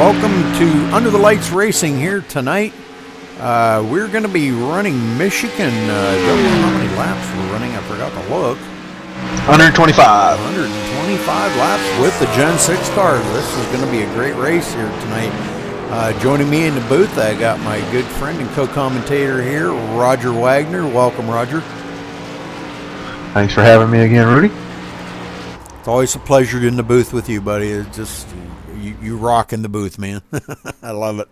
welcome to Under the Lights Racing here tonight. We're going to be running Michigan. Don't know how many laps we're running. I forgot to look. 125. 125 laps with the Gen 6 cars. This is going to be a great race here tonight. Joining me in the booth, I got my good friend and co-commentator here, Roger Wagner. Welcome, Roger. Thanks for having me again, Rudy. It's always a pleasure in the booth with you, buddy. It's just you rock in the booth, man. I love it.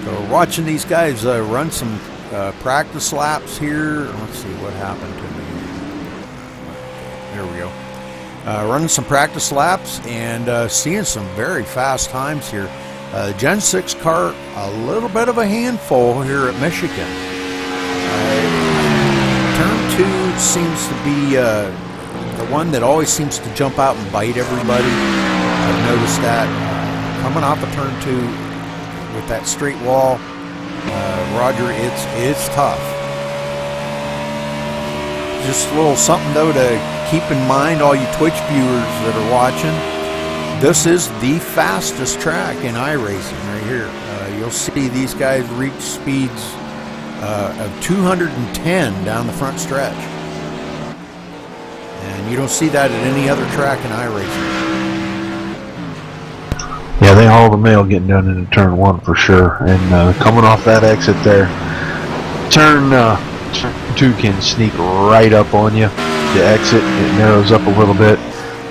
So watching these guys run some practice laps here. Let's see what happened to me. There we go. Running some practice laps and seeing some very fast times here. Gen 6 car, a little bit of a handful here at Michigan. Turn 2 seems to be the one that always seems to jump out and bite everybody. I've noticed that. Coming off of turn 2 with that straight wall, Roger, it's tough. Just a little something though to keep in mind, all you Twitch viewers that are watching. This is the fastest track in iRacing right here. You'll see these guys reach speeds of 210 down the front stretch. And you don't see that at any other track in iRacing. Yeah, they haul the mail getting down into turn 1 for sure. And coming off that exit there, turn 2 can sneak right up on you. The exit, it narrows up a little bit.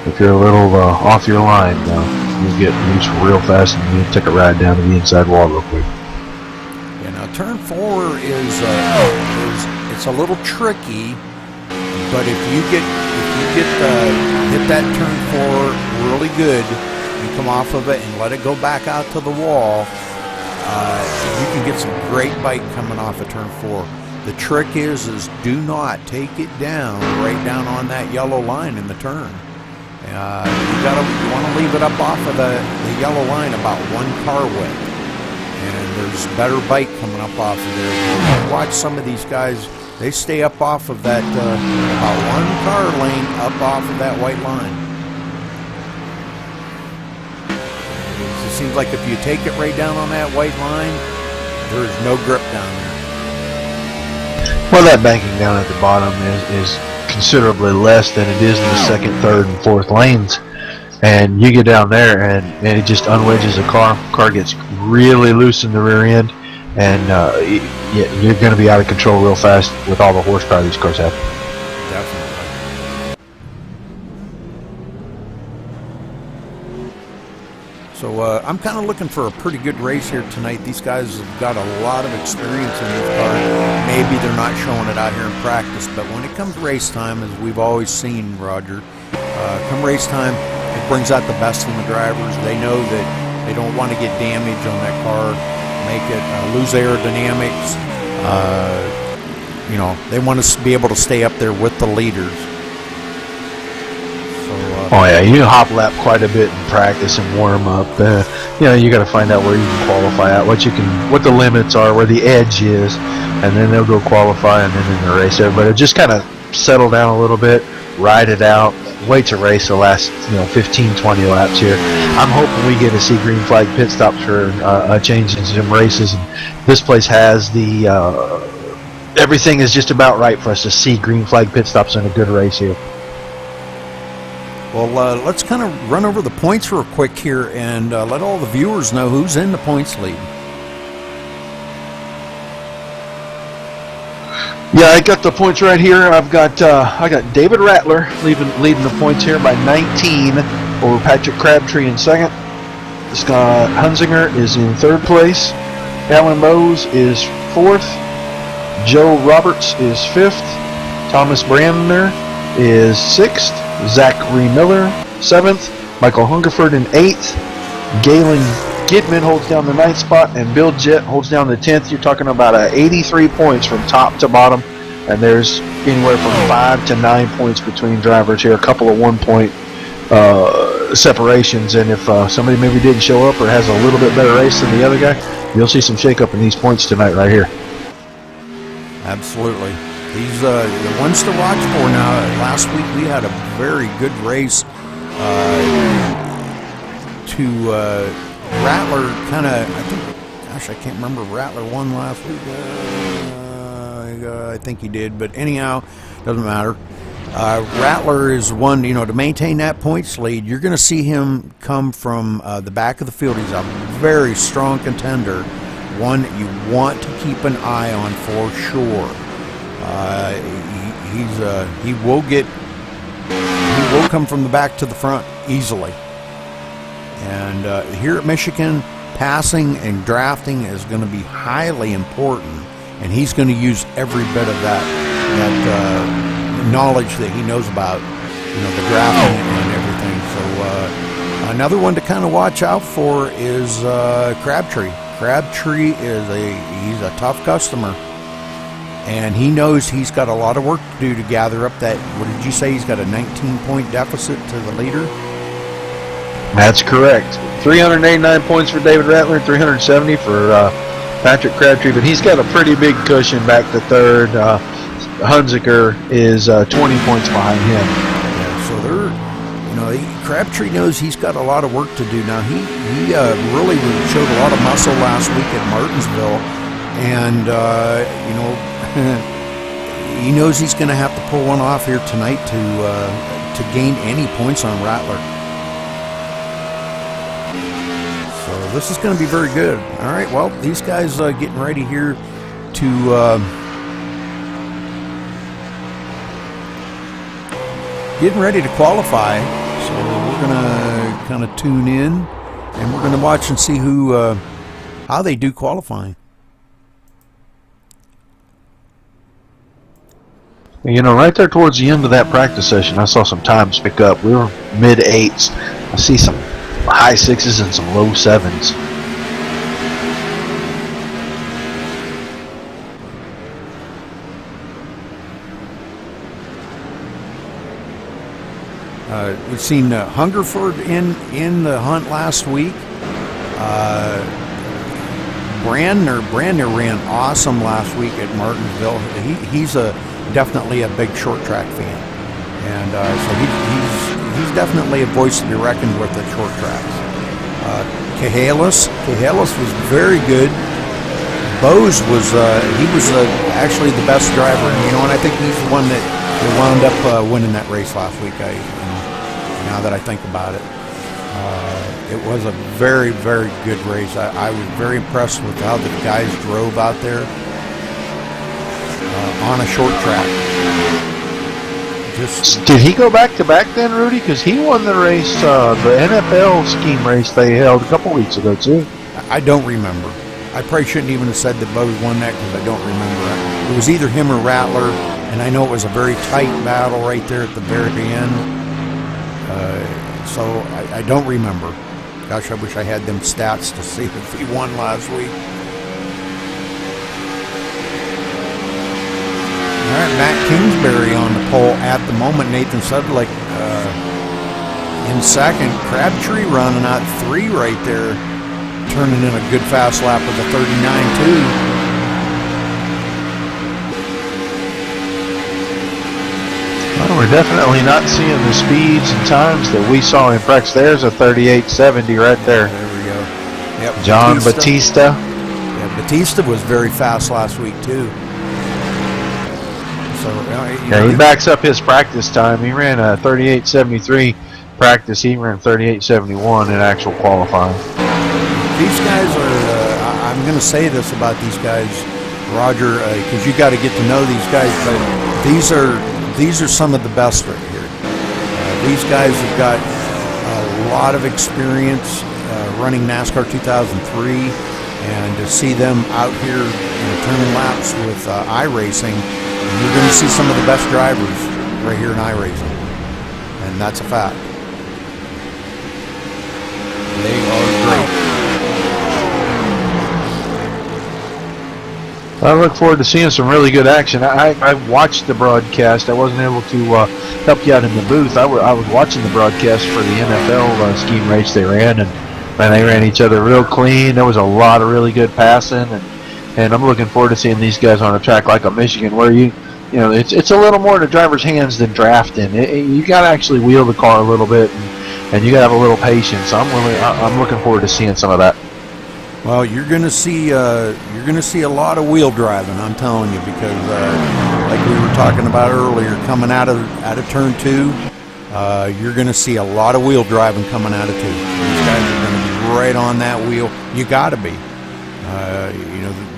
If you're a little off your line, you get loose real fast and you take a ride down to the inside wall real quick. Yeah, now turn 4 is it's a little tricky, but if you get hit that turn 4 really good, you come off of it and let it go back out to the wall, you can get some great bite coming off of turn 4. The trick is do not take it down right down on that yellow line in the turn. You want to leave it up off of the yellow line about 1 car width, and there's better bite coming up off of there. Watch some of these guys; they stay up off of that about 1 car lane up off of that white line. It seems like if you take it right down on that white line, there's no grip down there. Well, that banking down at the bottom is considerably less than it is in the second, third, and fourth lanes. And you get down there and it just unwedges the car. Car gets really loose in the rear end, and you're going to be out of control real fast with all the horsepower these cars have. Definitely. So I'm kind of looking for a pretty good race here tonight. These guys have got a lot of experience in these cars. Maybe they're not showing it out here in practice, but when it comes race time, as we've always seen, Roger, come race time, it brings out the best in the drivers. They know that they don't want to get damage on that car, make it lose aerodynamics. They want to be able to stay up there with the leaders. Oh yeah, you hop lap quite a bit in practice and warm up. You got to find out where you can qualify at, what the limits are, where the edge is, and then they'll go qualify, and then in the race everybody just kind of settle down a little bit, ride it out, wait to race the last 15, 20 laps here. I'm hoping we get to see green flag pit stops for a change in some races. And this place has the everything is just about right for us to see green flag pit stops in a good race here. Well, let's kind of run over the points real quick here and let all the viewers know who's in the points lead. Yeah, I got the points right here. I got David Rattler leading the points here by 19 over Patrick Crabtree in second. Scott Hunzinger is in third place. Alan Bowes is fourth. Joe Roberts is fifth. Thomas Brandner is sixth. Zachary Miller, 7th, Michael Hungerford in 8th, Galen Gidman holds down the 9th spot, and Bill Jett holds down the 10th. You're talking about 83 points from top to bottom, and there's anywhere from 5 to 9 points between drivers here, a couple of 1-point separations, and if somebody maybe didn't show up or has a little bit better race than the other guy, you'll see some shake-up in these points tonight right here. Absolutely. These the ones to watch for now. Last week we had a very good race to Rattler kind of, I think, gosh, I can't remember if Rattler won last week. I think he did, but anyhow, doesn't matter. Rattler is one, to maintain that points lead. You're going to see him come from the back of the field. He's a very strong contender, one that you want to keep an eye on for sure. He will come from the back to the front easily. And here at Michigan, passing and drafting is going to be highly important, and he's going to use every bit of that knowledge that he knows about, the drafting and everything. So another one to kind of watch out for is Crabtree. Crabtree he's a tough customer, and he knows he's got a lot of work to do to gather up that. What did you say? He's got a 19-point deficit to the leader. That's correct. 389 points for David Rattler, 370 for Patrick Crabtree, but he's got a pretty big cushion back to third. Hunziker is 20 points behind him. Yeah, so Crabtree knows he's got a lot of work to do now. He really showed a lot of muscle last week at Martinsville, and he knows he's going to have to pull one off here tonight to gain any points on Rattler. So this is going to be very good. All right, well, these guys getting ready here to getting ready to qualify. So we're going to kind of tune in, and we're going to watch and see how they do qualifying. Right there towards the end of that practice session, I saw some times pick up. We were mid-8s. I see some high 6s and some low 7s. We've seen Hungerford in the hunt last week. Brandner ran awesome last week at Martinsville. He's definitely a big short track fan, and so he's definitely a voice to be reckoned with at short tracks. Cahalis was very good. Bose was actually the best driver, and I think he's the one that wound up winning that race last week. Now that I think about it, it was a very, very good race. I was very impressed with how the guys drove out there on a short track. Did he go back to back then, Rudy? Because he won the race, the NFL scheme race they held a couple weeks ago too. I don't remember. I probably shouldn't even have said that Bose won that because I don't remember. It was either him or Rattler, and I know it was a very tight battle right there at the very end. So I don't remember. Gosh, I wish I had them stats to see if he won last week. All right, Matt Kingsbury on the pole at the moment. Nathan Sudlick in second. Crabtree running out 3 right there, turning in a good fast lap with a 39.2. Well, we're definitely not seeing the speeds and times that we saw in practice. There's a 38.70 right there. There we go. Yep. John Batista. Yeah, Batista was very fast last week too. So he backs up his practice time. He ran a 38.73 practice. He ran 38.71 in actual qualifying. These guys are. I'm going to say this about these guys, Roger, because you got to get to know these guys. But these are some of the best right here. These guys have got a lot of experience running NASCAR 2003, and to see them out here turning laps with iRacing, you're going to see some of the best drivers right here in iRacing, and that's a fact. They are great. I look forward to seeing some really good action. I watched the broadcast. I wasn't able to help you out in the booth. I was watching the broadcast for the NFL scheme race they ran, and they ran each other real clean. There was a lot of really good passing, and I'm looking forward to seeing these guys on a track like a Michigan where it's a little more in the driver's hands than drafting. You got to actually wheel the car a little bit and you got to have a little patience. I'm looking forward to seeing some of that. Well, you're gonna see a lot of wheel driving. I'm telling you, because like we were talking about earlier, coming out of turn 2, you're gonna see a lot of wheel driving coming out of 2. These guys are gonna be right on that wheel. You got to be.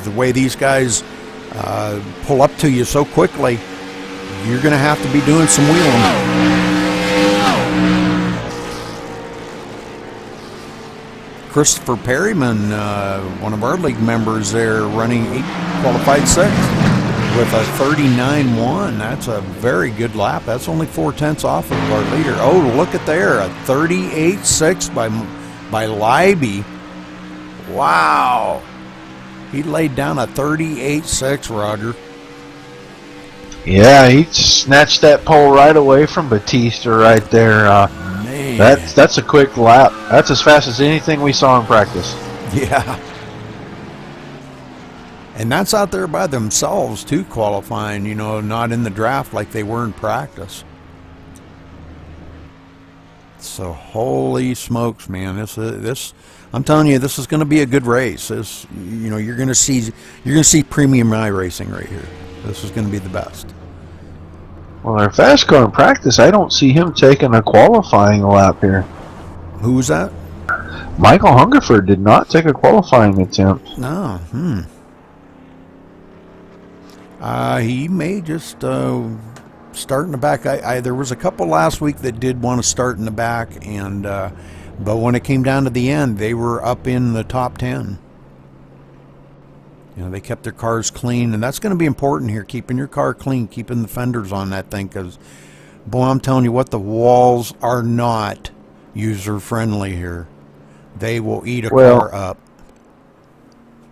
The way these guys pull up to you so quickly, you're gonna have to be doing some wheeling. Christopher Perryman, one of our league members there, running 8 qualified 6 with a 39.1. That's a very good lap. That's only 4/10 off of our leader. Oh, look at there, a 38.6 by Libby. Wow. He laid down a 38.6, Roger. Yeah, he snatched that pole right away from Batista right there. Man. That's a quick lap. That's as fast as anything we saw in practice. Yeah. And that's out there by themselves, too, qualifying, not in the draft like they were in practice. So, holy smokes, man. This I'm telling you, this is going to be a good race. You're going to see premium iRacing right here. This is going to be the best. Well, our fast car in practice, I don't see him taking a qualifying lap here. Who was that? Michael Hungerford did not take a qualifying attempt. No. He may just start in the back. There was a couple last week that did want to start in the back, and but when it came down to the end, they were up in the top 10. They kept their cars clean, and that's going to be important here, keeping your car clean, keeping the fenders on that thing, because, boy, I'm telling you what, the walls are not user-friendly here. They will eat a car up.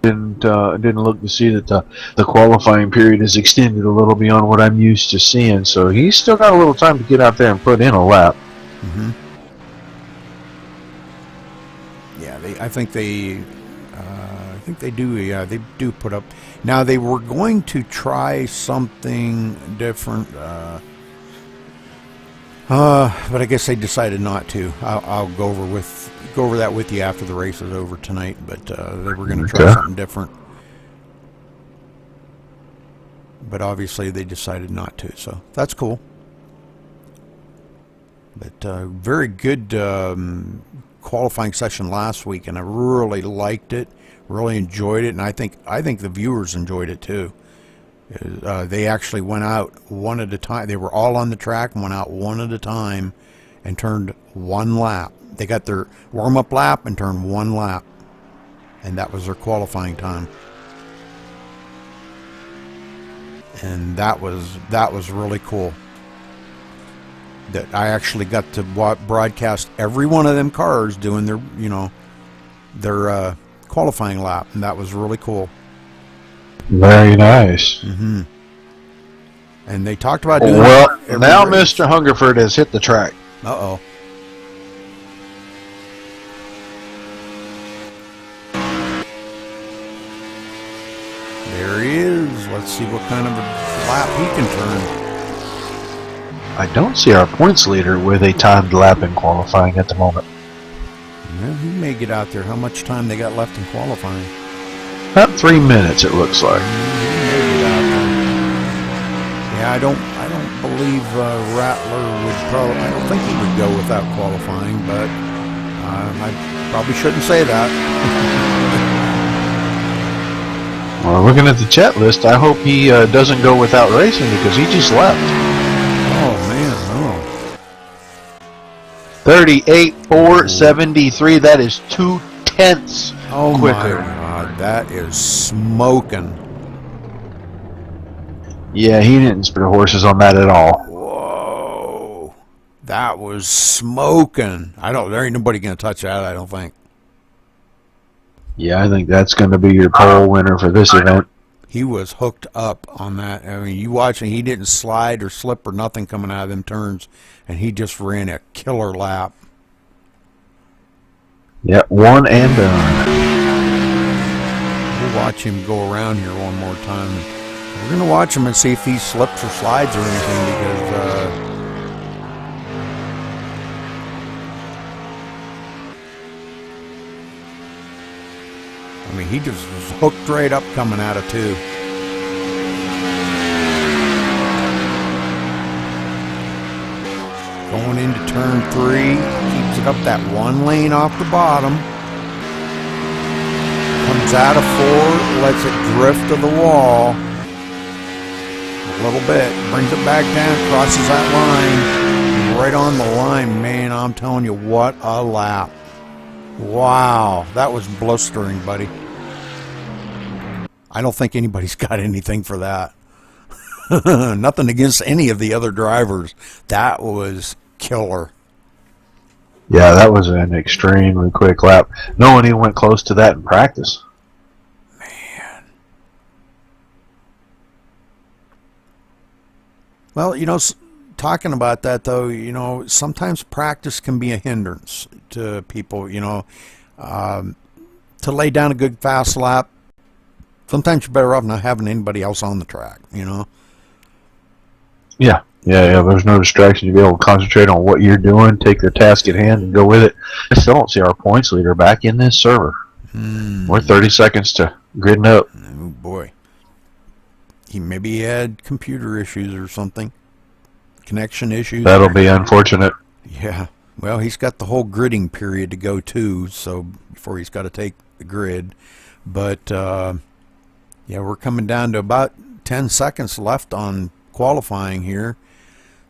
Didn't look to see that the qualifying period is extended a little beyond what I'm used to seeing, so he's still got a little time to get out there and put in a lap. Mm-hmm. Yeah, I think they do. Yeah, they do put up. Now they were going to try something different, but I guess they decided not to. I'll go over that with you after the race is over tonight. But they were going to try something different, but obviously they decided not to. So that's cool. But very good qualifying session last week, and I really liked it. Really enjoyed it, and I think the viewers enjoyed it too. They actually went out one at a time. They were all on the track and went out one at a time and turned one lap. They got their warm-up lap and turned one lap, and that was their qualifying time. And that was really cool. That I actually got to broadcast every one of them cars doing their qualifying lap, and that was really cool. Very nice. Mm-hmm. And they talked about doing now race. Mr. Hungerford has hit the track. Uh-oh. There he is. Let's see what kind of a lap he can turn. I don't see our points leader with a timed lap in qualifying at the moment. Yeah, he may get out there. How much time they got left in qualifying? About 3 minutes, it looks like. Yeah, I don't believe Rattler would probably. I don't think he would go without qualifying, but I probably shouldn't say that. Well, looking at the chat list, I hope he doesn't go without racing because he just left. Oh man, 38.473. That is 2/10 quicker. My God, that is smoking. Yeah, he didn't spare horses on that at all. Whoa, that was smoking. There ain't nobody gonna touch that, I don't think. Yeah, I think that's going to be your pole winner for this event. He was hooked up on that. I mean, you watch, and he didn't slide or slip or nothing coming out of them turns, and he just ran a killer lap. Yep, one and done. We'll watch him go around here one more time. We're going to watch him and see if he slips or slides or anything, because I mean, he just was hooked right up coming out of 2. Going into turn 3, keeps it up that 1 lane off the bottom. Comes out of 4, lets it drift to the wall. A little bit, brings it back down, crosses that line. Right on the line, man, I'm telling you, what a lap. Wow, that was blistering, buddy. I don't think anybody's got anything for that. Nothing against any of the other drivers. That was killer. Yeah, that was an extremely quick lap. No one even went close to that in practice. Man. Well, you know, talking about that, though, you know, sometimes practice can be a hindrance to people, you know. To lay down a good fast lap, sometimes you're better off not having anybody else on the track, you know. Yeah. There's no distraction. You'll be able to concentrate on what you're doing, take the task at hand, and go with it. I still don't see our points leader back in this server. We're 30 seconds to gridding up. Oh, boy. Maybe he had computer issues or something. Connection issues. That'll be unfortunate. Yeah. Well, he's got the whole gridding period to go to, so before he's got to take the grid. But, yeah, we're coming down to about 10 seconds left on qualifying here.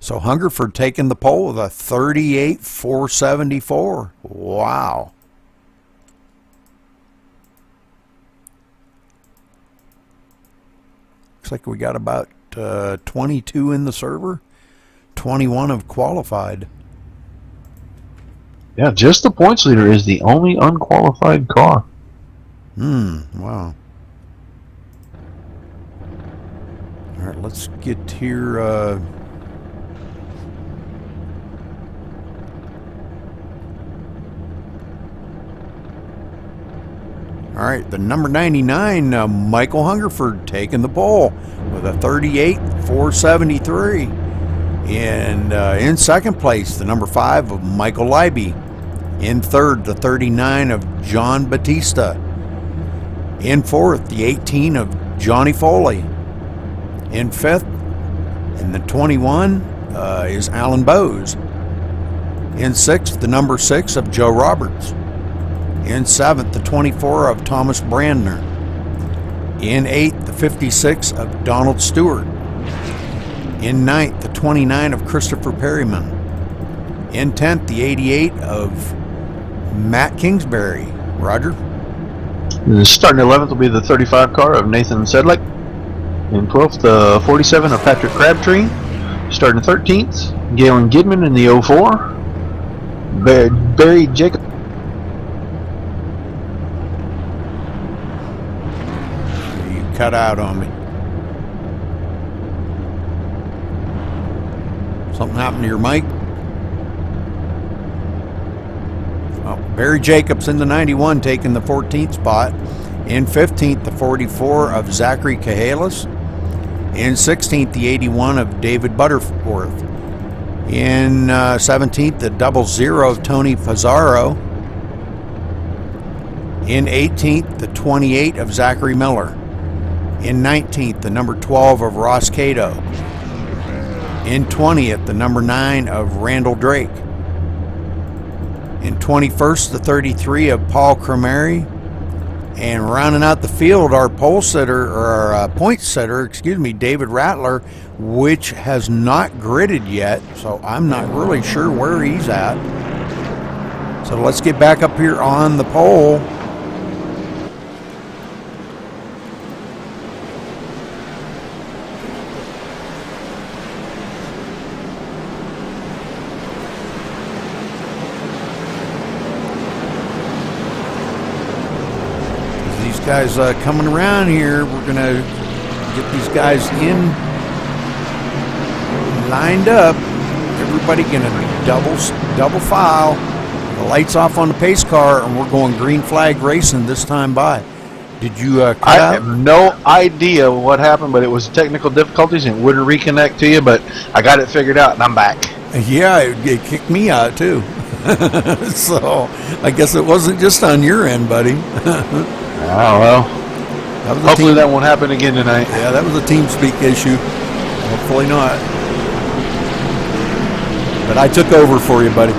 So Hungerford taking the pole with a 38.474. Wow. Looks like we got about 22 in the server. 21 have qualified. Yeah, just the points leader is the only unqualified car. Wow. All right, let's get here. All right, the number 99, Michael Hungerford, taking the pole with a 38.473. And in second place, the number 5 of Michael Leiby. In third, the 39 of John Batista. In fourth, the 18 of Johnny Foley. In fifth, and the 21 is Alan Bowes. In sixth, the number 6 of Joe Roberts. In seventh, the 24 of Thomas Brandner. In eighth, the 56 of Donald Stewart. In ninth, the 29 of Christopher Perryman. In 10th, the 88 of Matt Kingsbury. Roger? Starting 11th will be the 35 car of Nathan Sedlick. In 12th, the 47 of Patrick Crabtree. Starting 13th, Galen Gidman in the 04. Barry Jacob. You cut out on me. Something happened to your mic? Oh, Barry Jacobs in the 91 taking the 14th spot. In 15th, the 44 of Zachary Cahalis. In 16th, the 81 of David Butterworth. In 17th, the 00 of Tony Pizarro. In 18th, the 28 of Zachary Miller. In 19th, the number 12 of Ross Cato. In 20th, the number 9 of Randall Drake. In 21st, the 33 of Paul Cremary. And rounding out the field, our pole sitter, or our point setter, David Rattler, which has not gridded yet, so I'm not really sure where he's at. So let's get back up here on the pole. Guys coming around here, we're gonna get these guys in, lined up. Everybody gonna double file. The lights off on the pace car, and we're going green flag racing this time by. Did you cut out? I have no idea what happened, but it was technical difficulties and it wouldn't reconnect to you, but I got it figured out and I'm back. Yeah, it kicked me out too. So I guess it wasn't just on your end, buddy. Oh, well. Hopefully team, that won't happen again tonight. Yeah, that was a team speak issue. Hopefully not. But I took over for you, buddy.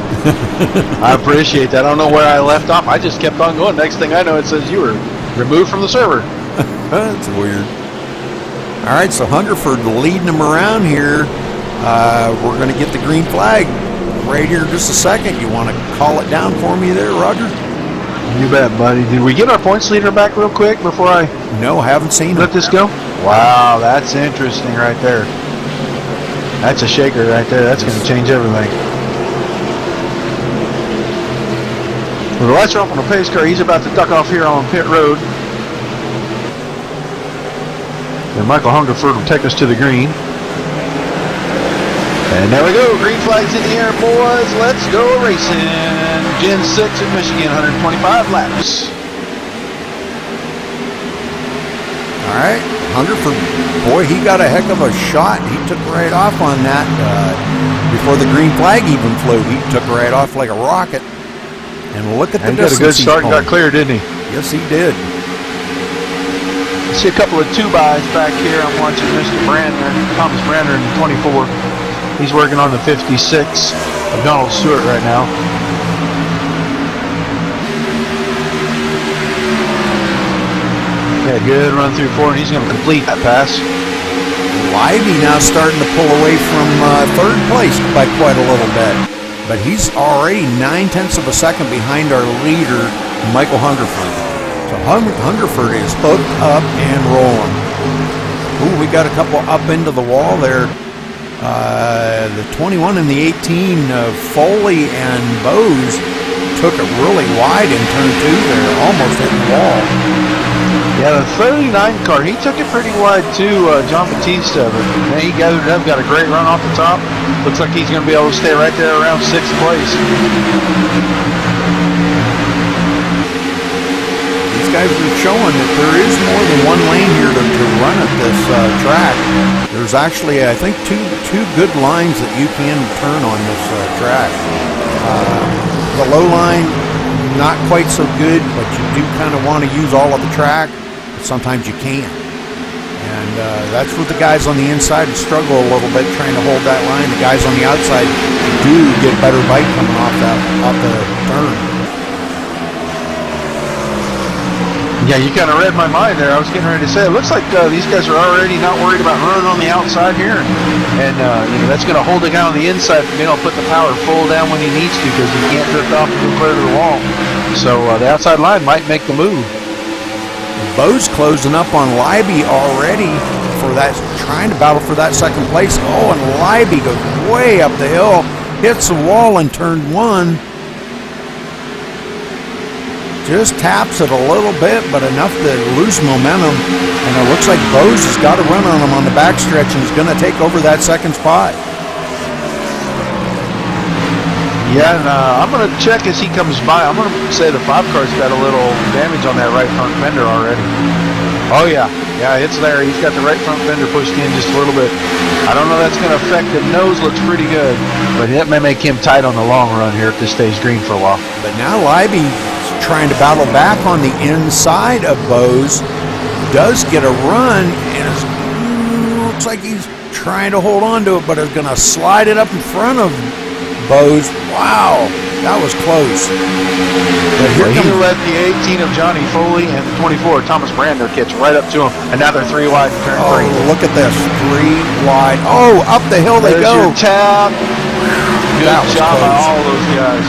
I appreciate that. I don't know where I left off. I just kept on going. Next thing I know, it says you were removed from the server. That's weird. All right, so Hungerford leading them around here. We're going to get the green flag right here in just a second. You want to call it down for me there, Roger? You bet, buddy. Did we get our points leader back real quick before I No, haven't seen let him. this go? Wow, that's interesting right there. That's a shaker right there. That's going to change everything. Well, the lights are off on the pace car. He's about to duck off here on pit road. And Michael Hungerford will take us to the green. And there we go. Green flag's in the air, boys. Let's go racing. Gen 6 in Michigan, 125 laps. All right, Hungerford, boy, he got a heck of a shot. He took right off on that before the green flag even flew. He took right off like a rocket. And look at the distance. He got a good start and got clear, didn't he? Yes, he did. I see a couple of 2-bys back here. I'm watching Mr. Brandner, Thomas Brandner in 24. He's working on the 56 of Donald Stewart right now. Yeah, good run through 4, and he's going to complete that pass. Livey now starting to pull away from third place by quite a little bit. But he's already 9/10 of a second behind our leader, Michael Hungerford. So Hungerford is hooked up and rolling. Ooh, we got a couple up into the wall there. The 21 and the 18, Foley and Bose took it really wide in turn 2 there, almost hit the wall. Yeah, the 39 car, he took it pretty wide too, John Batista, but man, he gathered it up, got a great run off the top. Looks like he's going to be able to stay right there around 6th place. These guys are showing that there is more than one lane here to run at this track. There's actually, I think, two good lines that you can turn on this track. The low line, not quite so good, but you do kind of want to use all of the track. But sometimes you can't. And that's what the guys on the inside struggle a little bit trying to hold that line. The guys on the outside do get better bite coming off the turn. Yeah, you kind of read my mind there. I was getting ready to say, it looks like these guys are already not worried about running on the outside here. And you know, that's going to hold the guy on the inside from being able to put the power full down when he needs to, because he can't drift off and go clear to the wall. So the outside line might make the move. Bo's closing up on Libby already for that, trying to battle for that second place. Oh, and Libby goes way up the hill, hits the wall in turn 1. Just taps it a little bit, but enough to lose momentum. And it looks like Bose has got a run on him on the backstretch and is going to take over that second spot. Yeah, and I'm going to check as he comes by. I'm going to say the 5 car's got a little damage on that right front fender already. Oh, yeah. Yeah, it's there. He's got the right front fender pushed in just a little bit. I don't know if that's going to affect the nose. Looks pretty good. But that may make him tight on the long run here if this stays green for a while. But now Libby trying to battle back on the inside of Bose, does get a run, and looks like he's trying to hold on to it, but is going to slide it up in front of Bose. Wow, that was close. But here he let the 18 of Johnny Foley and the 24 Thomas Brander catch right up to him, and now they're 3 wide in turn 3. Look at this, 3 wide. Oh, up the hill they go. Your tap. Good job by all those guys.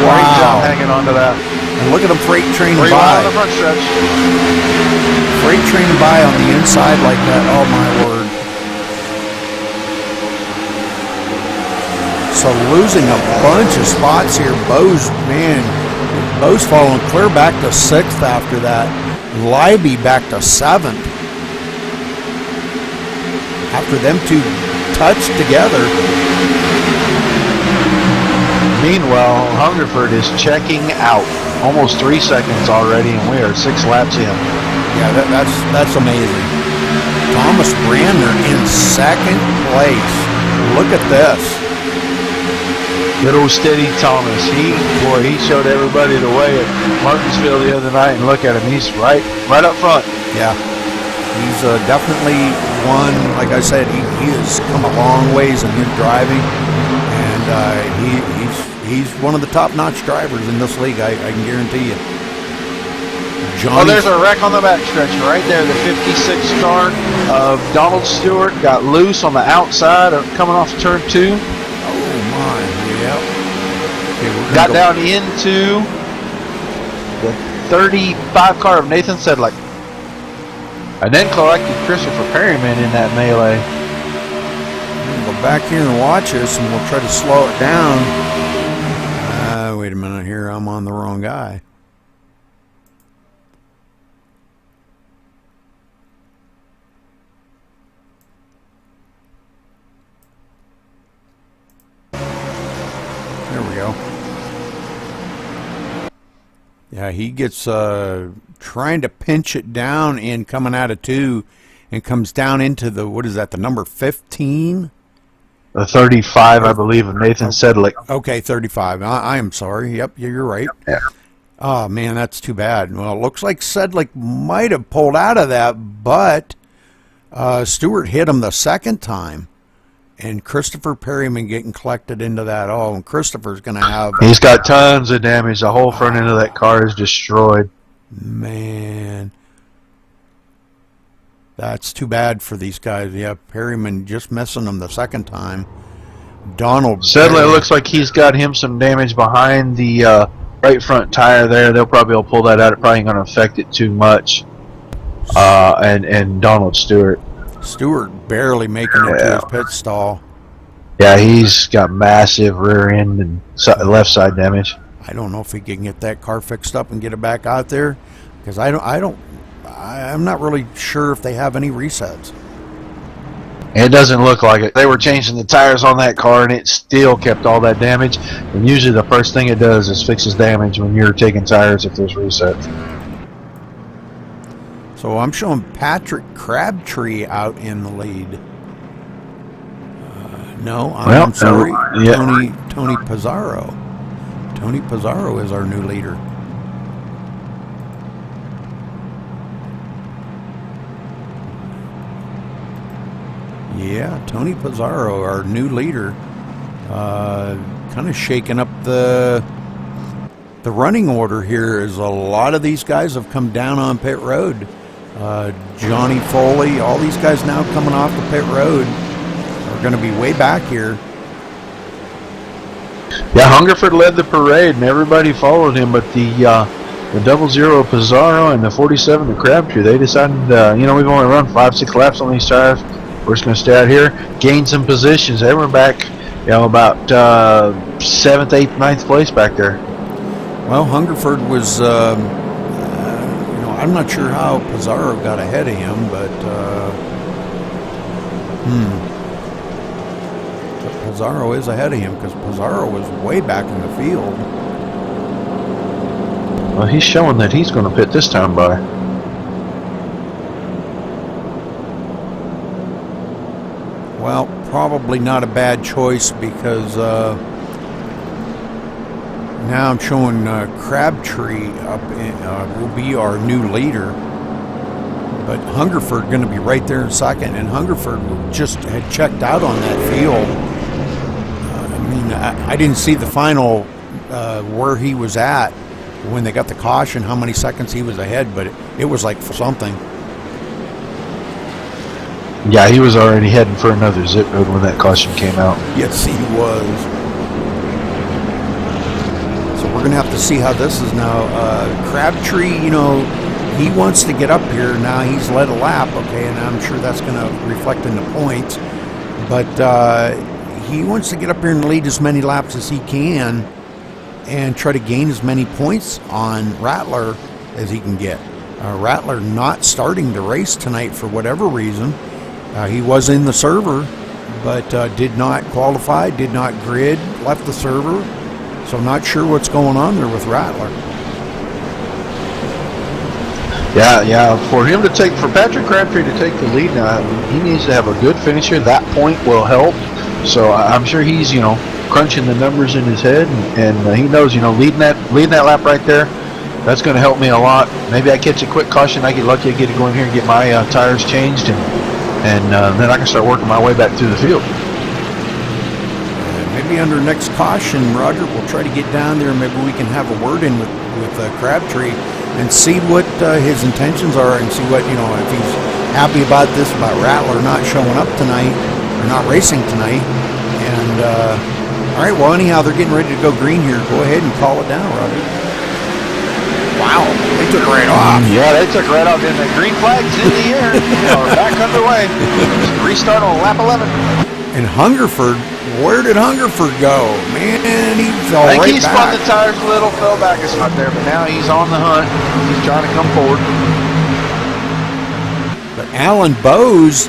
Wow. Great job hanging on to that. And look at them freight training by. On the front stretch. Freight training by on the inside like that. Oh my word. So losing a bunch of spots here. Bose falling clear back to 6th after that. Libby back to 7th. After them two touched together. Meanwhile, Hungerford is checking out. Almost 3 seconds already, and we are 6 laps in. Yeah, that's amazing. Thomas Brandner in 2nd place. Look at this. Good old Steady Thomas. He showed everybody the way at Martinsville the other night, and look at him. He's right up front. Yeah. He's definitely one, like I said, he has come a long ways in his driving, and he's one of the top-notch drivers in this league, I can guarantee you. Oh, there's a wreck on the backstretch right there. The 56 car of Donald Stewart got loose on the outside coming off turn 2. Oh, my, yeah. Okay, got down into the 35 car of Nathan Sedlick. And then collected Christopher Perryman in that melee. We'll go back here and watch this, and we'll try to slow it down. Wait a minute here. I'm on the wrong guy. There we go. Yeah, he gets trying to pinch it down in coming out of 2 and comes down into the, what is that, the number 15? The 35, I believe, of Nathan Sedlick. Okay, 35. I am sorry. Yep, you're right. Yeah. Oh, man, that's too bad. Well, it looks like Sedlick might have pulled out of that, but Stewart hit him the second time. And Christopher Perryman getting collected into that. Oh, and Christopher's going to have... He's got tons of damage. The whole front end of that car is destroyed. Man. That's too bad for these guys. Yeah, Perryman just missing them the second time. Donald... Sedlick looks like he's got him some damage behind the right front tire there. They'll probably pull that out. It probably ain't going to affect it too much. And Donald Stewart barely making it to his pit stall. Yeah, he's got massive rear end and left side damage. I don't know if he can get that car fixed up and get it back out there, because I'm not really sure if they have any resets. It doesn't look like it. They were changing the tires on that car, and it still kept all that damage. And usually the first thing it does is fixes damage when you're taking tires if there's resets. So I'm showing Patrick Crabtree out in the lead. No, I'm sorry. Yeah. Tony Pizarro. Tony Pizarro is our new leader. Yeah, Tony Pizarro, our new leader. Kind of shaking up the running order here, as a lot of these guys have come down on pit road. Johnny Foley, all these guys now coming off the pit road are going to be way back here. Yeah, Hungerford led the parade and everybody followed him, but the 00 Pizarro and the 47 the Crabtree, they decided, we've only run 5-6 laps on these tires. We're just going to stay out here, gain some positions. They were back, about 7th, 8th, 9th place back there. Well, Hungerford was, I'm not sure how Pizarro got ahead of him, but Pizarro is ahead of him, because Pizarro was way back in the field. Well, he's showing that he's going to pit this time by. Well, probably not a bad choice, because now I'm showing Crabtree up will be our new leader, but Hungerford going to be right there in second, and Hungerford just had checked out on that field. I didn't see the final where he was at when they got the caution, how many seconds he was ahead, but it was like something. Yeah, he was already heading for another zip code when that caution came out. Yes, he was. So we're going to have to see how this is now. Crabtree, he wants to get up here. Now he's led a lap, okay, and I'm sure that's going to reflect in the points. But he wants to get up here and lead as many laps as he can and try to gain as many points on Rattler as he can get. Rattler not starting the race tonight for whatever reason. He was in the server, but did not qualify, did not grid, left the server. So not sure what's going on there with Rattler. Yeah. For Patrick Crabtree to take the lead now, he needs to have a good finish here. That point will help. So I'm sure he's, crunching the numbers in his head, and he knows, you know, leading that lap right there, that's going to help me a lot. Maybe I catch a quick caution, I get lucky, I get to go in here and get my tires changed, and then I can start working my way back through the field. Maybe under next caution, Roger, we'll try to get down there. Maybe we can have a word in with Crabtree and see what his intentions are, and see what, you know, if he's happy about this, about Rattler not showing up tonight or not racing tonight. And all right, well, anyhow, they're getting ready to go green here. Go ahead and call it down, Roger. Wow, they took right off. Yeah, they took right off. And the green flag's in the air. We're back underway. Restart on lap 11. And Hungerford, where did Hungerford go? Man, he's all right back. I think he spun the tires a little, fell back a spot there, but now he's on the hunt. He's trying to come forward. But Alan Bose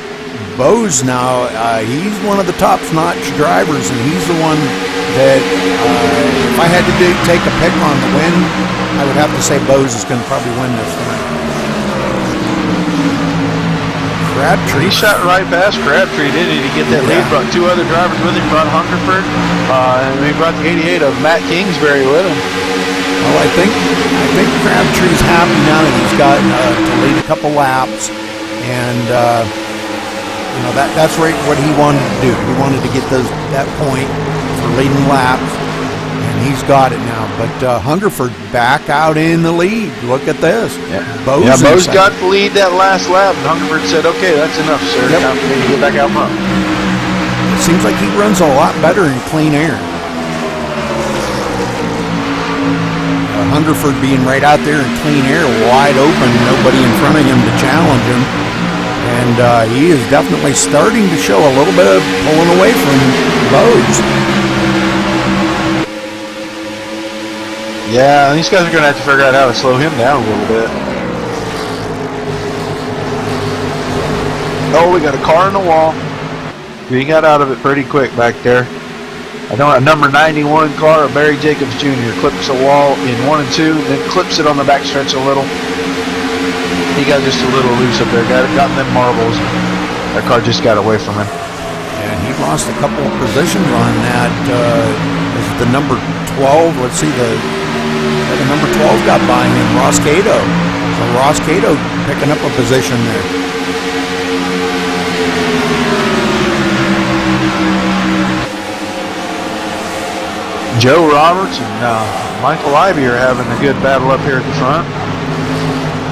now, he's one of the top-notch drivers, and he's the one that, if I had to take a pick on the win, I would have to say Bose is going to probably win this tonight. Crabtree. He shot right past Crabtree, didn't he? To get that lead. Brought two other drivers with him. Brought Hungerford, and he brought the 88 of Matt Kingsbury with him. Well, I think Crabtree's happy now that he's got to lead a couple laps, and you know, that's right what he wanted to do. He wanted to get that point for leading laps, and he's got it now. But Hungerford back out in the lead. Look at this. Yeah. Bose got the lead that last lap, and Hungerford said, "Okay, that's enough, sir. Yep. Time for me to get back out front." It seems like he runs a lot better in clean air. Hungerford being right out there in clean air, wide open, nobody in front of him to challenge him. And he is definitely starting to show a little bit of pulling away from Bose. Yeah, these guys are going to have to figure out how to slow him down a little bit. Oh, we got a car in the wall. He got out of it pretty quick back there. I know a number 91 car of Barry Jacobs Jr. clips a wall in 1 and 2, then clips it on the backstretch a little. He got just a little loose up there. Got them marbles. That car just got away from him. And he lost a couple of positions on that. The number 12. Let's see, the number 12 got by him, Ross Cato. So Ross Cato picking up a position there. Joe Roberts and Michael Ivey are having a good battle up here at the front.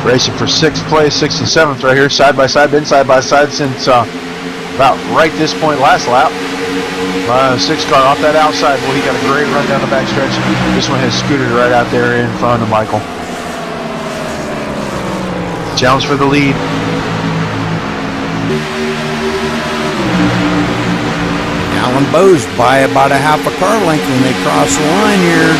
Racing for 6th place, 6th and 7th right here, side by side, been side by side since about right this point last lap. 6 car off that outside. Well, he got a great run down the backstretch. This one has scooted right out there in front of Michael. Challenge for the lead. Alan Bose by about a half a car length when they cross the line here.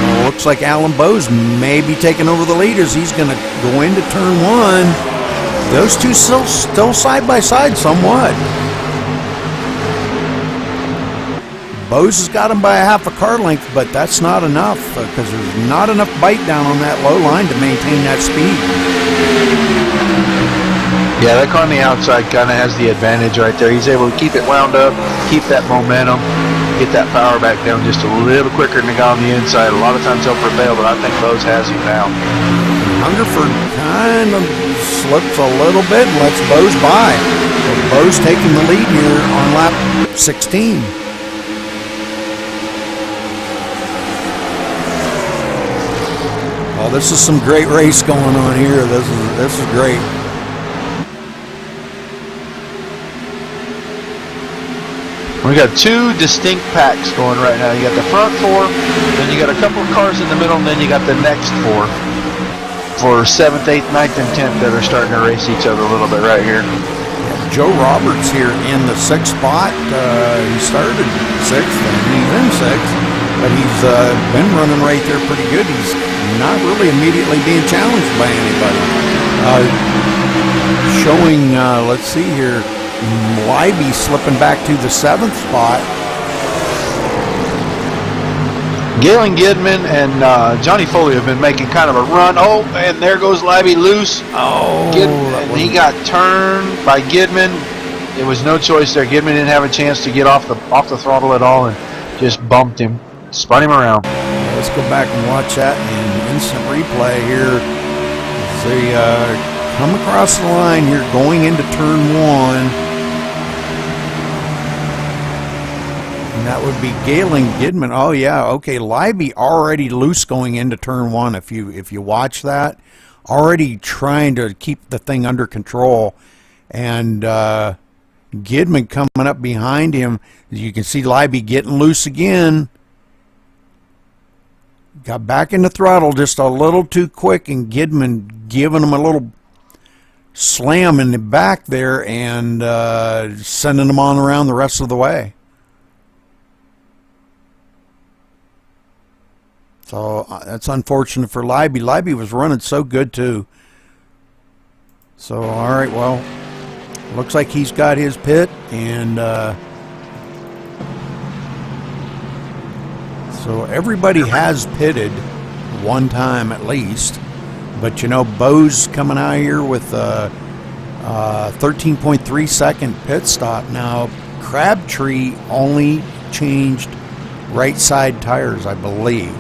Well, looks like Alan Bose may be taking over the lead as he's going to go into turn 1. Those two still side by side somewhat. Bose has got him by a half a car length, but that's not enough because there's not enough bite down on that low line to maintain that speed. Yeah, that car on the outside kind of has the advantage right there. He's able to keep it wound up, keep that momentum, get that power back down just a little quicker than the guy on the inside. A lot of times he'll prevail, but I think Bose has him now. Hungerford kind of slips a little bit and lets Bose by. So Bose taking the lead here on lap 16. Oh, this is some great race going on here. This is great. We got 2 distinct packs going right now. You got the front 4, then you got a couple of cars in the middle, and then you got the next 4 for 7th, 8th, 9th, and 10th that are starting to race each other a little bit right here. Joe Roberts here in the 6th spot. He started 6th and he's in 6th, but he's been running right there pretty good. He's not really immediately being challenged by anybody. Showing, let's see here, Libby slipping back to the 7th spot. Galen Gidman and Johnny Foley have been making kind of a run. Oh, and there goes Libby loose. Oh, and he got turned by Gidman. It was no choice there. Gidman didn't have a chance to get off the throttle at all and just bumped him, spun him around. Let's go back and watch that in instant replay here. As they come across the line here, going into turn 1. And that would be Galen Gidman. Oh yeah, okay. Libby already loose going into turn 1. If you watch that, already trying to keep the thing under control, and Gidman coming up behind him. You can see Libby getting loose again. Got back in the throttle just a little too quick, and Gidman giving him a little slam in the back there and sending him on around the rest of the way. So that's unfortunate for Libby. Libby was running so good too. So all right, well, looks like he's got his pit, and so everybody has pitted one time at least. But you know, Bo's coming out here with a 13.3 second pit stop. Now, Crabtree only changed right side tires, I believe.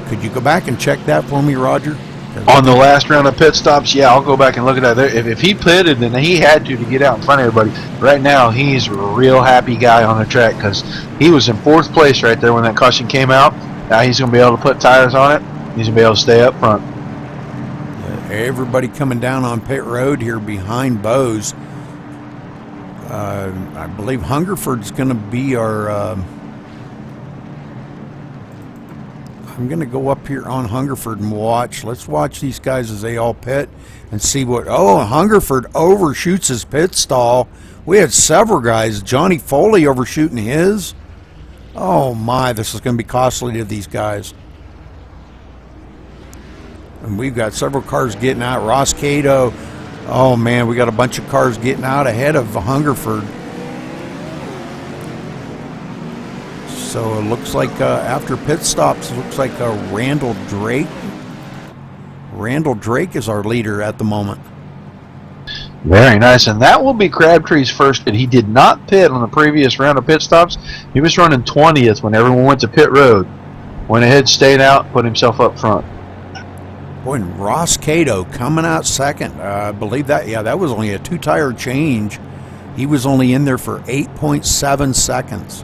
Could you go back and check that for me, Roger? On the last round of pit stops, yeah, I'll go back and look at that. If he pitted, then he had to get out in front of everybody. Right now, he's a real happy guy on the track because he was in 4th place right there when that caution came out. Now he's going to be able to put tires on it. He's going to be able to stay up front. Everybody coming down on pit road here behind Bose. I believe Hungerford's going to be our... I'm going to go up here on Hungerford and watch. Let's watch these guys as they all pit and see what... Oh, Hungerford overshoots his pit stall. We had several guys. Johnny Foley overshooting his. Oh, my. This is going to be costly to these guys. And we've got several cars getting out. Ross Cato. Oh, man. We got a bunch of cars getting out ahead of Hungerford. So it looks like after pit stops, it looks like Randall Drake. Randall Drake is our leader at the moment. Very nice, and that will be Crabtree's first pit. He did not pit on the previous round of pit stops. He was running 20th when everyone went to pit road. Went ahead, stayed out, put himself up front. Boy, and Ross Cato coming out second. I believe that, yeah, that was only a 2-tire change. He was only in there for 8.7 seconds.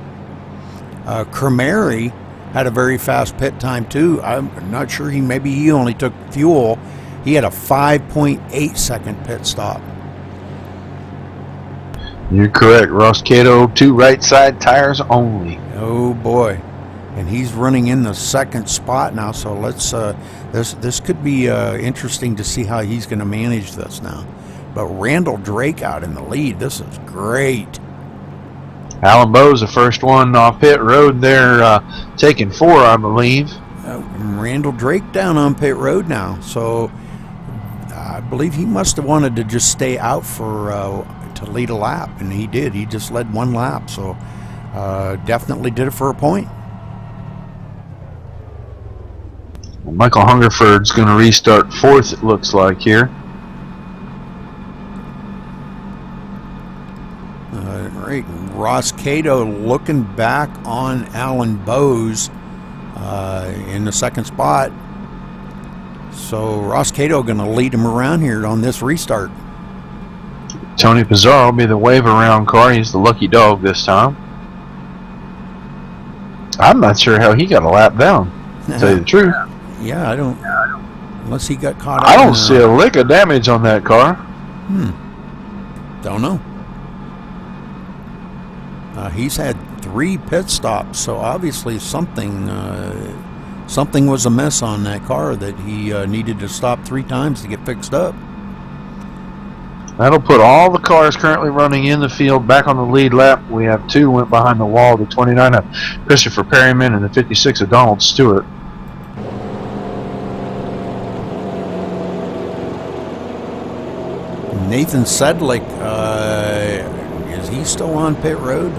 Cremary had a very fast pit time too. I'm not sure maybe he only took fuel. He had a 5.8 second pit stop. You're correct. Ross Cato, 2 right side tires only. Oh boy. And he's running in the 2nd spot now, so let's this could be interesting to see how he's going to manage this now. But Randall Drake out in the lead. This is great. Alan Bowe's the first one off pit road there, taking 4, I believe. Randall Drake down on pit road now, so I believe he must have wanted to just stay out for to lead a lap, and he did. He just led 1 lap, so definitely did it for a point. Well, Michael Hungerford's going to restart 4th, it looks like here. Right, Ross Cato looking back on Alan Bowes in the 2nd spot. So Ross Cato going to lead him around here on this restart. Tony Pizarro will be the wave around car. He's the lucky dog this time. I'm not sure how he got a lap down, to tell you the truth. Yeah, I don't. Unless he got caught up. I don't see a lick of damage on that car. Don't know. He's had 3 pit stops, so obviously something was amiss on that car that he needed to stop 3 times to get fixed up. That'll put all the cars currently running in the field back on the lead lap. We have 2 went behind the wall. The 29 of Christopher Perryman and the 56 of Donald Stewart. Nathan Sedlick, is he still on pit road?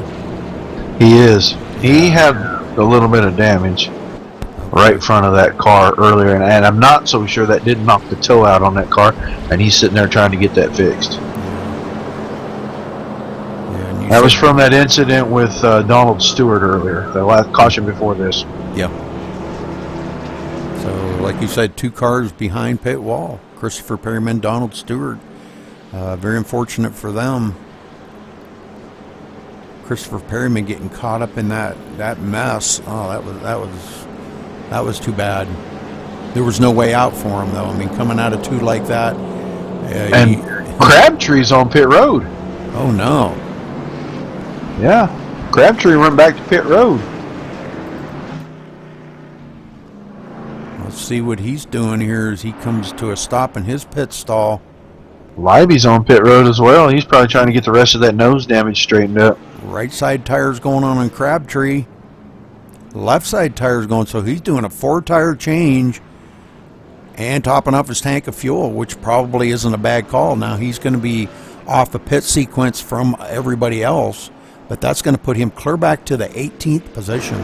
He is. He had a little bit of damage right in front of that car earlier, and I'm not so sure that didn't knock the toe out on that car, and he's sitting there trying to get that fixed. That was from that incident with Donald Stewart earlier, the last caution before this. Yeah. So, like you said, 2 cars behind pit wall. Christopher Perryman, Donald Stewart. Very unfortunate for them. Christopher Perryman getting caught up in that mess. Oh, that was too bad. There was no way out for him, though. I mean, coming out of 2 like that. And Crabtree's on pit road. Oh, no. Yeah. Crabtree went back to pit road. Let's see what he's doing here as he comes to a stop in his pit stall. Libby's on pit road as well. He's probably trying to get the rest of that nose damage straightened up. Right side tire's going on Crabtree. Left side tire's going, so he's doing a 4-tire change and topping off his tank of fuel, which probably isn't a bad call. Now he's going to be off the pit sequence from everybody else, but that's going to put him clear back to the 18th position.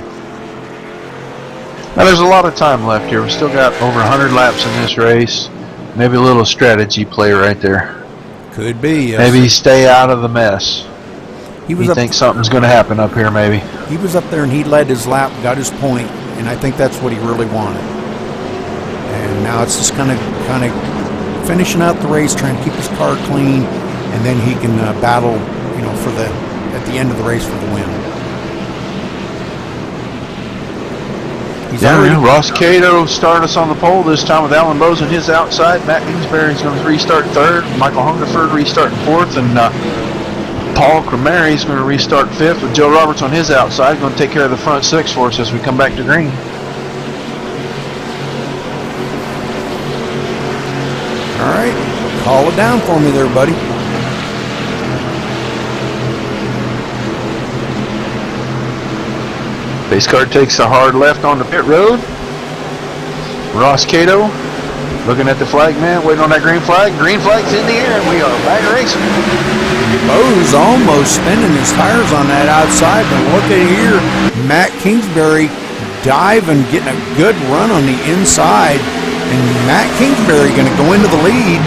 Now there's a lot of time left here. We've still got over 100 laps in this race. Maybe a little strategy play right there. Could be. Yes. Maybe stay out of the mess. He thinks something's going to happen up here, maybe. He was up there and he led his lap, got his point, and I think that's what he really wanted. And now it's just kind of finishing out the race, trying to keep his car clean, and then he can battle, for at the end of the race for the win. Ross Cato started us on the pole this time with Alan Bowes on his outside. Matt Kingsbury's going to restart 3rd. Michael Hungerford restarting 4th. And Paul Cremeri's going to restart 5th with Joe Roberts on his outside. Going to take care of the front 6 for us as we come back to green. All right. Call it down for me there, buddy. Pace car takes a hard left onto pit road. Ross Cato looking at the flag man, waiting on that green flag. Green flag's in the air, and we are back racing. Bowes almost spinning his tires on that outside, but look at here. Matt Kingsbury diving, getting a good run on the inside, and Matt Kingsbury going to go into the lead.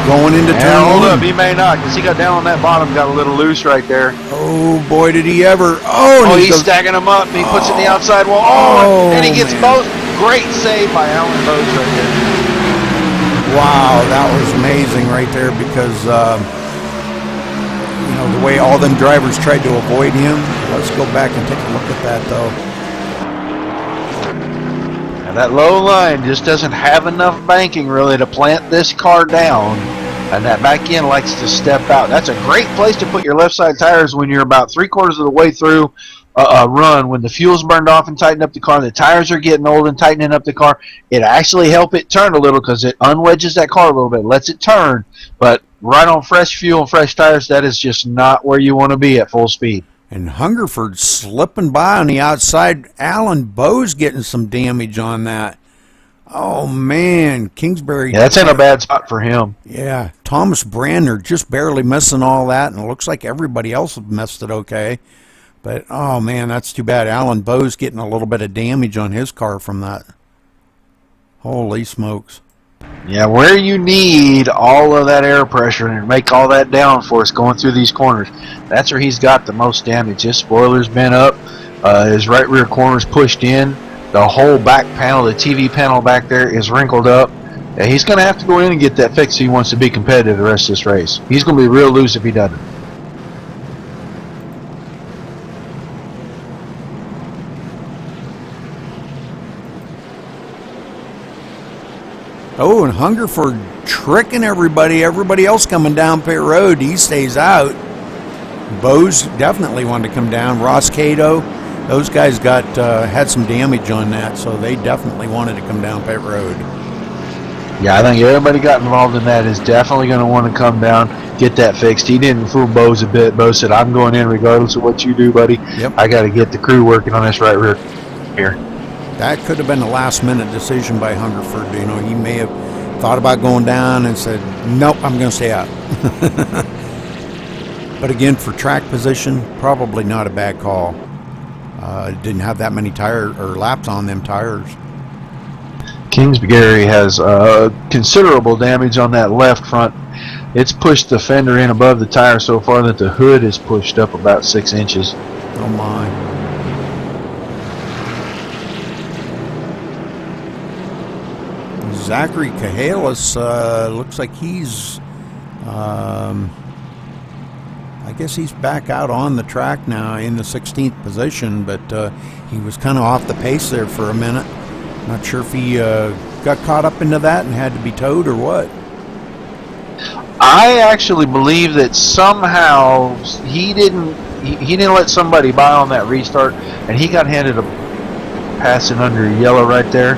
Going into turn 1. Hold up, he may not, because he got down on that bottom, got a little loose right there. Oh, boy, did he ever. Oh, he's stacking them up, and he puts it in the outside wall. And he gets both. Great save by Alan Bowes right there. Wow, that was amazing right there because, the way all them drivers tried to avoid him. Let's go back and take a look at that, though. Now, that low line just doesn't have enough banking, really, to plant this car down. And that back end likes to step out. That's a great place to put your left side tires when you're about 3/4 of the way through a run. When the fuel's burned off and tighten up the car, the tires are getting old and tightening up the car. It actually helps it turn a little because it unwedges that car a little bit, lets it turn. But right on fresh fuel and fresh tires, that is just not where you want to be at full speed. And Hungerford slipping by on the outside. Alan Bowes getting some damage on that. Oh, man. Kingsbury. Yeah, that's in a bad spot for him. Yeah. Thomas Brandner just barely missing all that, and it looks like everybody else missed it okay. But, oh, man, that's too bad. Alan Bowes getting a little bit of damage on his car from that. Holy smokes. Yeah, where you need all of that air pressure and make all that downforce going through these corners, that's where he's got the most damage. His spoiler's been up. His right rear corner's pushed in. The whole back panel, the TV panel back there, is wrinkled up. Yeah, he's going to have to go in and get that fixed if he wants to be competitive the rest of this race. He's going to be real loose if he doesn't. Oh, and Hungerford tricking everybody. Everybody else coming down pit road. He stays out. Bowes definitely wanted to come down. Ross Cato, those guys got had some damage on that, so they definitely wanted to come down pit road. Yeah, I think everybody got involved in that is definitely going to want to come down, get that fixed. He didn't fool Bowes a bit. Bowes said, I'm going in regardless of what you do, buddy. Yep. I got to get the crew working on this right rear here. That could have been a last-minute decision by Hungerford. He may have thought about going down and said, nope, I'm going to stay out. But again, for track position, probably not a bad call. Didn't have that many laps on them tires. Kingsbury has considerable damage on that left front. It's pushed the fender in above the tire so far that the hood is pushed up about 6 inches. Oh my. Zachary Kahalis looks like he's, I guess he's back out on the track now in the 16th position, but he was kind of off the pace there for a minute. Not sure if he got caught up into that and had to be towed or what. I actually believe that somehow he didn't let somebody by on that restart, and he got handed a passing under yellow right there.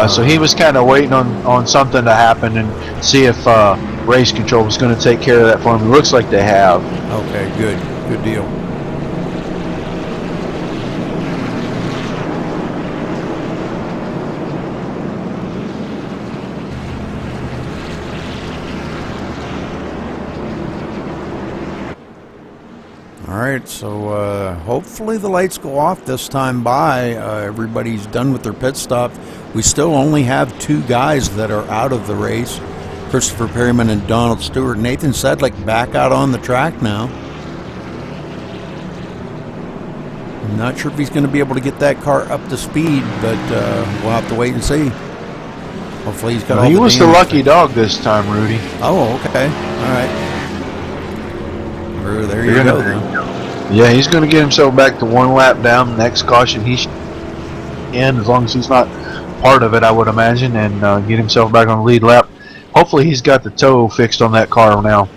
So he was kind of waiting on something to happen and see if race control was going to take care of that for him. It looks like they have. Okay, good deal. All right, so hopefully the lights go off this time by. Everybody's done with their pit stop. We still only have 2 guys that are out of the race, Christopher Perryman and Donald Stewart. Nathan Sedlick back out on the track now. I'm not sure if he's going to be able to get that car up to speed, but we'll have to wait and see. Hopefully he's got all the He was the lucky thing. dog this time, Rudy. Oh, okay. All right. There you go. Yeah, he's going to get himself back to 1 lap down. Next caution he should in, as long as he's not part of it, I would imagine, and get himself back on the lead lap. Hopefully he's got the tow fixed on that car now.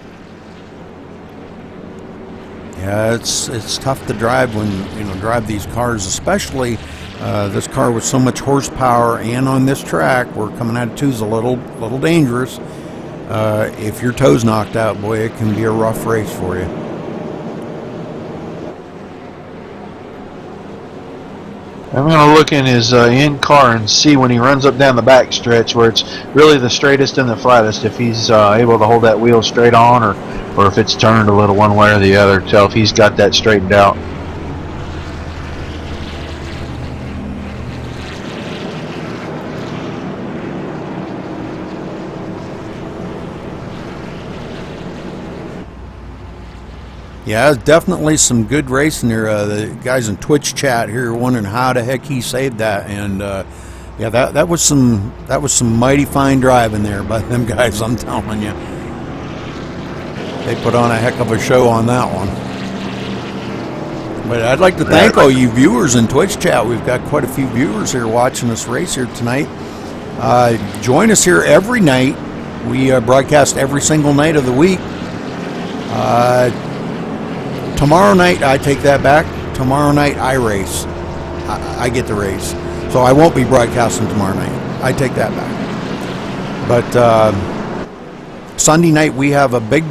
Yeah, it's tough to drive when drive these cars, especially this car with so much horsepower, and on this track where coming out of 2 is a little dangerous. If your toe's knocked out, boy, it can be a rough race for you. I'm going to look in his in-car and see when he runs up down the back stretch where it's really the straightest and the flattest, if he's able to hold that wheel straight on, or if it's turned a little one way or the other, tell if he's got that straightened out. Yeah, definitely some good racing there. The guys in Twitch chat here are wondering how the heck he saved that, and yeah, that was some mighty fine driving there by them guys. I'm telling you, they put on a heck of a show on that one. But I'd like to thank all you viewers in Twitch chat. We've got quite a few viewers here watching us race here tonight. Join us here every night. We broadcast every single night of the week. Tomorrow night, I take that back. Tomorrow night, I race. I get the race. So I won't be broadcasting tomorrow night. I take that back. But Sunday night, we have a big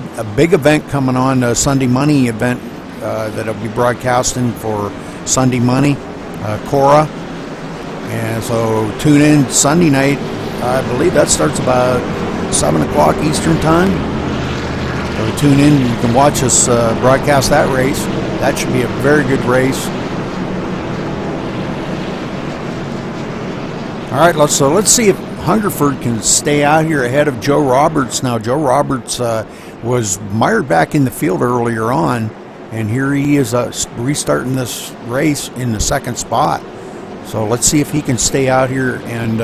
event coming on, a Sunday Money event that I'll be broadcasting for Sunday Money, Cora. And so tune in Sunday night. I believe that starts about 7 o'clock Eastern Time. So tune in. You can watch us broadcast that race. That should be a very good race. All right, let's see if Hungerford can stay out here ahead of Joe Roberts. Now, Joe Roberts was mired back in the field earlier on, and here he is restarting this race in the 2nd spot. So let's see if he can stay out here and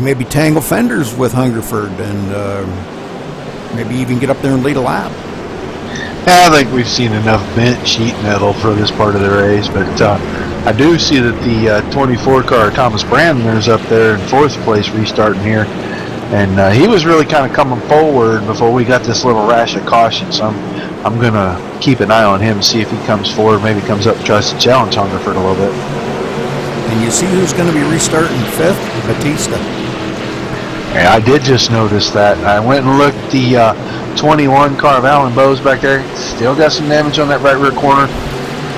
maybe tangle fenders with Hungerford and maybe even get up there and lead a lap. I think we've seen enough bent sheet metal for this part of the race, but I do see that the 24 car Thomas Brandner's up there in 4th place restarting here, and he was really kind of coming forward before we got this little rash of caution, so I'm going to keep an eye on him, see if he comes forward, maybe comes up and tries to challenge Hungerford a little bit. And you see who's going to be restarting 5th? Batista. Yeah, I did just notice that. I went and looked the 21 car of Alan Bowes back there. Still got some damage on that right rear corner.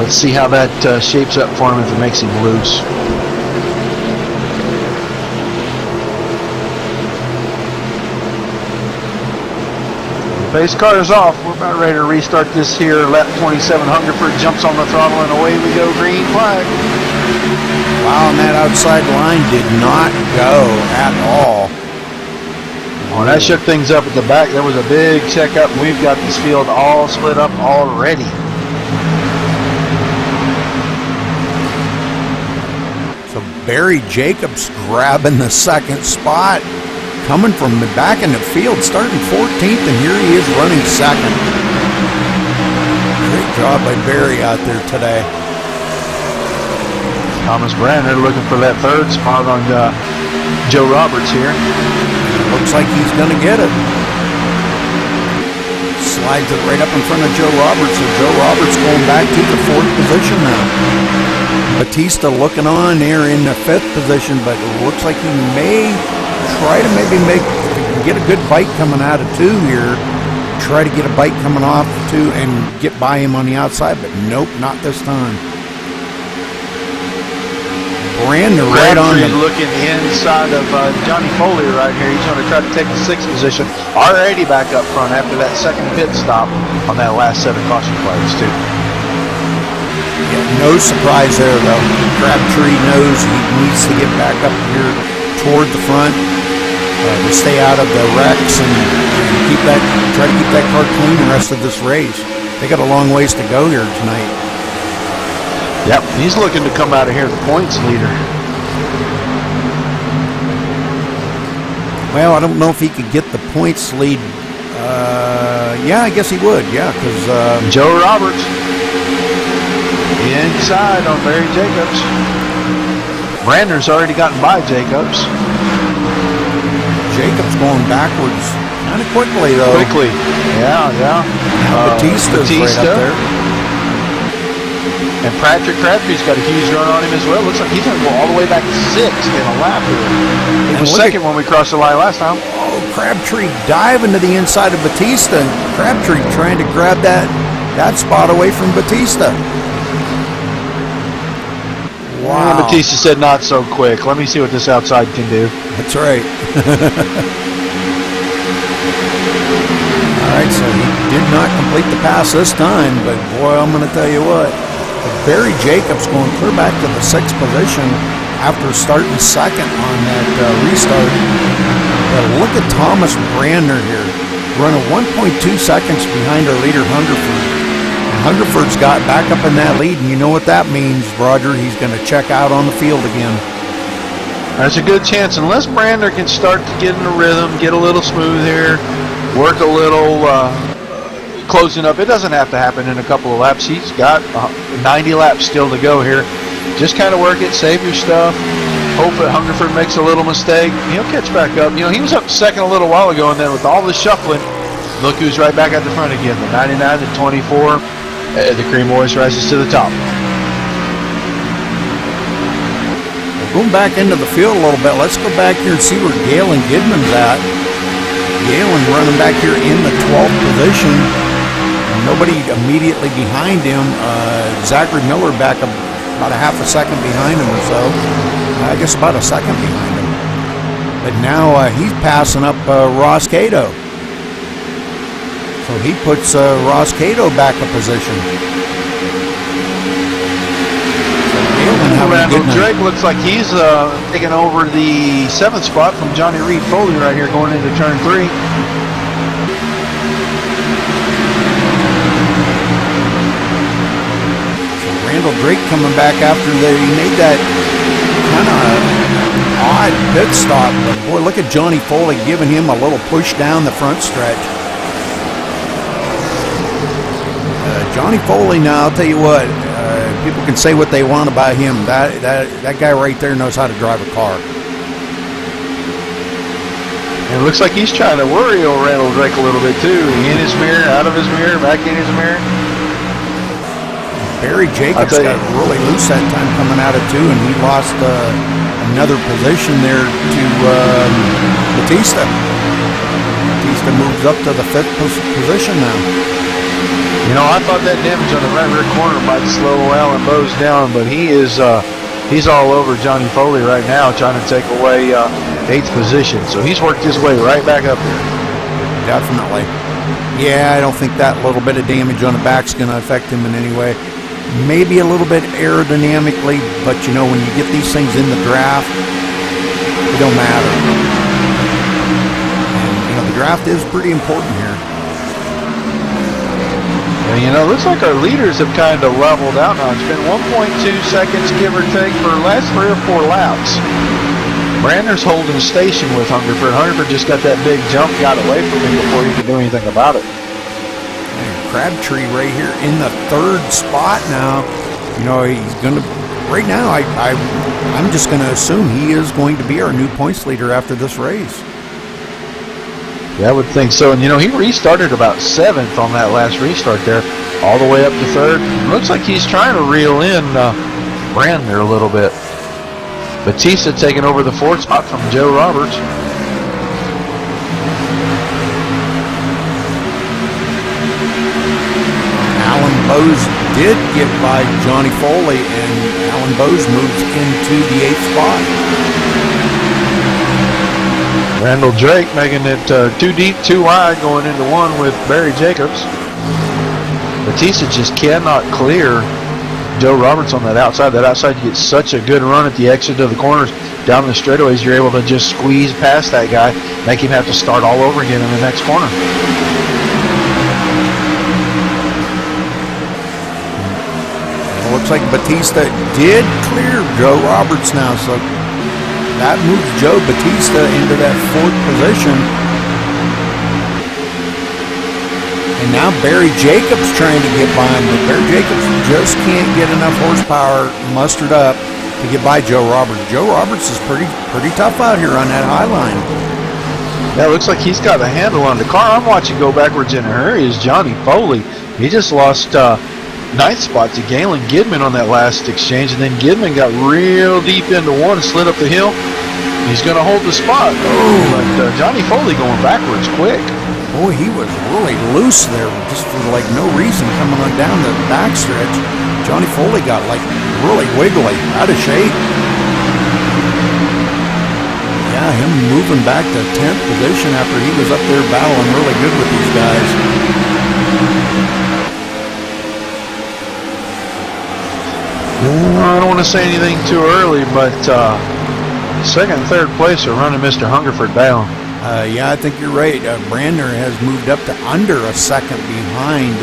Let's see how that shapes up for him if it makes him loose. The pace car is off. We're about ready to restart this here. Lap 27, Hungerford jumps on the throttle, and away we go. Green flag. Wow, and that outside line did not go at all. Well, that shook things up at the back. There was a big checkup, and we've got this field all split up already. So Barry Jacobs grabbing the second spot, coming from the back in the field, starting 14th, and here he is running second. Great job by Barry out there today. Thomas Brandner looking for that third spot on Joe Roberts here. Looks like he's going to get it. Slides it right up in front of Joe Roberts, and Joe Roberts going back to the 4th position now. Batista looking on there in the 5th position, but it looks like he may try to maybe get a good bite coming out of 2 here. Try to get a bite coming off 2 and get by him on the outside, but nope, not this time. Brandner right on the... looking inside of Johnny Foley right here. He's going to try to take the 6th position. Already back up front after that second pit stop on that last set of caution flags too. Yeah, no surprise there though. Crabtree knows he needs to get back up here toward the front to stay out of the wrecks and try to keep that car clean the rest of this race. They got a long ways to go here tonight. Yep, he's looking to come out of here the points leader. Well, I don't know if he could get the points lead. Yeah, I guess he would. Yeah, because Joe Roberts inside on Barry Jacobs. Brandner's already gotten by Jacobs. Jacobs going backwards kind of quickly though. Quickly, yeah. Batista's right up there. And Patrick Crabtree's got a huge run on him as well. Looks like he's going to go all the way back to 6th in a lap here. He was second when we crossed the line last time. Oh, Crabtree diving to the inside of Batista. Crabtree trying to grab that spot away from Batista. Wow. And Batista said not so quick. Let me see what this outside can do. That's right. All right, so he did not complete the pass this time, but boy, I'm going to tell you what. Barry Jacobs going clear back to the 6th position after starting second on that restart. But look at Thomas Brandner here, running 1.2 seconds behind our leader Hungerford. And Hungerford's got back up in that lead, and you know what that means, Roger. He's going to check out on the field again. There's a good chance, unless Brandner can start to get in the rhythm, get a little smooth here, work a little closing up. It doesn't have to happen in a couple of laps. He's got 90 laps still to go here. Just kind of work it, save your stuff. Hope that Hungerford makes a little mistake. He'll catch back up. You know, he was up second a little while ago, and then with all the shuffling, look who's right back at the front again. The 99, the 24. The Cream Boys rises to the top. Going back into the field a little bit, let's go back here and see where Galen Gidman's at. Galen running back here in the 12th position. Nobody immediately behind him. Zachary Miller back about a half a second behind him or so. I guess about a second behind him. But now he's passing up Ross Cato. So he puts Ross Cato back a position. Randall Drake looks like he's taking over the 7th spot from Johnny Reed Foley right here going into turn 3. So Randall Drake coming back after he made that kind of odd pit stop. But boy, look at Johnny Foley giving him a little push down the front stretch. Johnny Foley now, I'll tell you what, people can say what they want about him. That guy right there knows how to drive a car. And it looks like he's trying to worry old Randall Drake a little bit too. In his mirror, out of his mirror, back in his mirror. Barry Jacobs got really loose that time coming out of 2, and he lost another position there to Batista. Batista moves up to the 5th position now. You know, I thought that damage on the right rear corner might slow Alan Bowes down, but he's all over Johnny Foley right now, trying to take away 8th position. So he's worked his way right back up here. Definitely. Yeah, I don't think that little bit of damage on the back's going to affect him in any way. maybe a little bit aerodynamically, but you know, when you get these things in the draft, it don't matter. And, you know, the draft is pretty important here. And, you know, looks like our leaders have kind of leveled out now. It's been 1.2 seconds, give or take, for the last 3 or 4 laps. Brandner's holding station with Hungerford. Hungerford just got that big jump, got away from him before he could do anything about it. And Crabtree right here in the 3rd spot now. You know, he's going to, right now, I'm just going to assume he is going to be our new points leader after this race. Yeah, I would think so. And, you know, he restarted about 7th on that last restart there, all the way up to 3rd. Looks like he's trying to reel in Brandner a little bit. Batista taking over the 4th spot from Joe Roberts. Alan Bowes did get by Johnny Foley, and Alan Bowes moves into the 8th spot. Randall Drake making it too deep, too wide, going into 1 with Barry Jacobs. Batista just cannot clear Joe Roberts on that outside. That outside, you get such a good run at the exit of the corners. Down the straightaways, you're able to just squeeze past that guy, make him have to start all over again in the next corner. It looks like Batista did clear Joe Roberts now, so that moves Joe Batista into that 4th position. And now Barry Jacobs trying to get by him, but Barry Jacobs just can't get enough horsepower mustered up to get by Joe Roberts. Joe Roberts is pretty tough out here on that high line. Yeah, it looks like he's got a handle on the car. I'm watching go backwards in a hurry is Johnny Foley. He just lost 9th spot to Galen Gidman on that last exchange, and then Gidman got real deep into 1 and slid up the hill. He's going to hold the spot. Oh, but Johnny Foley going backwards quick. Boy, he was really loose there, just for like no reason coming on down the backstretch. Johnny Foley got like really wiggly, out of shape. Yeah, him moving back to 10th position after he was up there battling really good with these guys. I don't want to say anything too early, but 2nd and 3rd place are running Mr. Hungerford down. Yeah, I think you're right. Brandner has moved up to under a second behind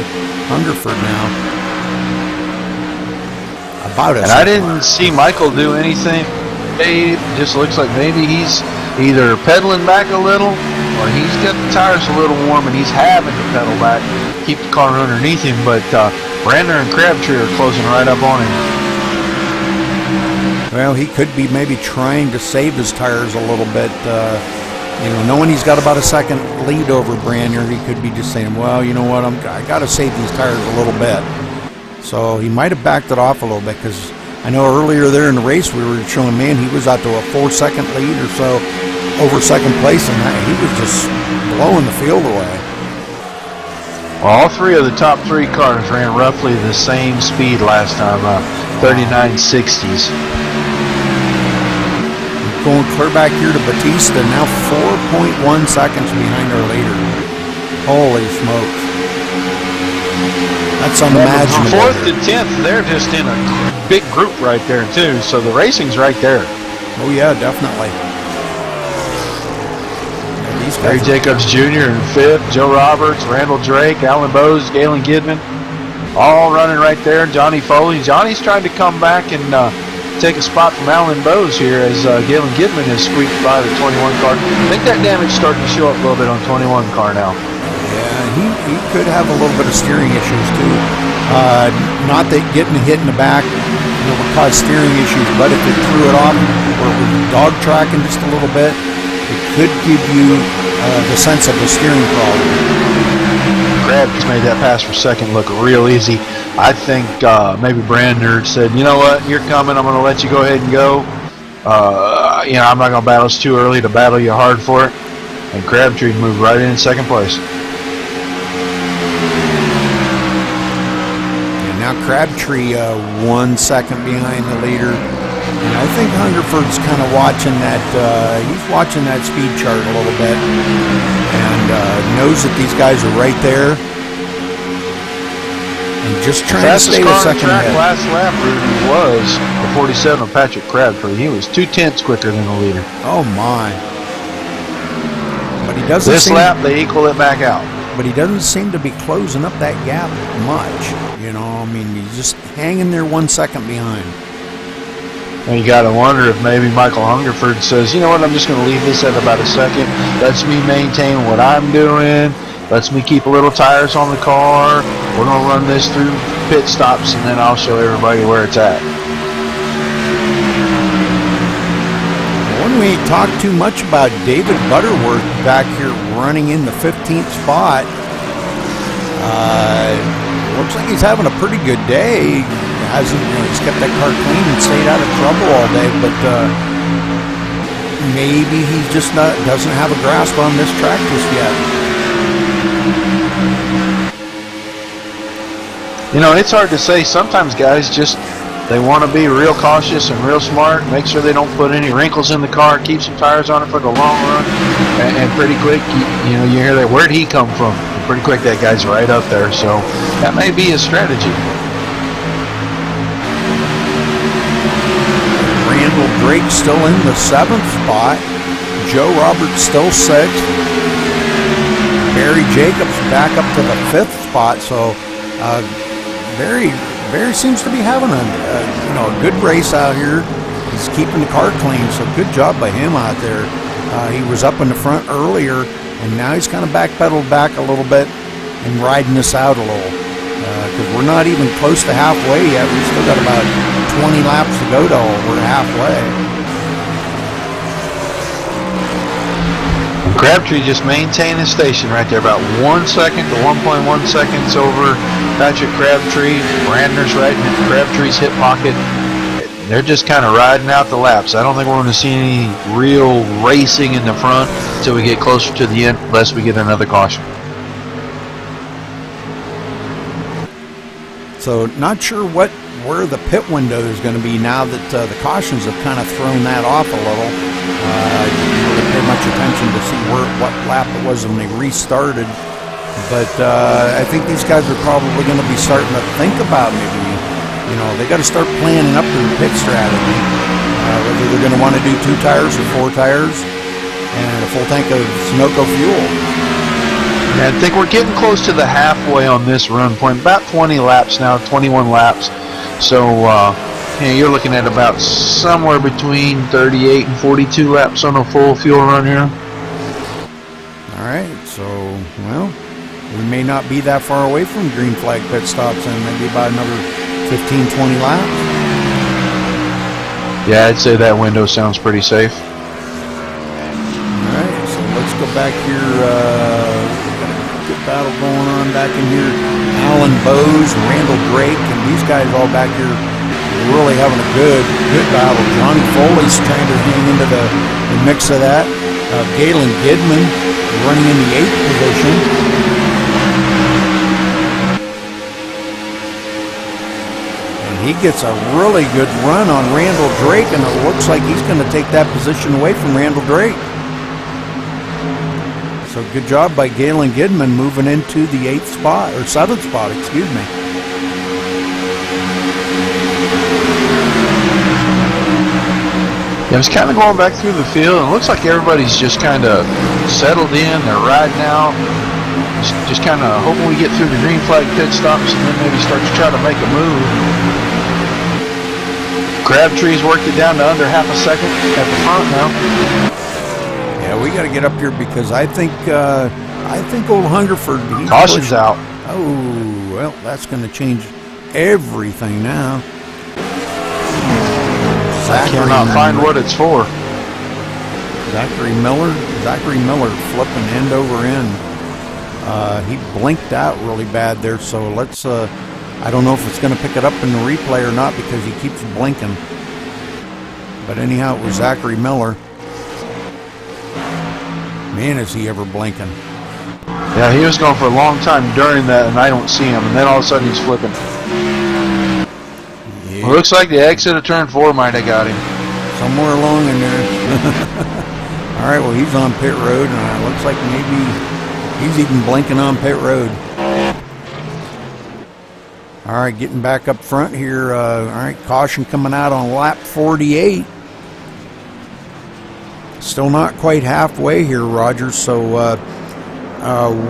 Hungerford now. About a second. And I didn't see Michael do anything. It just looks like maybe he's either pedaling back a little or he's got the tires a little warm and he's having to pedal back, keep the car underneath him. But Brandner and Crabtree are closing right up on him. Well, he could be maybe trying to save his tires a little bit. You know, knowing he's got about a second lead over Brandner, he could be just saying, well, you know what, I got to save these tires a little bit. So he might have backed it off a little bit, because I know earlier there in the race we were showing, man, he was out to a 4-second lead or so over 2nd place, and he was just blowing the field away. All 3 of the top 3 cars ran roughly the same speed last time, 39.60s. Going clear back here to Batista, now 4.1 seconds behind our leader. Holy smokes. That's unimaginable. From 4th to 10th, they're just in a big group right there, too, so the racing's right there. Oh, yeah, definitely. Yeah, Barry Jacobs Jr. in 5th, Joe Roberts, Randall Drake, Alan Bowes, Galen Gidman, all running right there. Johnny Foley. Johnny's trying to come back and take a spot from Alan Bowes here as Galen Gidman has squeaked by the 21 car. I think that damage is starting to show up a little bit on 21 car now. Yeah, he could have a little bit of steering issues too. Not that getting hit in the back would cause steering issues, but if it threw it off or it was dog tracking just a little bit, it could give you the sense of a steering problem. Crab just made that pass for 2nd look real easy. I think maybe Brandner said, you know what, you're coming, I'm going to let you go ahead and go. You know, I'm not going to battle, it's too early to battle you hard for it. And Crabtree moved right in 2nd place. And now Crabtree 1 second behind the leader. And I think Hungerford's kind of watching that, he's watching that speed chart a little bit. And knows that these guys are right there. and just trying to stay a second ahead. Last lap was the 47 of Patrick Crabtree. He was 2/10 quicker than the leader. Oh my! But he doesn't. This lap they equal it back out. But he doesn't seem to be closing up that gap much. You know, I mean, he's just hanging there 1 second behind. And you got to wonder if maybe Michael Hungerford says, you know what, I'm just going to leave this at about a second. Lets me maintain what I'm doing. Lets me keep a little tires on the car. We're going to run this through pit stops, and then I'll show everybody where it's at. When we talk too much about David Butterworth back here running in the 15th spot, looks like he's having a pretty good day. He's kept that car clean and stayed out of trouble all day, but maybe he just doesn't have a grasp on this track just yet. You know, it's hard to say. Sometimes guys they want to be real cautious and real smart, make sure they don't put any wrinkles in the car, keep some tires on it for the long run, and pretty quick, you hear that, where'd he come from? And pretty quick, that guy's right up there, so that may be a strategy. Randall Drake still in the 7th spot. Joe Roberts still 6th. Barry Jacobs back up to the 5th spot, so Barry seems to be having a good race out here. He's keeping the car clean, so good job by him out there. He was up in the front earlier, and now he's kind of backpedaled back a little bit and riding this out a little. Because we're not even close to halfway yet. We've still got about 20 laps to go till we're halfway. Crabtree just maintained his station right there, about 1 second to 1.1 seconds over Patrick Crabtree. Brandner's right in Crabtree's hip pocket. They're just kind of riding out the laps. I don't think we're going to see any real racing in the front until we get closer to the end, unless we get another caution. So not sure where the pit window is going to be now that the cautions have kind of thrown that off a little. Didn't really pay much attention to see what lap it was when they restarted. But I think these guys are probably going to be starting to think about maybe, they got to start planning up their pit strategy. Whether they're going to want to do 2 tires or 4 tires and a full tank of Sunoco fuel. I think we're getting close to the halfway on this run point. About 20 laps now, 21 laps. So you're looking at about somewhere between 38 and 42 laps on a full fuel run here. All right, so, we may not be that far away from green flag pit stops, and maybe about another 15, 20 laps. Yeah, I'd say that window sounds pretty safe. All right, so let's go back here. Good battle going on back in here. Alan Bowes, Randall Drake, and these guys all back here really having a good battle. Johnny Foley's trying to hang into the mix of that. Galen Gidman running in the 8th position. And he gets a really good run on Randall Drake, and it looks like he's going to take that position away from Randall Drake. So good job by Galen Gidman moving into the 8th spot, or 7th spot, excuse me. Yeah, I was kind of going back through the field, and it looks like everybody's just kind of settled in. They're riding out, just kind of hoping we get through the green flag pit stops and then maybe start to try to make a move. Crabtree's worked it down to under half a second at the front now. Yeah, we got to get up here because I think old Hungerford. Caution's out. Oh, well, that's going to change everything now. I cannot find what it's for. Zachary Miller flipping end over end. He blinked out really bad there, so let's. I don't know if it's going to pick it up in the replay or not because he keeps blinking. But anyhow, it was Zachary Miller. Man, is he ever blinking. Yeah, he was going for a long time during that, and I don't see him. And then all of a sudden he's flipping. Yeah. Well, looks like the exit of turn 4 might have got him. Somewhere along in there. All right, well, he's on pit road, and it looks like maybe he's even blinking on pit road. All right, getting back up front here. All right, caution coming out on lap 48. Still not quite halfway here, Roger. So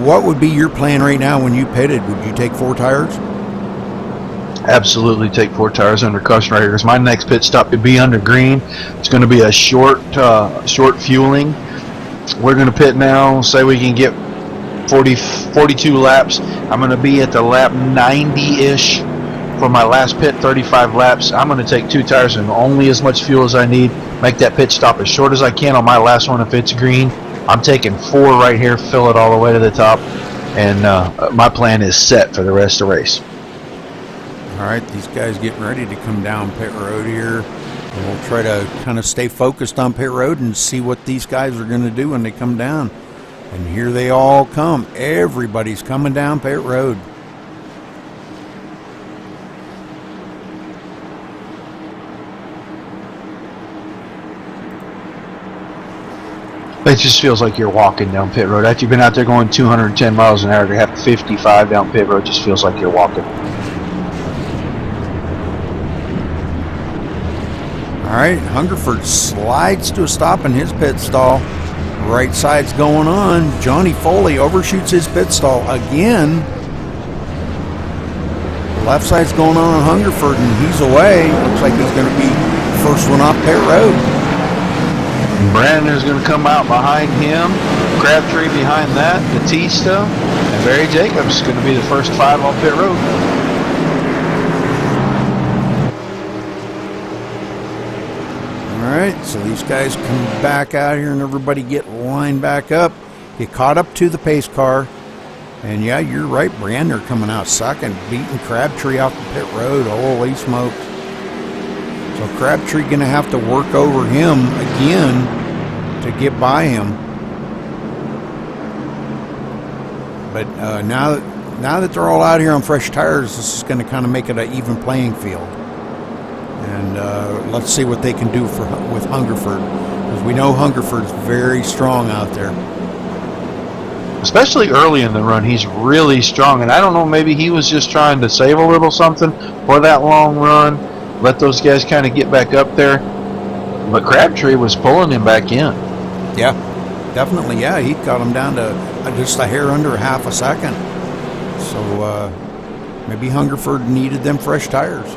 what would be your plan right now when you pitted? Would you take 4 tires? Absolutely take 4 tires under caution right here, because my next pit stop could be under green. It's going to be a short fueling. We're going to pit now. Say we can get 42 laps. I'm going to be at the lap 90-ish for my last pit, 35 laps. I'm going to take 2 tires and only as much fuel as I need. Make that pit stop as short as I can on my last one if it's green. I'm taking 4 right here, fill it all the way to the top, and my plan is set for the rest of the race. All right, these guys getting ready to come down pit road here. And we'll try to kind of stay focused on pit road and see what these guys are going to do when they come down. And here they all come. Everybody's coming down pit road. It just feels like you're walking down pit road. After you've been out there going 210 miles an hour to have 55 down pit road, just feels like you're walking. All right, Hungerford slides to a stop in his pit stall. Right side's going on. Johnny Foley overshoots his pit stall again. Left side's going on Hungerford, and he's away. Looks like he's going to be first one off pit road. Brandner's going to come out behind him. Crabtree behind that. Batista and Barry Jacobs going to be the first 5 on pit road. All right, so these guys come back out here and everybody get lined back up. Get caught up to the pace car. And yeah, you're right, Brandner coming out second, beating Crabtree off the pit road. Holy smokes. So Crabtree going to have to work over him again to get by him. But now that they're all out here on fresh tires, this is going to kind of make it an even playing field. And let's see what they can do with Hungerford, because we know Hungerford's very strong out there. Especially early in the run, he's really strong. And I don't know, maybe he was just trying to save a little something for that long run. Let those guys kind of get back up there. But Crabtree was pulling him back in. Yeah, definitely. Yeah, he got him down to just a hair under half a second. So maybe Hungerford needed them fresh tires.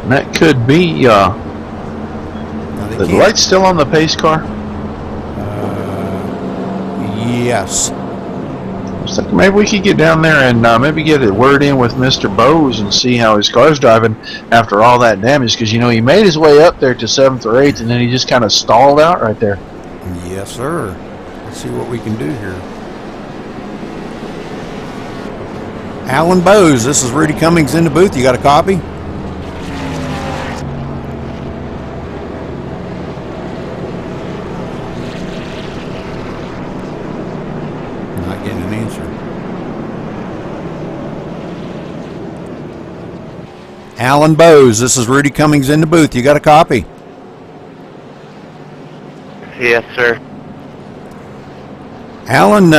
And that could be. The light's still on the pace car? Yes. So maybe we could get down there and maybe get a word in with Mr. Bowes and see how his car's driving after all that damage, because, you know, he made his way up there to 7th or 8th, and then he just kind of stalled out right there. Yes, sir. Let's see what we can do here. Alan Bowes, this is Rudy Cummings in the booth. You got a copy? Not getting an answer. Alan Bowes, this is Rudy Cummings in the booth. You got a copy? Yes, sir. Alan,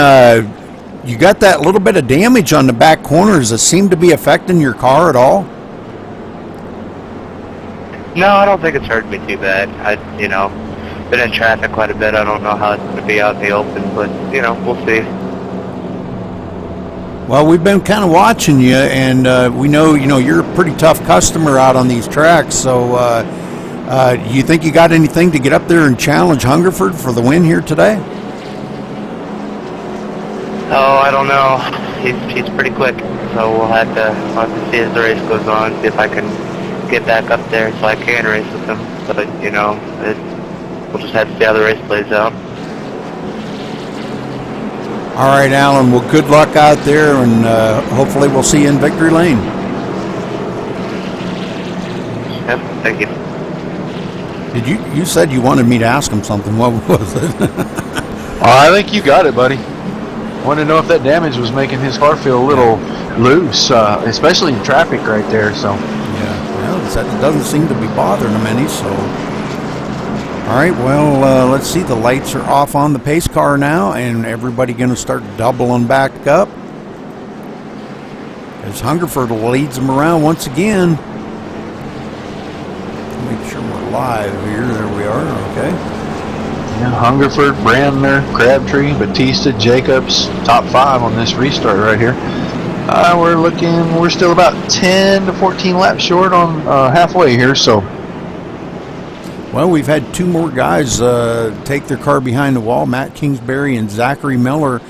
you got that little bit of damage on the back corners that seem to be affecting your car at all? No, I don't think it's hurt me too bad. Been in traffic quite a bit. I don't know how it's going to be out in the open, but, we'll see. Well, we've been kind of watching you, and we know, you're a pretty tough customer out on these tracks, so you think you got anything to get up there and challenge Hungerford for the win here today? Oh, I don't know. He's pretty quick, so we'll have to see as the race goes on, see if I can get back up there so I can race with him. But, we'll just have to see how the race plays out. All right, Alan. Well, good luck out there, and hopefully we'll see you in Victory Lane. Yep, thank you. You said you wanted me to ask him something. What was it? I think you got it, buddy. I want to know if that damage was making his car feel a little loose, especially in traffic right there. So yeah, well, it doesn't seem to be bothering him any. So, all right, well, let's see. The lights are off on the pace car now, and everybody going to start doubling back up. as Hungerford leads them around once again. Make sure we're live here. There we are. Okay. Yeah, Hungerford, Brandner, Crabtree, Batista, Jacobs, top 5 on this restart right here. We're still about 10 to 14 laps short on halfway here, so. Well, we've had 2 more guys take their car behind the wall, Matt Kingsbury and Zachary Miller.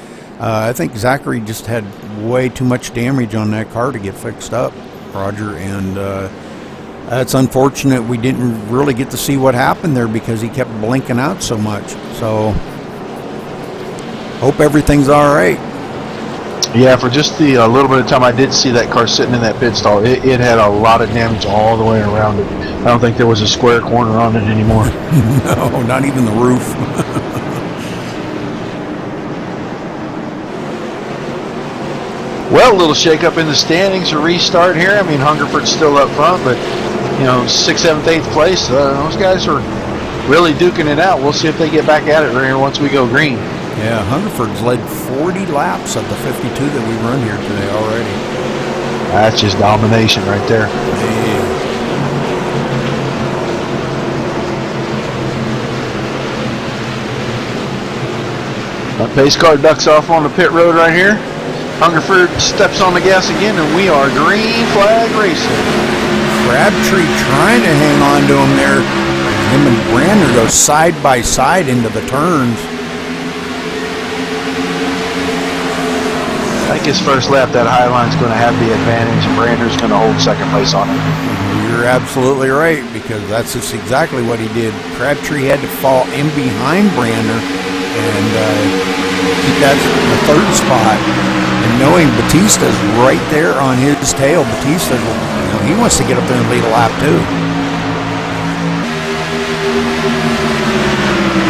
I think Zachary just had way too much damage on that car to get fixed up, Roger, and that's unfortunate. We didn't really get to see what happened there because he kept blinking out so much. So, hope everything's all right. Yeah, for just the little bit of time I did see that car sitting in that pit stall, it had a lot of damage all the way around it. I don't think there was a square corner on it anymore. No, not even the roof. Well, a little shake up in the standings, a restart here. I mean, Hungerford's still up front, but, you know, 6th, 7th, 8th place, those guys are really duking it out. We'll see if they get back at it right here once we go green. Yeah, Hungerford's led 40 laps of the 52 that we run here today already. That's just domination right there. Yeah. That pace car ducks off on the pit road right here. Hungerford steps on the gas again, and we are green flag racing. Crabtree trying to hang on to him there. Him and Brandner go side by side into the turns. I think his first lap, that Highline's going to have the advantage, and Brander's going to hold second place on it. You're absolutely right, because that's just exactly what he did. Crabtree had to fall in behind Brandner and keep that in the 3rd spot. And knowing Batista's right there on his tail, Batista, he wants to get up there and lead a lap too.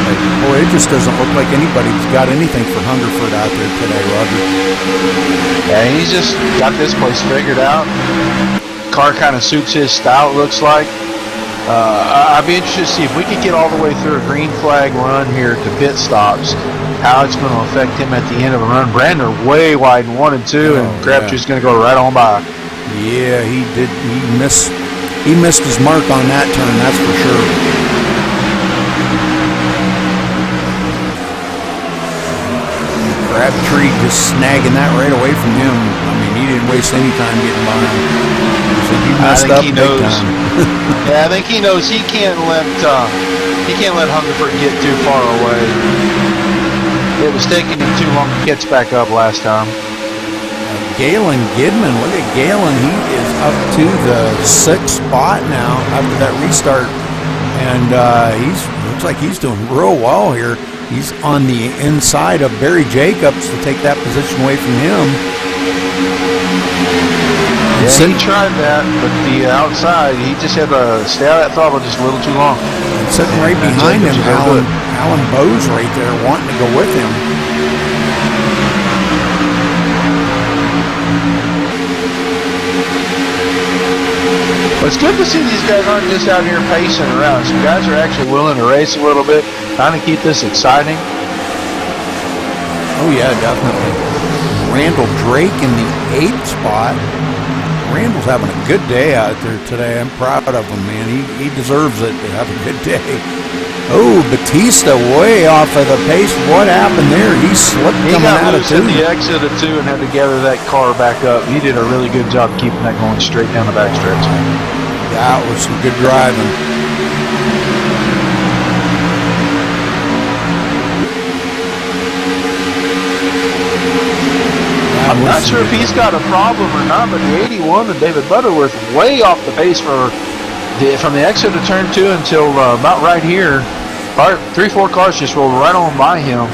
But boy, it just doesn't look like anybody's got anything for Hungerford out there today, Roger. Yeah, he's just got this place figured out. Car kind of suits his style, it looks like. I'd be interested to see if we could get all the way through a green flag run here to pit stops, how it's going to affect him at the end of a run. Brandner way wide in 1 and 2, and Crabtree's going to go right on by. Yeah, he did. He missed his mark on that turn, that's for sure. Crabtree just snagging that right away from him. I mean, he didn't waste any time getting by him. So he messed up big time. Yeah, I think he knows he can't let Hungerford get too far away. It was taking him too long to catch back up last time. Galen Gidman, look at Galen. He is up to the 6th spot now after that restart, and looks like he's doing real well here. He's on the inside of Barry Jacobs to take that position away from him. Yeah, he tried that, but the outside, he just had to stay out of that throttle just a little too long. And sitting right behind him, Alan Bowes right there wanting to go with him. But it's good to see these guys aren't just out here pacing around. Some guys are actually willing to race a little bit, trying to keep this exciting. Oh yeah, definitely. Randall Drake in the 8th spot. Randall's having a good day out there today. I'm proud of him, man. He deserves it to have a good day. Oh, Batista way off of the pace. What happened there? He slipped coming out of 2. He got loose at the exit of 2 and had to gather that car back up. He did a really good job keeping that going straight down the backstretch. That was some good driving. I'm not sure if he's got a problem or not, but the 81 and David Butterworth way off the pace from the exit of turn 2 until about right here. 3-4 cars just rolled right on by him.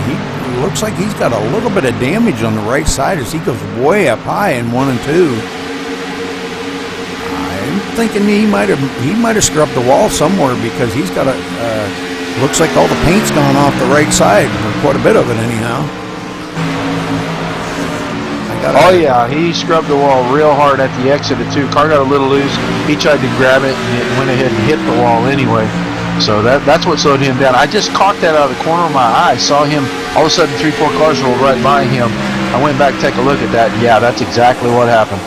He looks like he's got a little bit of damage on the right side as he goes way up high in 1 and 2. I'm thinking he might have scrubbed the wall somewhere because he's got looks like all the paint's gone off the right side, or quite a bit of it anyhow. Oh yeah, he scrubbed the wall real hard at the exit of 2. Car got a little loose. He tried to grab it and it went ahead and hit the wall anyway. So that's what slowed him down. I just caught that out of the corner of my eye. Saw him, all of a sudden 3-4 cars rolled right by him. I went back to take a look at that. Yeah, that's exactly what happened.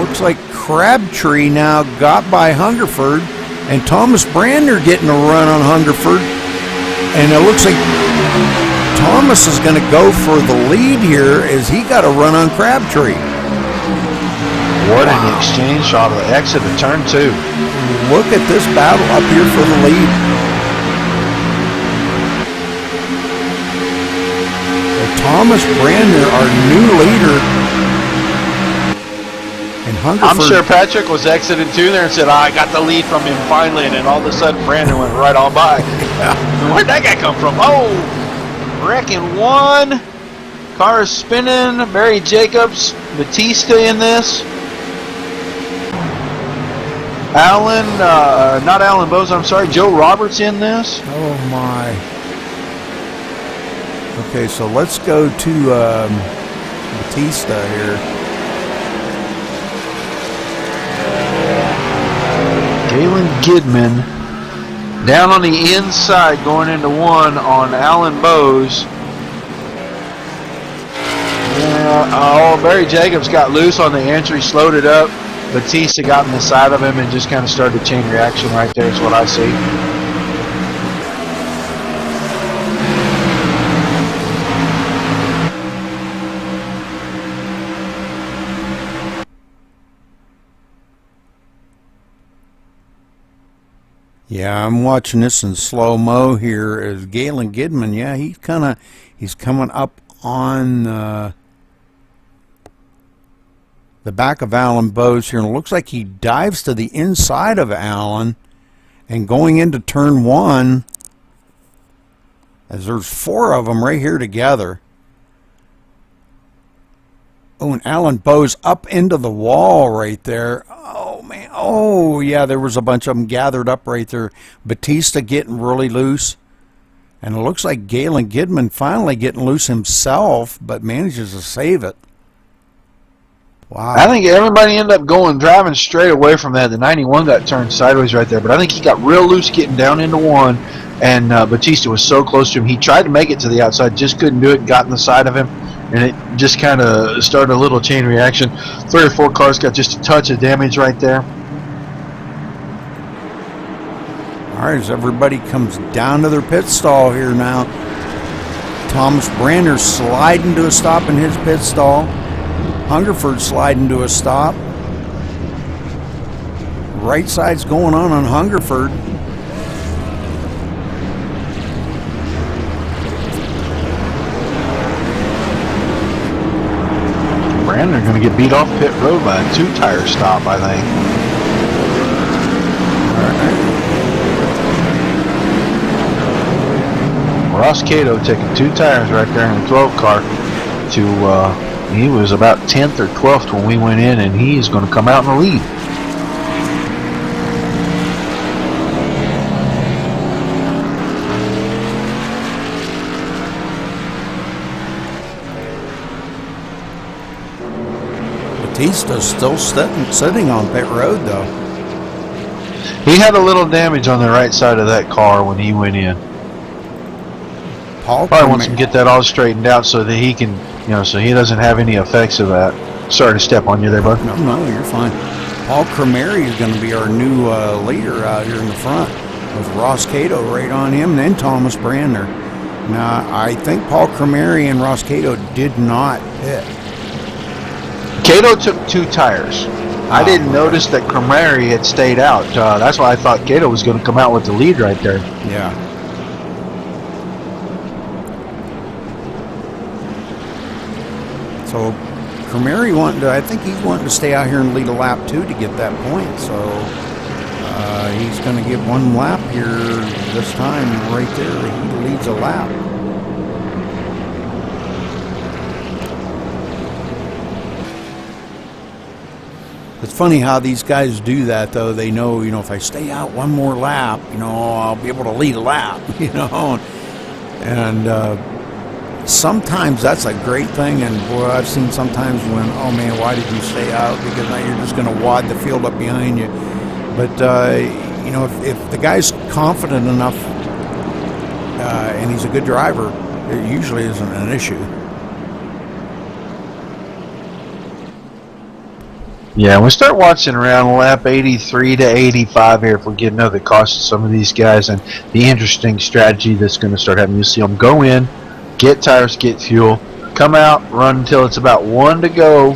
Looks like Crabtree now got by Hungerford, and Thomas Brandner getting a run on Hungerford. And it looks like Thomas is going to go for the lead here as he got a run on Crabtree. What an exchange shot of the exit of turn 2. Look at this battle up here for the lead. Thomas Brandner, our new leader. And Hungerford. I'm sure Patrick was exited too there and said, I got the lead from him finally, and then all of a sudden Brandner went right on by. Yeah. Where'd that guy come from? Oh, wrecking one. Car is spinning. Barry Jacobs, Batista in this. Not Alan Bowes, I'm sorry, Joe Roberts in this. Oh my. Okay, so let's go to Batista here. Galen Gidman down on the inside going into 1 on Alan Bowes. Yeah, Barry Jacobs got loose on the entry, slowed it up. Batista got in the side of him and just kind of started the chain reaction right there is what I see. Yeah, I'm watching this in slow-mo here as Galen Gidman, yeah, he's coming up on the back of Alan Bowes here, and it looks like he dives to the inside of Alan, and going into turn 1, as there's 4 of them right here together. Oh, and Alan Bowes up into the wall right there. Oh, man. Oh, yeah, there was a bunch of them gathered up right there. Batista getting really loose. And it looks like Galen Gidman finally getting loose himself, but manages to save it. Wow. I think everybody ended up driving straight away from that. The 91 got turned sideways right there, but I think he got real loose getting down into 1, and Batista was so close to him. He tried to make it to the outside, just couldn't do it, got in the side of him, and it just kind of started a little chain reaction. 3 or 4 cars got just a touch of damage right there. All right, as everybody comes down to their pit stall here now. Thomas Brandner sliding to a stop in his pit stall. Hungerford sliding to a stop. Right side's going on Hungerford. Brandner going to get beat off pit road by a 2-tire stop, I think. Ross Cato taking 2 tires right there in the 12 car to he was about 10th or 12th when we went in, and he's going to come out in the lead. Batista's still sitting on pit road, though. He had a little damage on the right side of that car when he went in. Paul probably wants to get that all straightened out so that he can, so he doesn't have any effects of that. Sorry to step on you there, bud. No, you're fine. Paul Cremeri is going to be our new leader out here in the front with Ross Cato right on him, and then Thomas Brandner. Now, I think Paul Cremeri and Ross Cato did not pit. Cato took 2 tires. I didn't notice that Cremeri had stayed out. That's why I thought Cato was going to come out with the lead right there. Yeah. So Cremeri I think he's wanting to stay out here and lead a lap too to get that point. So he's going to get 1 lap here this time right there. He leads a lap. It's funny how these guys do that, though. They know, if I stay out 1 more lap, I'll be able to lead a lap, And sometimes that's a great thing. And, boy, I've seen sometimes when, oh, man, why did you stay out? Because now you're just going to wad the field up behind you. But, if the guy's confident enough and he's a good driver, it usually isn't an issue. Yeah, we start watching around lap 83 to 85 here if we get another caution some of these guys, and the interesting strategy that's going to start happening. You see them go in, get tires, get fuel, come out, run until it's about 1 to go,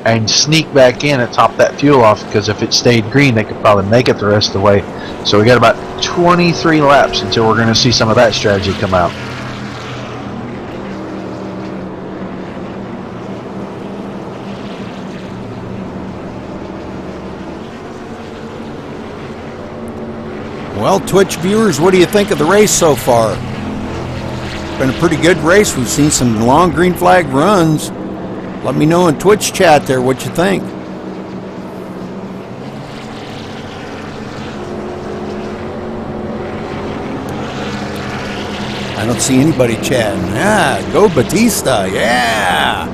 and sneak back in and top that fuel off, because if it stayed green they could probably make it the rest of the way. So we got about 23 laps until we're going to see some of that strategy come out. Well, Twitch viewers, what do you think of the race so far? Been a pretty good race. We've seen some long green flag runs. Let me know in Twitch chat there what you think. I don't see anybody chatting. Ah, go Batista, yeah!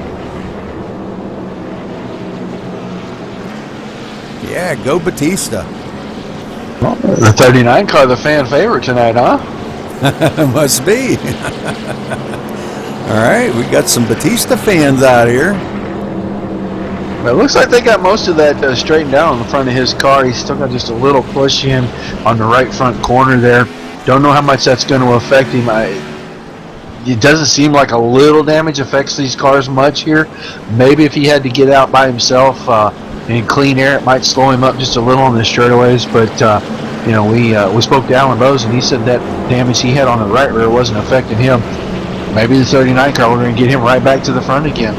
Yeah, go Batista. Well, the 39 car, the fan favorite tonight, huh? Must be. All right, we got some Batista fans out here. Well, it looks like they got most of that straightened out on the front of his car. He's still got just a little push in on the right front corner there. Don't know how much that's going to affect him. It doesn't seem like a little damage affects these cars much here. Maybe if he had to get out by himself in clean air, it might slow him up just a little on the straightaways. But you know, we spoke to Alan Bose, and he said that damage he had on the right rear wasn't affecting him. Maybe the 39 car, we're going to get him right back to the front again.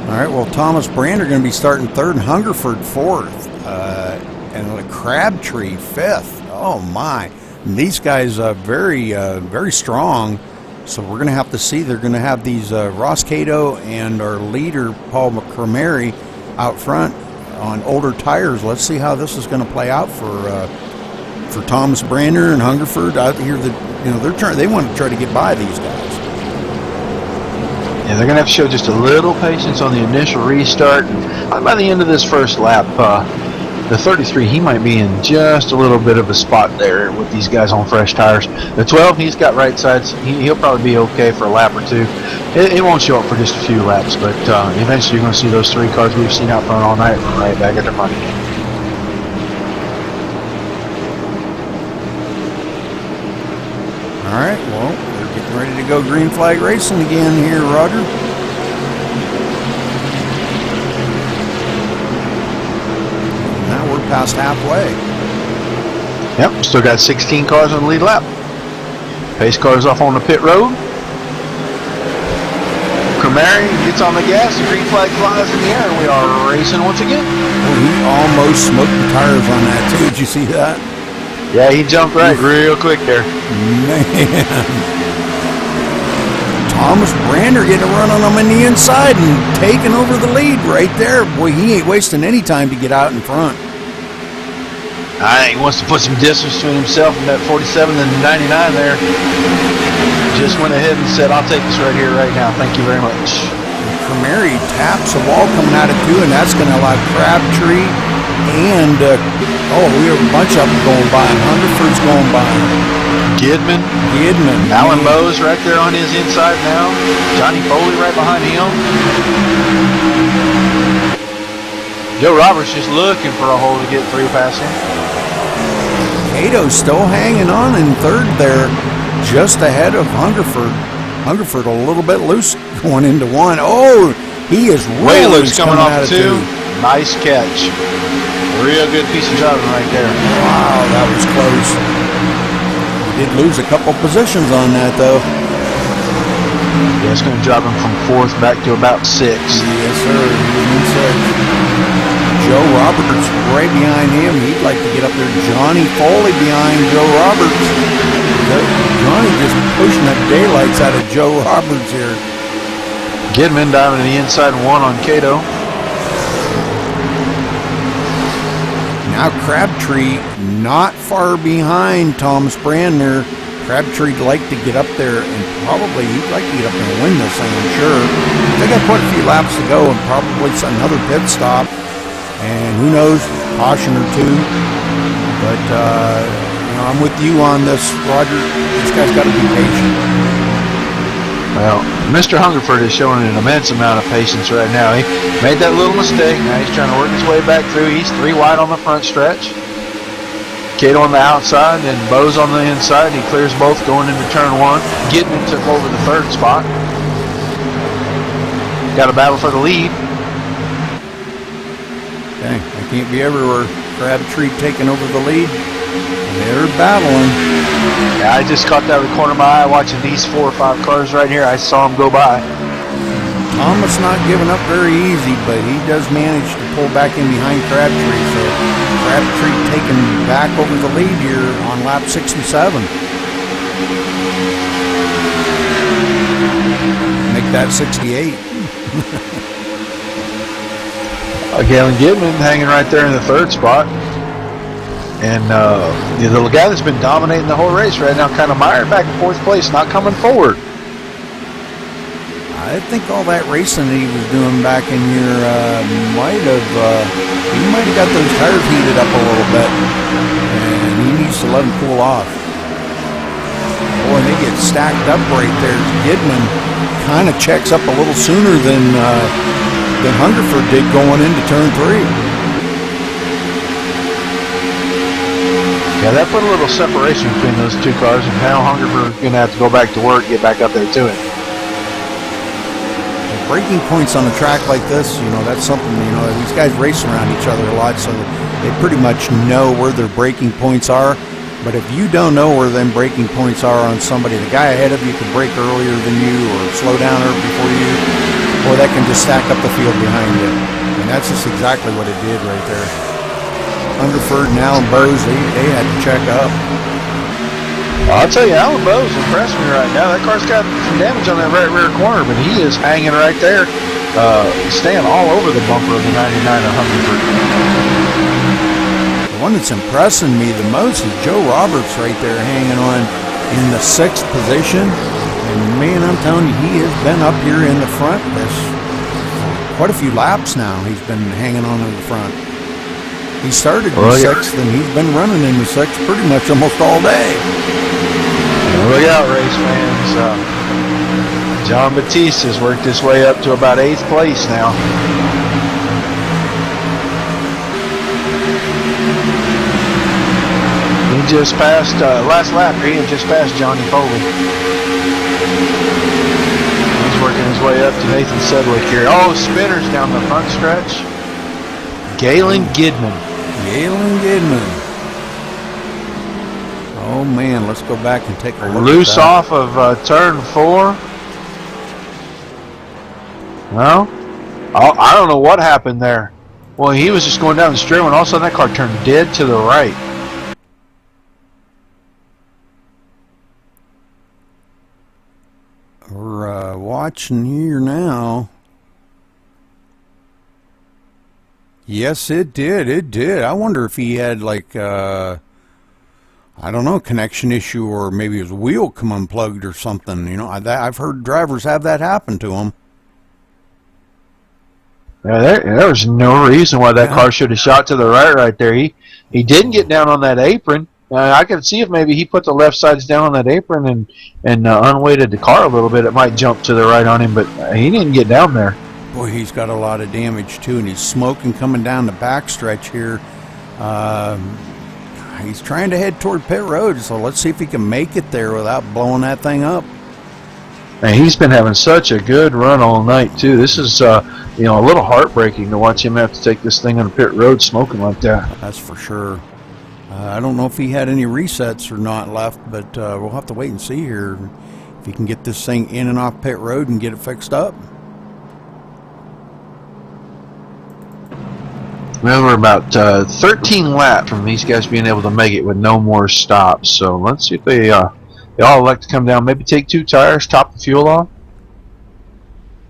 All right, well, Thomas Brand are going to be starting third, and Hungerford fourth, and Crabtree fifth. Oh my! And these guys very strong. So we're going to have to see. They're going to have these Ross Cato and our leader Paul McCramary out front on older tires. Let's see how this is going to play out for Thomas Brander and Hungerford out here. That they want to try to get by these guys. Yeah, they're going to have to show just a little patience on the initial restart. By the end of this first lap, the 33, he might be in just a little bit of a spot there with these guys on fresh tires. The 12, he's got right sides. He'll probably be okay for a lap or two. It won't show up for just a few laps, but eventually you're going to see those three cars we've seen out front all night right back at their front again. All right, well, we're getting ready to go green flag racing again here, Roger. Now we're past halfway. Yep, still got 16 cars on the lead lap. Pace cars off on the pit road. Camary gets on the gas, the green flag flies in the air, and we are racing once again. Oh, he almost smoked the tires on that too. Did you see that? Yeah, he jumped right real quick there. Man. Thomas Brander getting a run on him in the inside and taking over the lead right there. Boy, he ain't wasting any time to get out in front. I think he wants to put some distance between himself and that 47 and the 99 there. Just went ahead and said, I'll take this right here, right now. Thank you very much. Camary taps a wall coming out of two, and that's going to allow Crabtree and, we have a bunch of them going by. Hungerford's going by. Gidman. Alan Bose right there on his inside now. Johnny Foley right behind him. Joe Roberts just looking for a hole to get through past him. Cato's still hanging on in third there, just ahead of Hungerford. Hungerford a little bit loose going into one. Oh, he is way really loose coming off two. Nice catch. Real good piece of driving right there. Wow, that was close. He did lose a couple positions on that, though. Yeah, it's going to drop him from fourth back to about sixth. Yes, sir. He was in sixth. Joe Roberts right behind him. He'd like to get up there. Johnny Foley behind Joe Roberts. Johnny just pushing the daylights out of Joe Roberts here. Gidman diving to the inside one on Cato. Now Crabtree not far behind Thomas Brandner. Crabtree'd like to get up there and he'd like to get up there and win this thing, I'm sure. They got quite a few laps to go and probably another pit stop. And who knows, caution or two. But, know, I'm with you on this, Roger. This guy's got to be patient. Well, Mr. Hungerford is showing an immense amount of patience right now. He made that little mistake. Now he's trying to work his way back through. He's 3 wide on the front stretch. Kid on the outside and Bo's on the inside. He clears both going into turn 1. Gidman took over the 3rd spot. Got a battle for the lead. Dang, I can't be everywhere. Crabtree taking over the lead. They're battling. Yeah, I just caught that out of the corner of my eye watching these 4 or 5 cars right here. I saw them go by. Thomas not giving up very easy, but he does manage to pull back in behind Crabtree. So Crabtree taking back over the lead here on lap 67. Make that 68. Galen Gidman hanging right there in the 3rd spot. And the little guy that's been dominating the whole race right now, kind of mired back in 4th place, not coming forward. I think all that racing that he was doing back in here might have got those tires heated up a little bit, and he needs to let them cool off. Boy, they get stacked up right there. Gidman kind of checks up a little sooner than Hungerford did going into turn 3. Yeah, that put a little separation between those 2 cars, and now Hungerford's going to have to go back to work, get back up there to it. Braking points on a track like this, you know, that's something, you know, these guys race around each other a lot, so they pretty much know where their braking points are. But if you don't know where them braking points are on somebody, the guy ahead of you can brake earlier than you or slow down before you, or that can just stack up the field behind you. And that's just exactly what it did right there. Hungerford and Alan Bose, they had to check up. Well, I'll tell you, Alan Bose impressed me right now. That car's got some damage on that right rear corner, but he is hanging right there, staying all over the bumper of the 99 of Hungerford. The one that's impressing me the most is Joe Roberts right there hanging on in the 6th position. And man, I'm telling you, he has been up here in the front this quite a few laps now. He's been hanging on in the front. He started in 6th, and he's been running in the 6th pretty much almost all day. Look out, race fans. John Batiste has worked his way up to about 8th place now. He just passed, last lap here, he had just passed Johnny Foley. He's working his way up to Nathan Sedgwick here. Oh, spinners down the front stretch. Galen Gidman. Galen Gidman. Oh man, let's go back and take a look. Loose off of turn 4. Well, I don't know what happened there. Well, he was just going down the straight and all of a sudden that car turned dead to the right. We're watching here now. Yes, it did. It did. I wonder if he had like I don't know, connection issue, or maybe his wheel come unplugged or something. You know, I've heard drivers have that happen to them. Yeah, there was no reason why that car should have shot to the right there. He didn't get down on that apron. I could see if maybe he put the left sides down on that apron and unweighted the car a little bit, it might jump to the right on him, but he didn't get down there. Boy, he's got a lot of damage too, and he's smoking coming down the backstretch here. He's trying to head toward pit road, so let's see if he can make it there without blowing that thing up. Man, he's been having such a good run all night too. This is a little heartbreaking to watch him have to take this thing on pit road smoking like that. That's for sure. I don't know if he had any resets or not left, but we'll have to wait and see here if he can get this thing in and off pit road and get it fixed up. Well, we're about 13 laps from these guys being able to make it with no more stops. So let's see if they all like to come down, maybe take 2 tires, top the fuel off.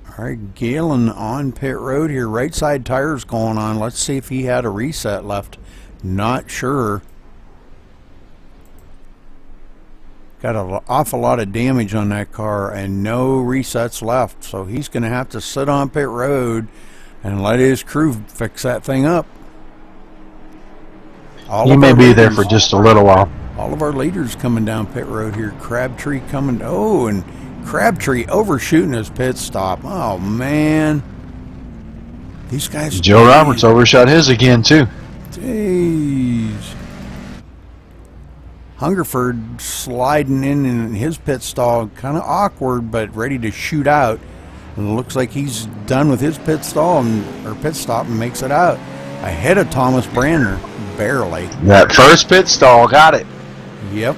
All right, Galen on pit road here. Right side tires going on. Let's see if he had a reset left. Not sure. Got an awful lot of damage on that car and no resets left. So he's going to have to sit on pit road and let his crew fix that thing up. He may be there for just a little while. All all of our leaders coming down pit road here. Crabtree coming. Oh, and Crabtree overshooting his pit stop. Oh, man. These guys. Joe Roberts overshot his again, too. Jeez. Hungerford sliding in his pit stall. Kind of awkward, but ready to shoot out. And it looks like he's done with his pit stop and makes it out. Ahead of Thomas Brandner. Barely. That first pit stall got it. Yep.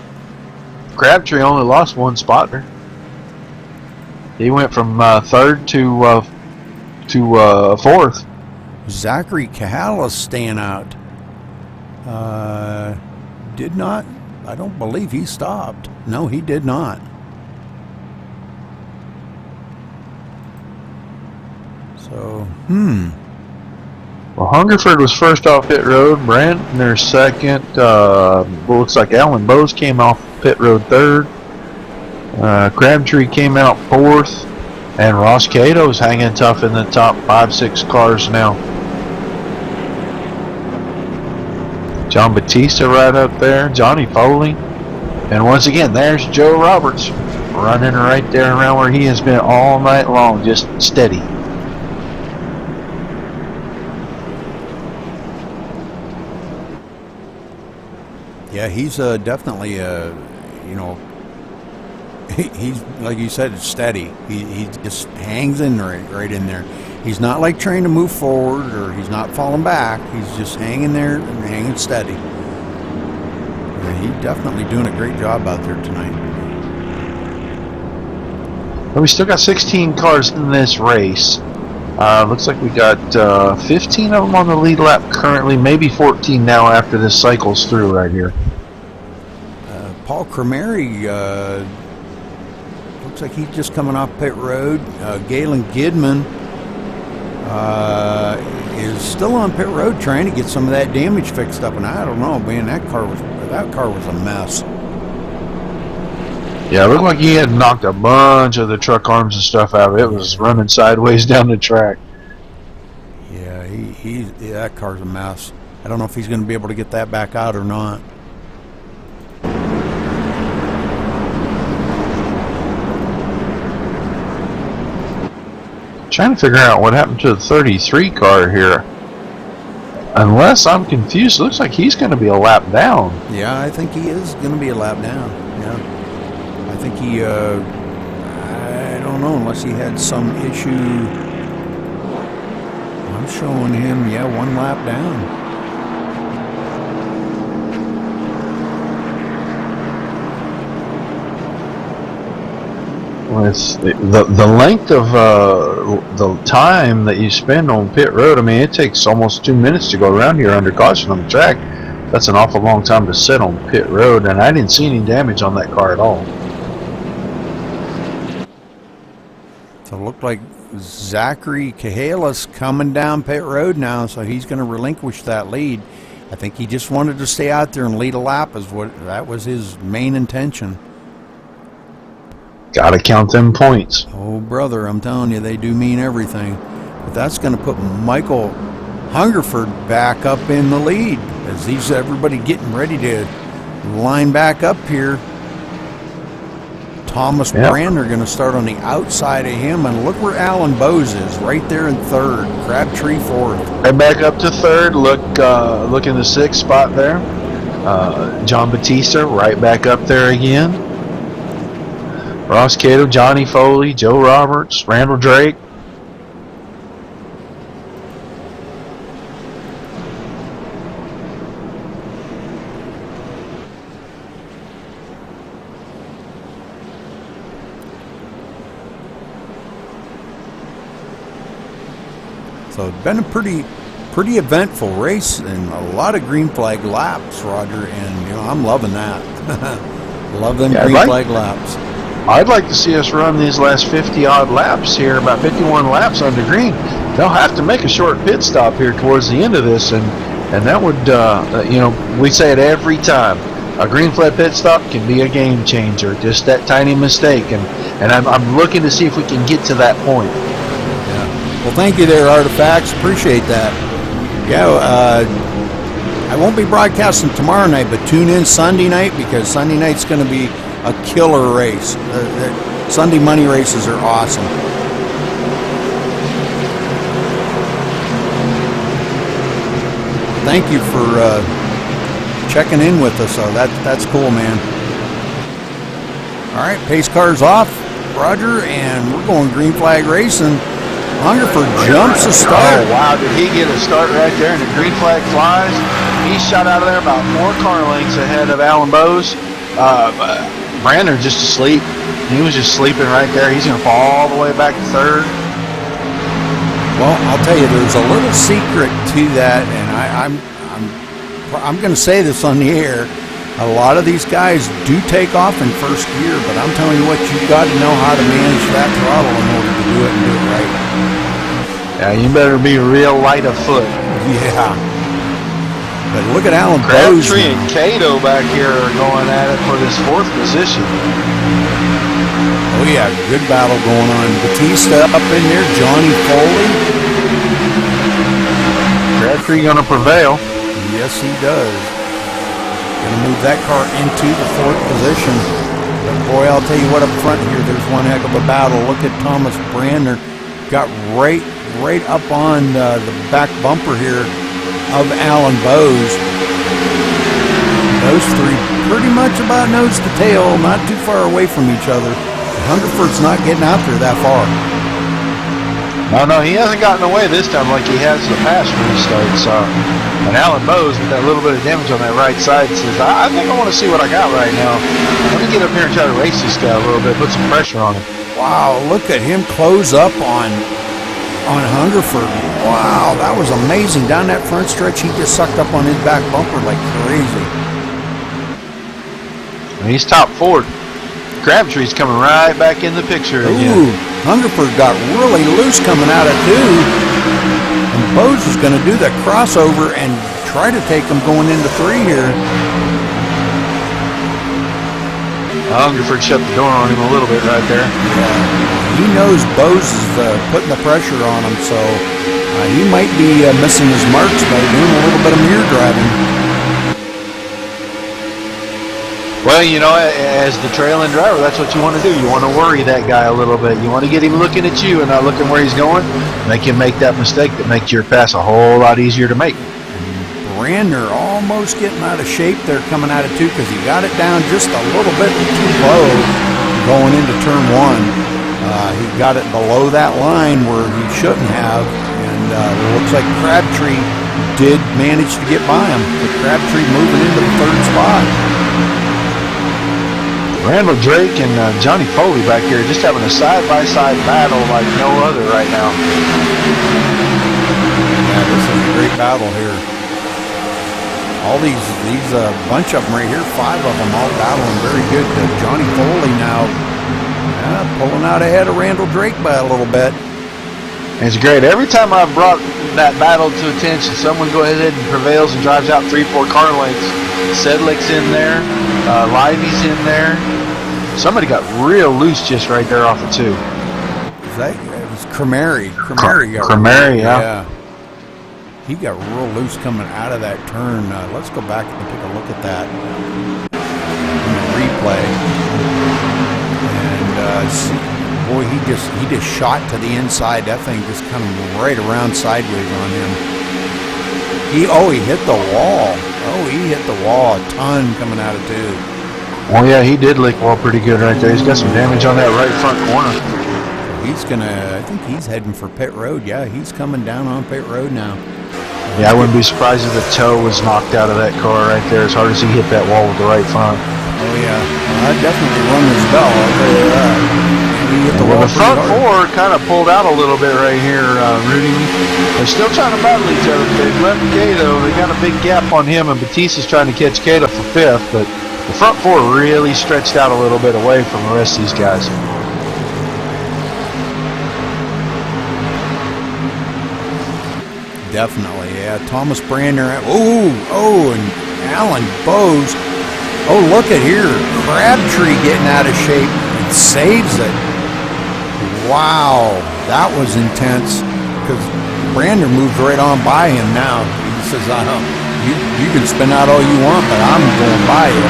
Crabtree only lost one spot there. He went from third to fourth. Zachary Kahalis staying out. Did not. I don't believe he stopped. No, he did not. So, Well, Hungerford was first off pit road. Brandner second. Looks like Alan Bose came off pit road third. Crabtree came out fourth. And Ross Cato's hanging tough in the top 5-6 cars now. John Batista right up there. Johnny Foley. And once again, there's Joe Roberts running right there around where he has been all night long, just steady. yeah, he's definitely, he's, like you said, steady. He just hangs in right in there. He's not like trying to move forward or he's not falling back. He's just hanging there and hanging steady. Yeah, he's definitely doing a great job out there tonight. Well, we still got 16 cars in this race. Looks like we got 15 of them on the lead lap currently, maybe 14 now after this cycles through right here. Paul Cremary, looks like he's just coming off pit road. Galen Gidman is still on pit road trying to get some of that damage fixed up, and I don't know, man, that car was a mess. Yeah, it looked like he had knocked a bunch of the truck arms and stuff out of it. It was running sideways down the track. Yeah, that car's a mess. I don't know if he's going to be able to get that back out or not. Trying to figure out what happened to the 33 car here. Unless I'm confused, it looks like he's going to be a lap down. Yeah, I think he is going to be a lap down. Yeah. I think he, I don't know, unless he had some issue. I'm showing him, yeah, one lap down. With the length of the time that you spend on pit road, I mean, it takes almost 2 minutes to go around here under caution on the track. That's an awful long time to sit on pit road, and I didn't see any damage on that car at all. So it looked like Zachary Kahalis coming down pit road now, so he's going to relinquish that lead. I think he just wanted to stay out there and lead a lap. That was his main intention. Gotta count them points. Oh, brother, I'm telling you, they do mean everything. But that's going to put Michael Hungerford back up in the lead as everybody getting ready to line back up here. Thomas Brandner going to start on the outside of him, and look where Alan Bose is, right there in third. Crabtree fourth. Right back up to third. Look in the sixth spot there. John Batista right back up there again. Ross Cato, Johnny Foley, Joe Roberts, Randall Drake. So it's been a pretty eventful race and a lot of green flag laps, Roger, and I'm loving that. Love them green flag laps. I'd like to see us run these last 50-odd laps here, about 51 laps under green. They'll have to make a short pit stop here towards the end of this, and that would, we say it every time. A green flag pit stop can be a game changer, just that tiny mistake, and I'm looking to see if we can get to that point. Yeah. Well, thank you there, Artifacts. Appreciate that. Yeah, I won't be broadcasting tomorrow night, but tune in Sunday night because Sunday night's going to be a killer race. Sunday money races are awesome. Thank you for checking in with us. That's cool, man. All right, pace car's off, Roger, and we're going green flag racing. Hungerford jumps a start. Oh, wow, did he get a start right there, and the green flag flies? He shot out of there about 4 car lengths ahead of Alan Bowes. Brandon just asleep. He was just sleeping right there. He's going to fall all the way back to third. Well, I'll tell you, there's a little secret to that, and I'm going to say this on the air. A lot of these guys do take off in first gear, but I'm telling you what, you've got to know how to manage that throttle in order to do it and do it right. Yeah, you better be real light of foot. Yeah. But look at Alan Bowes. Crabtree and Cato back here are going at it for this 4th position. Oh yeah, good battle going on. Batista up in there, Johnny Foley. Crabtree going to prevail. Yes, he does. Going to move that car into the 4th position. But boy, I'll tell you what, up front here, there's one heck of a battle. Look at Thomas Brandner. Got right up on the back bumper here of Alan Bowes. Those three pretty much about nose to tail, not too far away from each other. Hungerford's not getting out there that far. No, he hasn't gotten away this time like he has the past restarts. And Alan Bowes, with that little bit of damage on that right side, says, I think I want to see what I got right now. Let me get up here and try to race this guy a little bit, put some pressure on him. Wow, look at him close up on Hungerford. Wow, that was amazing. Down that front stretch, he just sucked up on his back bumper like crazy. And he's top 4. Crabtree's coming right back in the picture again. Ooh, Hungerford got really loose coming out of 2. And Bowes is going to do that crossover and try to take him going into 3 here. Hungerford shut the door on him a little bit right there. Yeah. He knows Bowes is putting the pressure on him, so he might be missing his marks by doing a little bit of mirror driving. Well, you know, as the trailing driver, that's what you want to do. You want to worry that guy a little bit. You want to get him looking at you and not looking where he's going. Make him make that mistake that makes your pass a whole lot easier to make. Brandner almost getting out of shape there coming out of 2 because he got it down just a little bit too low going into turn 1. He got it below that line where he shouldn't have, and it looks like Crabtree did manage to get by him. But Crabtree moving into the 3rd spot. Randall Drake and Johnny Foley back here just having a side-by-side battle like no other right now. Yeah, this is a great battle here. All these bunch of them right here, 5 of them all battling very good. Johnny Foley now pulling out ahead of Randall Drake by a little bit. And it's great. Every time I've brought that battle to attention, someone goes ahead and prevails and drives out 3-4 car lengths. Sedlick's in there. Livey's in there. Somebody got real loose just right there off of 2. It was Cremary. Cremary, yeah. He got real loose coming out of that turn. Let's go back and take a look at that in the replay. And boy, he just shot to the inside. That thing just kind of right around sideways on him. He hit the wall. He hit the wall a ton coming out of 2. Well, yeah, he did lick wall pretty good right there. He's got some damage on that right front corner. He's I think he's heading for pit road. Yeah, he's coming down on pit road now. Yeah, I wouldn't be surprised if the toe was knocked out of that car right there as hard as he hit that wall with the right front. Oh, yeah. Well, that definitely rung his bell. I'll tell you that. The front 4 kind of pulled out a little bit right here, Rudy. They're still trying to battle each other. They've left Cato. They got a big gap on him, and Batista's trying to catch Cato for 5th, but the front 4 really stretched out a little bit away from the rest of these guys. Definitely, yeah. Thomas Brandner. And Alan Bowes. Oh, look at here. Crabtree getting out of shape and saves it. Wow, that was intense because Brandner moved right on by him now. He says, you can spin out all you want, but I'm going by you.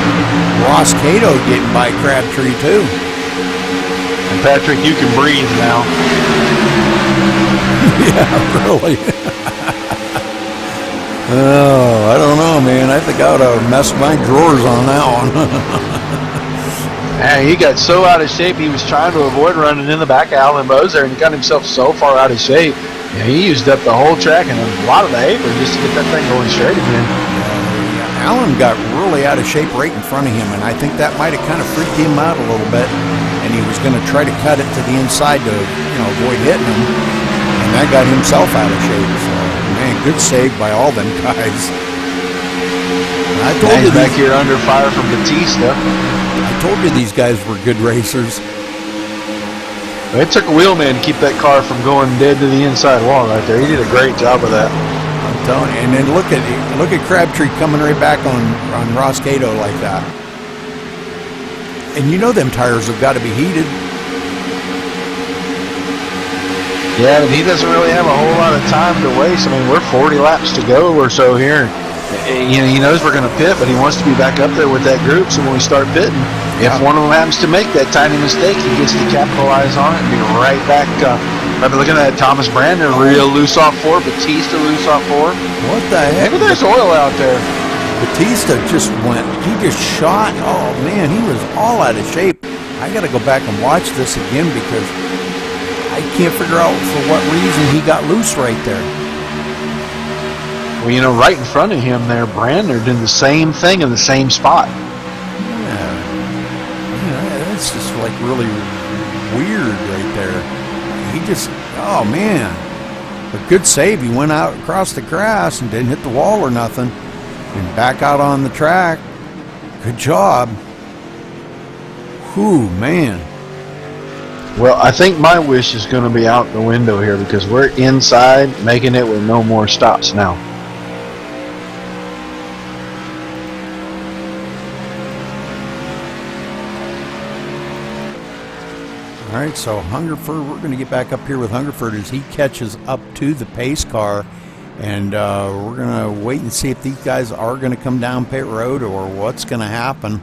Ross Cato getting by Crabtree too. And Patrick, you can breathe now. Yeah, really. Oh, I don't know, man. I think I would have messed my drawers on that one. Man, he got so out of shape, he was trying to avoid running in the back of Alan Bowes there, and he got himself so far out of shape. Yeah, he used up the whole track and a lot of the apron just to get that thing going straight again. Alan got really out of shape right in front of him, and I think that might have kind of freaked him out a little bit. And he was going to try to cut it to the inside to, avoid hitting him. And that got himself out of shape. So, man, good save by all them guys. I told you he's back here under fire from Batista. I told you these guys were good racers. It took a wheelman to keep that car from going dead to the inside wall right there. He did a great job of that. I'm telling you. And then look at Crabtree coming right back on Ross Cato like that. And them tires have got to be heated. Yeah, but he doesn't really have a whole lot of time to waste. I mean, we're 40 laps to go or so here. He knows we're going to pit, but he wants to be back up there with that group. So when we start pitting, if one of them happens to make that tiny mistake, he gets to capitalize on it and be right back. I've been looking at Thomas Brandon real loose off 4, Batista loose off 4. What the heck? Maybe there's oil out there. Batista just shot. Oh man, he was all out of shape. I got to go back and watch this again because I can't figure out for what reason he got loose right there. Well, right in front of him there, Brandner did the same thing in the same spot. Yeah, that's just like really weird right there. He just, oh man, a good save. He went out across the grass and didn't hit the wall or nothing, and back out on the track. Good job. Whew, man. Well, I think my wish is going to be out the window here because we're inside making it with no more stops now. All right, so Hungerford, we're going to get back up here with Hungerford as he catches up to the pace car, and we're going to wait and see if these guys are going to come down pit road or what's going to happen.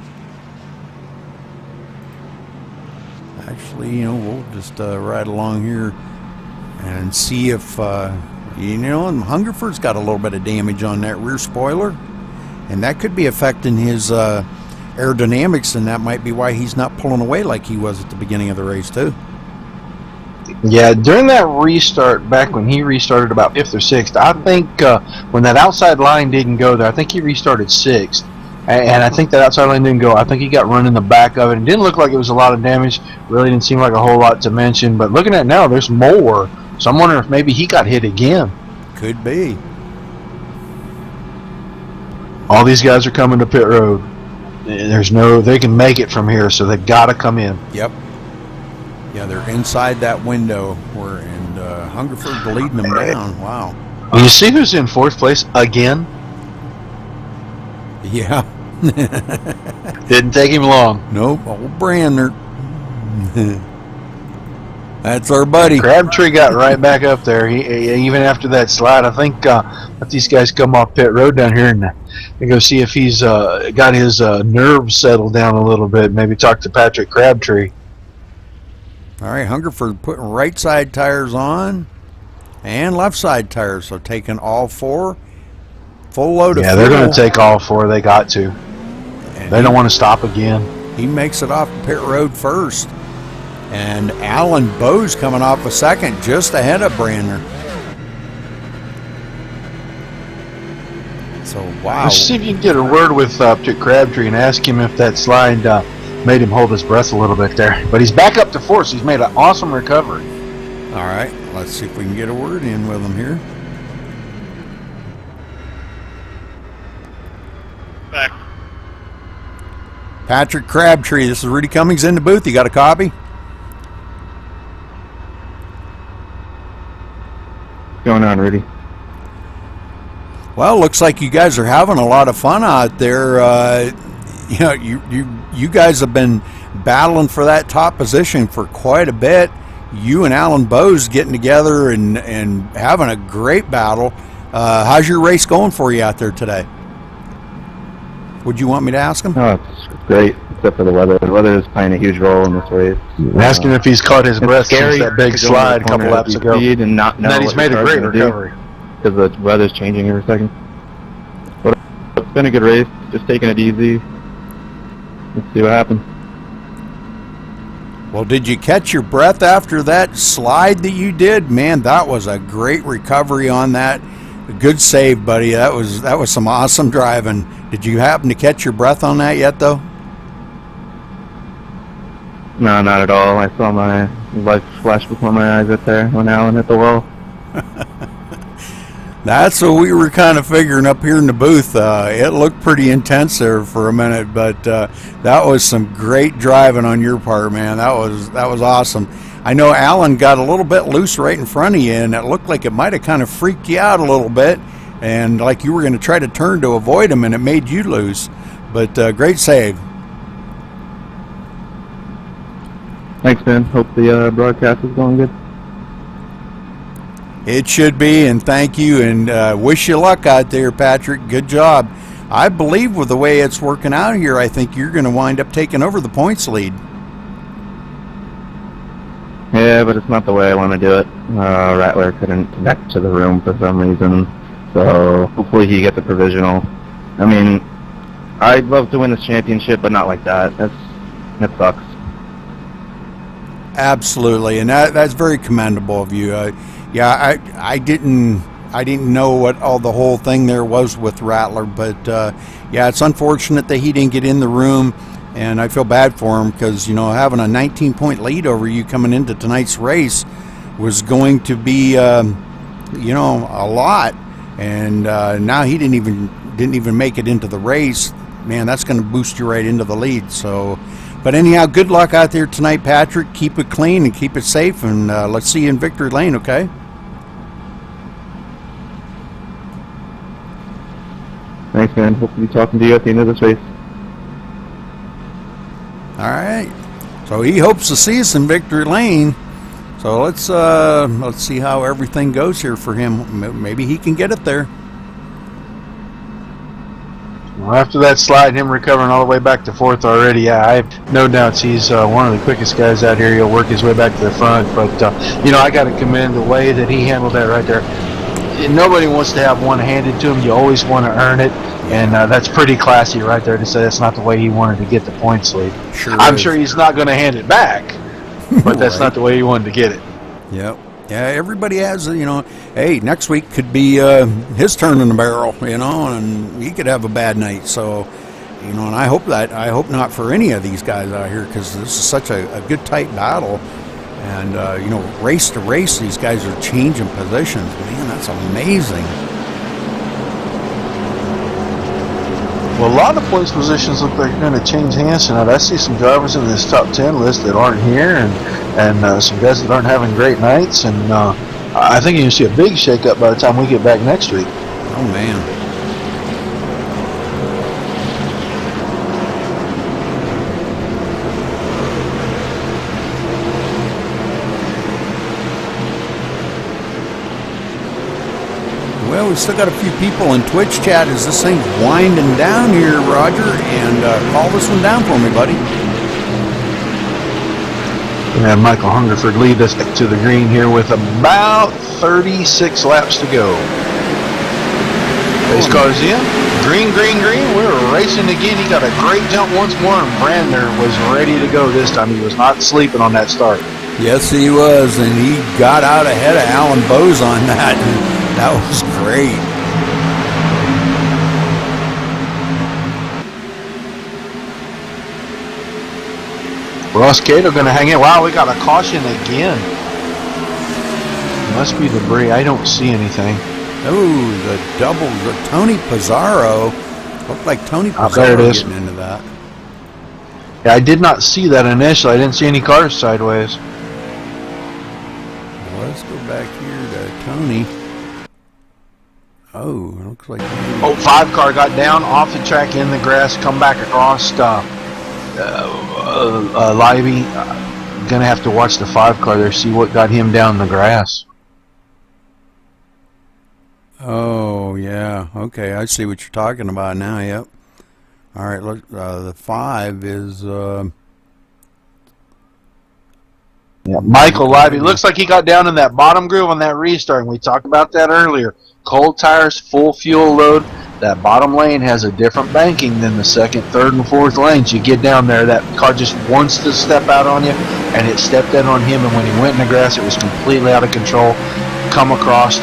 Actually, we'll just ride along here and see if, Hungerford's got a little bit of damage on that rear spoiler, and that could be affecting his aerodynamics, and that might be why he's not pulling away like he was at the beginning of the race too. Yeah, during that restart, back when he restarted about 5th or 6th, I think when that outside line didn't go there, I think he restarted 6th. And I think that outside line didn't go. I think he got run in the back of it. It didn't look like it was a lot of damage. Really didn't seem like a whole lot to mention. But looking at it now, there's more. So I'm wondering if maybe he got hit again. Could be. All these guys are coming to pit road. They can make it from here, so they've got to come in. Yep. Yeah, they're inside that window and Hungerford leading them down. Wow. And you see who's in 4th place again? Yeah. Didn't take him long. Nope, old Brandner. That's our buddy. Crabtree got right back up there. He even after that slide. I think let these guys come off pit road down here and go see if he's got his nerves settled down a little bit. Maybe talk to Patrick Crabtree. All right, Hungerford putting right side tires on and left side tires, so taking all 4. Full load of fuel. Yeah, they're going to take all 4. They got to. And they don't want to stop again. He makes it off pit road first. And Alan Bowes coming off a second, just ahead of Brandner. So, wow. Let's see if you can get a word with Crabtree and ask him if that slide made him hold his breath a little bit there. But he's back up to 4th, so he's made an awesome recovery. All right, let's see if we can get a word in with him here. Back. Patrick Crabtree, this is Rudy Cummings in the booth. You got a copy? Going on, Rudy? Well, looks like you guys are having a lot of fun out there. You guys have been battling for that top position for quite a bit. You and Alan Bowes getting together and having a great battle. How's your race going for you out there today? Would you want me to ask him? Oh, it's great, except for the weather. The weather is playing a huge role in this race. Ask him if he's caught his breath scary since that big to go into the slide a couple corner laps at ago. speed and not know And then he's what made a your great car's gonna do, recovery. because the weather's changing every second. But it's been a good race. Just taking it easy. Let's see what happens. Well, did you catch your breath after that slide that you did? Man, that was a great recovery on that. Good save, buddy. That was some awesome driving. Did you happen to catch your breath on that yet, though? No, not at all. I saw my life flash before my eyes right there when Alan hit the wall. That's what we were kind of figuring up here in the booth. It looked pretty intense there for a minute, but that was some great driving on your part, man. That was awesome. I know Alan got a little bit loose right in front of you, and it looked like it might have kind of freaked you out a little bit, and like you were going to try to turn to avoid him, and it made you loose. But great save. Thanks, man. Hope the broadcast is going good. It should be, and thank you, and wish you luck out there, Patrick. Good job. I believe with the way it's working out here, I think you're going to wind up taking over the points lead. Yeah, but it's not the way I want to do it. Rattler couldn't connect to the room for some reason, so hopefully he gets a provisional. I mean, I'd love to win this championship, but not like that. That sucks. Absolutely, and that's very commendable of you. Yeah, I didn't know what all the whole thing there was with Rattler, but yeah, it's unfortunate that he didn't get in the room, and I feel bad for him because having a 19-point lead over you coming into tonight's race was going to be a lot, and now he didn't even make it into the race. Man, that's going to boost you right into the lead. So. But anyhow, good luck out there tonight, Patrick. Keep it clean and keep it safe, and let's see you in victory lane, okay? Thanks, man. Hope to be talking to you at the end of this race. All right. So he hopes to see us in victory lane. So let's see how everything goes here for him. Maybe he can get it there. Well, after that slide, him recovering all the way back to fourth already, yeah, I have no doubts he's one of the quickest guys out here. He'll work his way back to the front, but I got to commend the way that he handled that right there. Nobody wants to have one handed to him. You always want to earn it, and that's pretty classy right there to say that's not the way he wanted to get the points lead. I'm sure he's not going to hand it back, but that's not the way he wanted to get it. Yep. Yeah, everybody has, hey, next week could be his turn in the barrel, and he could have a bad night. So, and I hope not for any of these guys out here, because this is such a good, tight battle. And, race to race, these guys are changing positions. Man, that's amazing. Well, a lot of place positions look like they're going to change hands tonight. I see some drivers in this top 10 list that aren't here, and some guys that aren't having great nights. And I think you'll see a big shakeup by the time we get back next week. Oh, man. Well, we still got a few people in Twitch chat as this thing's winding down here, Roger, and call this one down for me, buddy. Yeah, Michael Hungerford lead us to the green here with about 36 laps to go. Race cars in. Green, green, green. We're racing again. He got a great jump once more, and Brandner was ready to go this time. He was not sleeping on that start. Yes, he was, and he got out ahead of Alan Bose on that. That was great. Ross Cato going to hang in. Wow, we got a caution again. Must be debris. I don't see anything. Oh, the double. Tony Pizarro. Looked like Tony Pizarro there it is. getting into that. Yeah, I did not see that initially. I didn't see any cars sideways. Well, let's go back here to Tony. Oh, it looks like... Oh, 5 car got down off the track in the grass, come back across Livey. Gonna have to watch the 5 car there, see what got him down the grass. Oh, yeah. Okay, I see what you're talking about now, yep. All right, look, the 5 is Yeah, Michael Lively looks like he got down in that bottom groove on that restart, and we talked about that earlier. Cold tires, full fuel load. That bottom lane has a different banking than the second, third, and fourth lanes. You get down there, that car just wants to step out on you, and it stepped in on him, and when he went in the grass, it was completely out of control. Come across,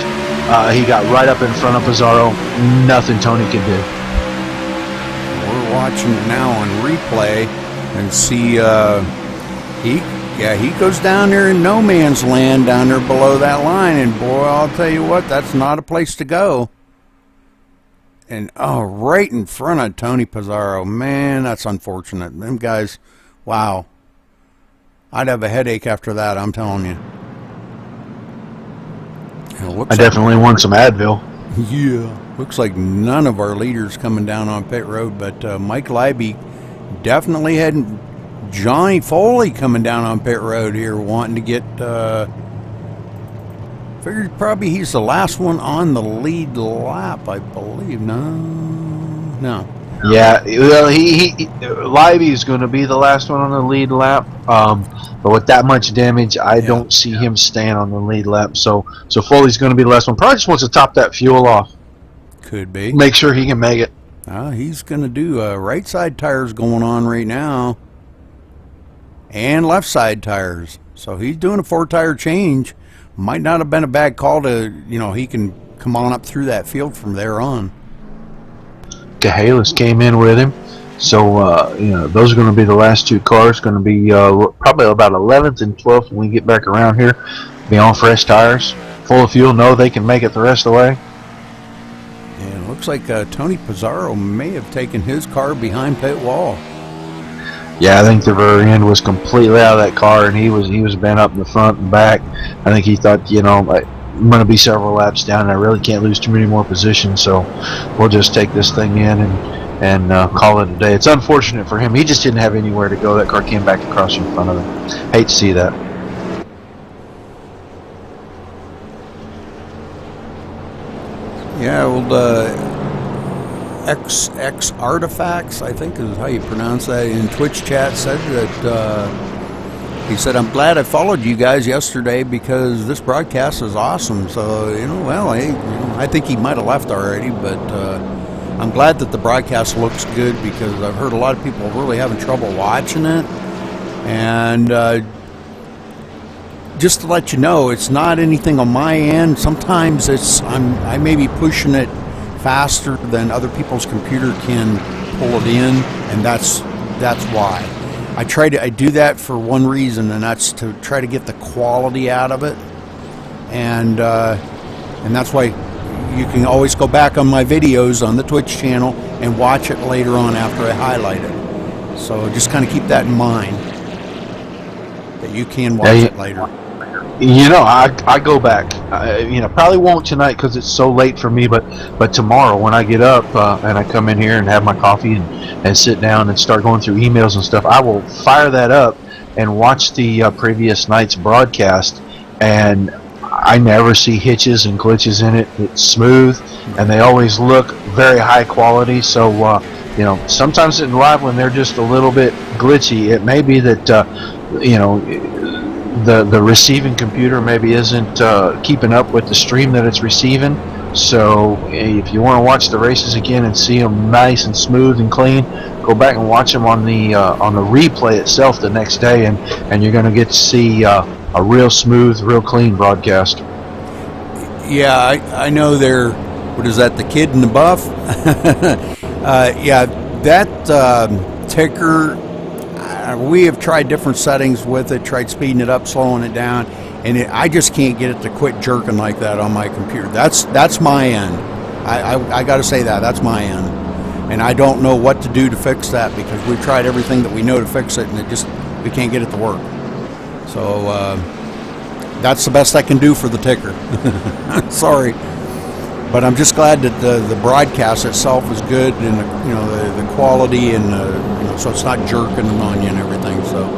he got right up in front of Pizarro. Nothing Tony could do. we're watching it now on replay and see he goes down there in no man's land down there below that line, and boy, I'll tell you what, that's not a place to go. And right in front of Tony Pizarro. Man, that's unfortunate. Them guys, wow. I'd have a headache after that, I'm telling you. I definitely want some Advil. Yeah. Looks like none of our leaders coming down on pit road, but Mike Leiby definitely had Johnny Foley coming down on pit road here, wanting to get... Figured probably he's the last one on the lead lap, I believe. No. Yeah, well, Leiby's going to be the last one on the lead lap. But with that much damage, I don't see him staying on the lead lap. So Foley's going to be the last one. Probably just wants to top that fuel off. Could be. Make sure he can make it. He's going to do right side tires going on right now, and left side tires. So he's doing a 4-tire change. Might not have been a bad call to, he can come on up through that field from there on. Cahalis came in with him. So, those are going to be the last 2 cars. Going to be probably about 11th and 12th when we get back around here. Be on fresh tires, full of fuel. Know they can make it the rest of the way. And it looks like Tony Pizarro may have taken his car behind pit wall. Yeah, I think the very end was completely out of that car, and he was bent up in the front and back. I think he thought, I'm going to be several laps down, and I really can't lose too many more positions, so we'll just take this thing in and call it a day. It's unfortunate for him. He just didn't have anywhere to go. That car came back across in front of him. Hate to see that. Yeah, well, X Artifacts, I think is how you pronounce that, in Twitch chat said that he said, I'm glad I followed you guys yesterday because this broadcast is awesome. So, I think he might have left already, but I'm glad that the broadcast looks good because I've heard a lot of people really having trouble watching it. And just to let you know, it's not anything on my end. Sometimes I may be pushing it faster than other people's computer can pull it in, and that's why. I do that for one reason, and that's to try to get the quality out of it, and that's why you can always go back on my videos on the Twitch channel and watch it later on after I highlight it. So just kind of keep that in mind, that you can watch it later. I go back. Probably won't tonight because it's so late for me. But tomorrow when I get up and I come in here and have my coffee and sit down and start going through emails and stuff, I will fire that up and watch the previous night's broadcast. And I never see hitches and glitches in it. It's smooth, and they always look very high quality. So sometimes in live when they're just a little bit glitchy, it may be that the receiving computer maybe isn't keeping up with the stream that it's receiving. So if you want to watch the races again and see them nice and smooth and clean, go back and watch them on the replay itself the next day, and you're going to get to see a real smooth, real clean broadcast. Yeah, I know they're, what is that, the kid in the buff? Yeah, that ticker, we have tried different settings with it, tried speeding it up, slowing it down, and I just can't get it to quit jerking like that on my computer. That's my end. I got to say that's my end. And I don't know what to do to fix that because we've tried everything that we know to fix it, and we can't get it to work. So that's the best I can do for the ticker. Sorry. But I'm just glad that the broadcast itself is good, and the quality, and so it's not jerking on you and everything. So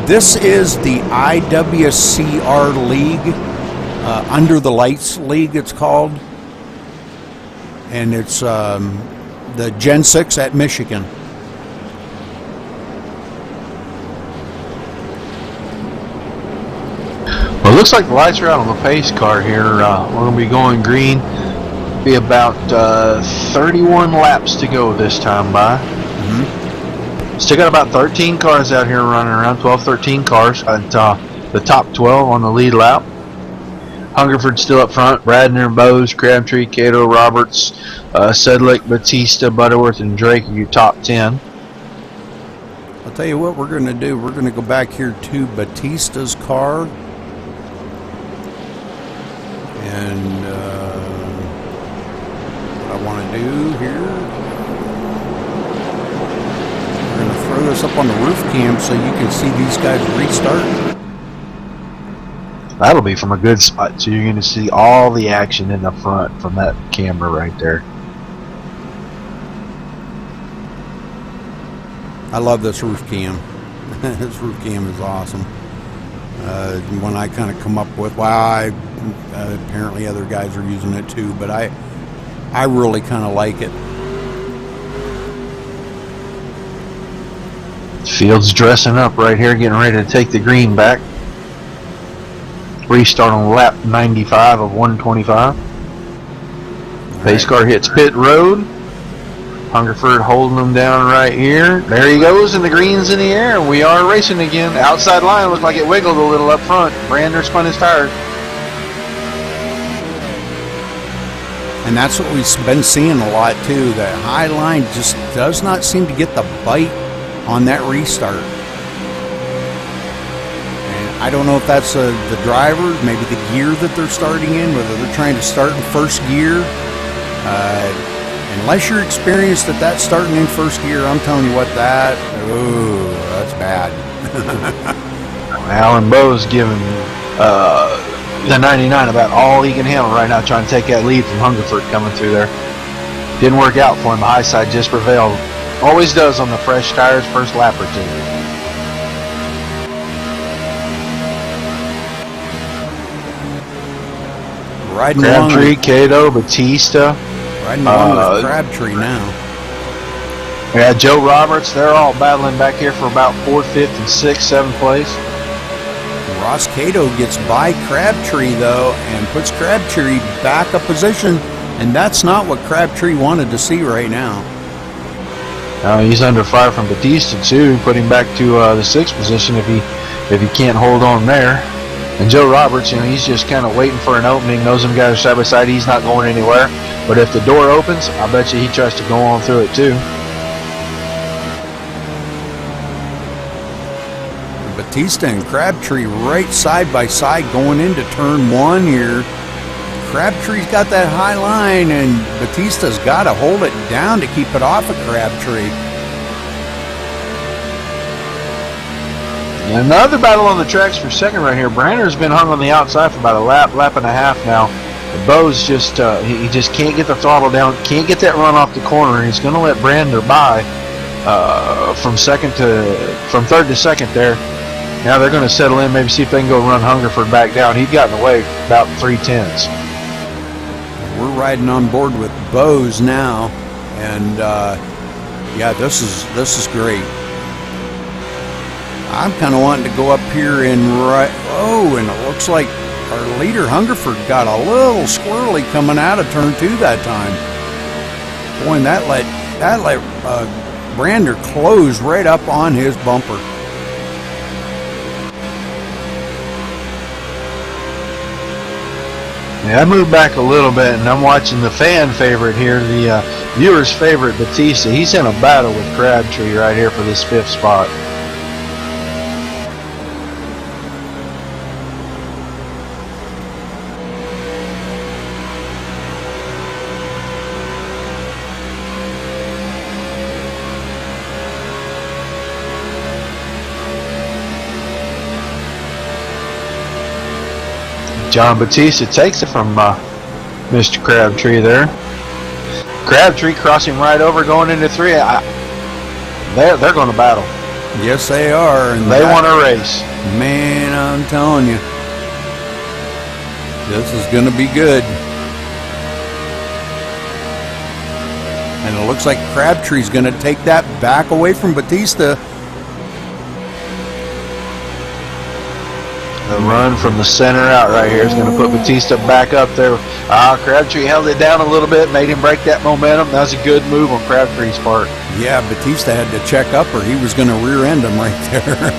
this is the IWCR League, Under the Lights League, it's called, and it's the Gen 6 at Michigan. Well, it looks like the lights are out on the pace car here. We're going to be going green. Be about 31 laps to go this time by. Still got about 13 cars out here running around, 12, 13 cars at the top 12 on the lead lap. Hungerford's still up front. Bradner, Bose, Crabtree, Cato, Roberts, Sedlick, Batista, Butterworth, and Drake are your top 10. I'll tell you what we're going to do. We're going to go back here to Batista's car. And what I want to do here, we're going to throw this up on the roof cam so you can see these guys restart. That'll be from a good spot, so you're going to see all the action in the front from that camera right there. I love this roof cam. This roof cam is awesome. One I kind of come up with. Well, apparently other guys are using it too, but I really kind of like it. Field's dressing up right here, getting ready to take the green back. Restart on lap 95 of 125. Pace car hits pit road. Hungerford holding them down right here. There he goes, and the green's in the air. We are racing again. Outside line looked like it wiggled a little up front. Brander spun his tires. And that's what we've been seeing a lot too. That high line just does not seem to get the bite on that restart. I don't know if that's the driver, maybe the gear that they're starting in, whether they're trying to start in first gear. Unless you're experienced at that starting in first gear, I'm telling you what, that's bad. Alan Bowe's giving the 99 about all he can handle right now, trying to take that lead from Hungerford coming through there. Didn't work out for him. The high side just prevailed. Always does on the fresh tires first lap or two. Riding Crabtree, Cato, Batista. Riding along with Crabtree now. Yeah, Joe Roberts, they're all battling back here for about 4th, 5th, and 6th, 7th place. Ross Cato gets by Crabtree, though, and puts Crabtree back a position, and that's not what Crabtree wanted to see right now. He's under fire from Batista, too, put him back to the 6th position if he can't hold on there. And Joe Roberts, he's just kind of waiting for an opening. Knows them guys are side by side. He's not going anywhere. But if the door opens, I bet you he tries to go on through it too. Batista and Crabtree right side by side going into turn 1 here. Crabtree's got that high line, and Batista's got to hold it down to keep it off of Crabtree. Another battle on the tracks for second right here. Brander's been hung on the outside for about a lap and a half now. Bo's just he just can't get the throttle down, can't get that run off the corner. He's going to let Brander by from 3rd to 2nd there. Now they're going to settle in, maybe see if they can go run Hungerford back down. He'd gotten away about 3/10. We're riding on board with Bose now, and yeah, this is great. I'm kind of wanting to go up here and and it looks like our leader Hungerford got a little squirrely coming out of turn 2 that time. Boy, and that let Brander close right up on his bumper. Yeah, I moved back a little bit, and I'm watching the fan favorite here, the viewer's favorite, Batista. He's in a battle with Crabtree right here for this 5th spot. John Batista takes it from Mr. Crabtree there. Crabtree crossing right over, going into 3. They're going to battle. Yes, they are. And they want to race. Man, I'm telling you, this is going to be good. And it looks like Crabtree's going to take that back away from Batista. The run from the center out right here is going to put Batista back up there. Crabtree held it down a little bit, made him break that momentum. That was a good move on Crabtree's part. Yeah, Batista had to check up or he was going to rear end him right there.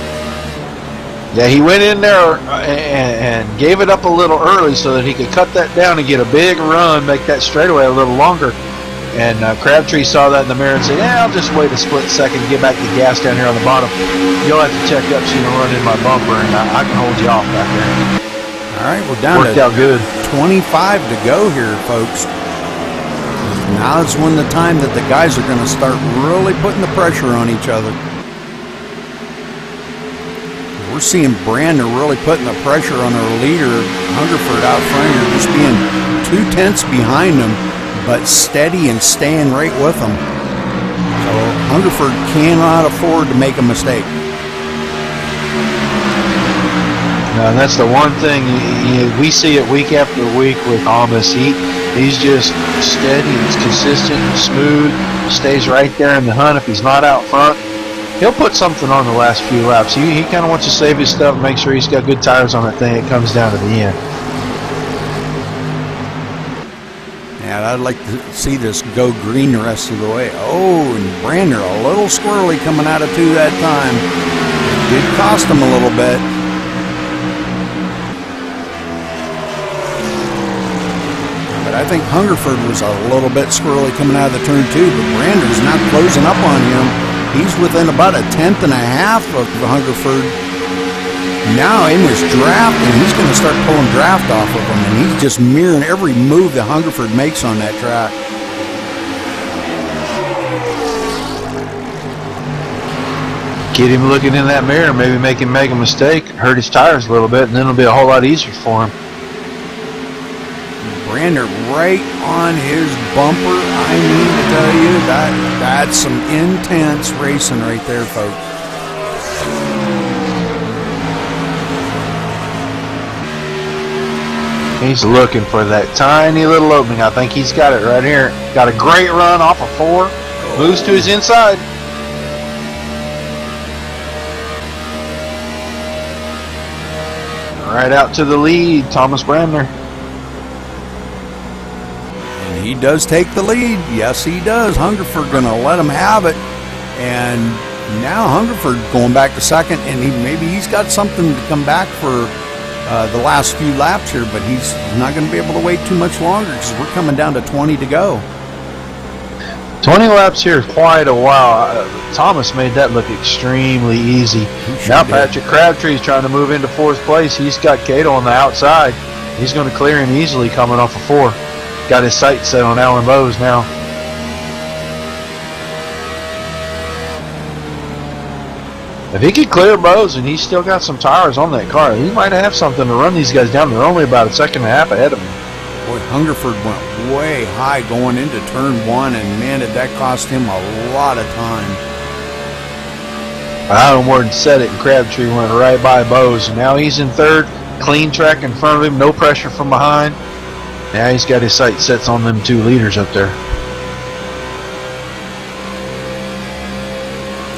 Yeah, he went in there and gave it up a little early so that he could cut that down and get a big run, make that straightaway a little longer. And Crabtree saw that in the mirror and said, yeah, I'll just wait a split second and get back the gas down here on the bottom. You'll have to check up so you don't run in my bumper, and I can hold you off back there. All right, we're down Worked to out good. 25 to go here, folks. Now is when the time that the guys are going to start really putting the pressure on each other. We're seeing Brandon really putting the pressure on our leader, Hungerford, out front here, just being 2 tenths behind him, but steady and staying right with him. So Hungerford cannot afford to make a mistake. No, and that's the one thing we see it week after week with Thomas. He's just steady, he's consistent, smooth, stays right there in the hunt. If he's not out front, he'll put something on the last few laps. He kind of wants to save his stuff, make sure he's got good tires on that thing. It comes down to the end. And I'd like to see this go green the rest of the way. Oh, and Brander a little squirrely coming out of 2 that time. It did cost him a little bit. But I think Hungerford was a little bit squirrely coming out of the turn 2, but Brander's not closing up on him. He's within about a 1/10 and a half of Hungerford. Now in this draft, and he's going to start pulling draft off of him, and he's just mirroring every move that Hungerford makes on that track. Get him looking in that mirror, maybe make him make a mistake, hurt his tires a little bit, and then it'll be a whole lot easier for him. Brander right on his bumper. I mean to tell you, that's some intense racing right there, folks. He's looking for that tiny little opening. I think he's got it right here. Got a great run off of 4. Moves to his inside. Right out to the lead, Thomas Brandner. And he does take the lead. Yes, he does. Hungerford going to let him have it. And now Hungerford going back to second, and maybe he's got something to come back for the last few laps here, but he's not going to be able to wait too much longer because we're coming down to 20 to go. 20 laps here is quite a while. Thomas made that look extremely easy. Now Patrick Crabtree's trying to move into 4th place. He's got Cato on the outside. He's going to clear him easily coming off of 4. Got his sights set on Alan Bowes now. If he could clear Bowes and he's still got some tires on that car, he might have something to run these guys down. They're only about a 1.5 seconds ahead of him. Boy, Hungerford went way high going into turn 1, and man, did that cost him a lot of time. Alan Warden said it, and Crabtree went right by Bowes. Now he's in 3rd, clean track in front of him, no pressure from behind. Now he's got his sights set on them 2 leaders up there.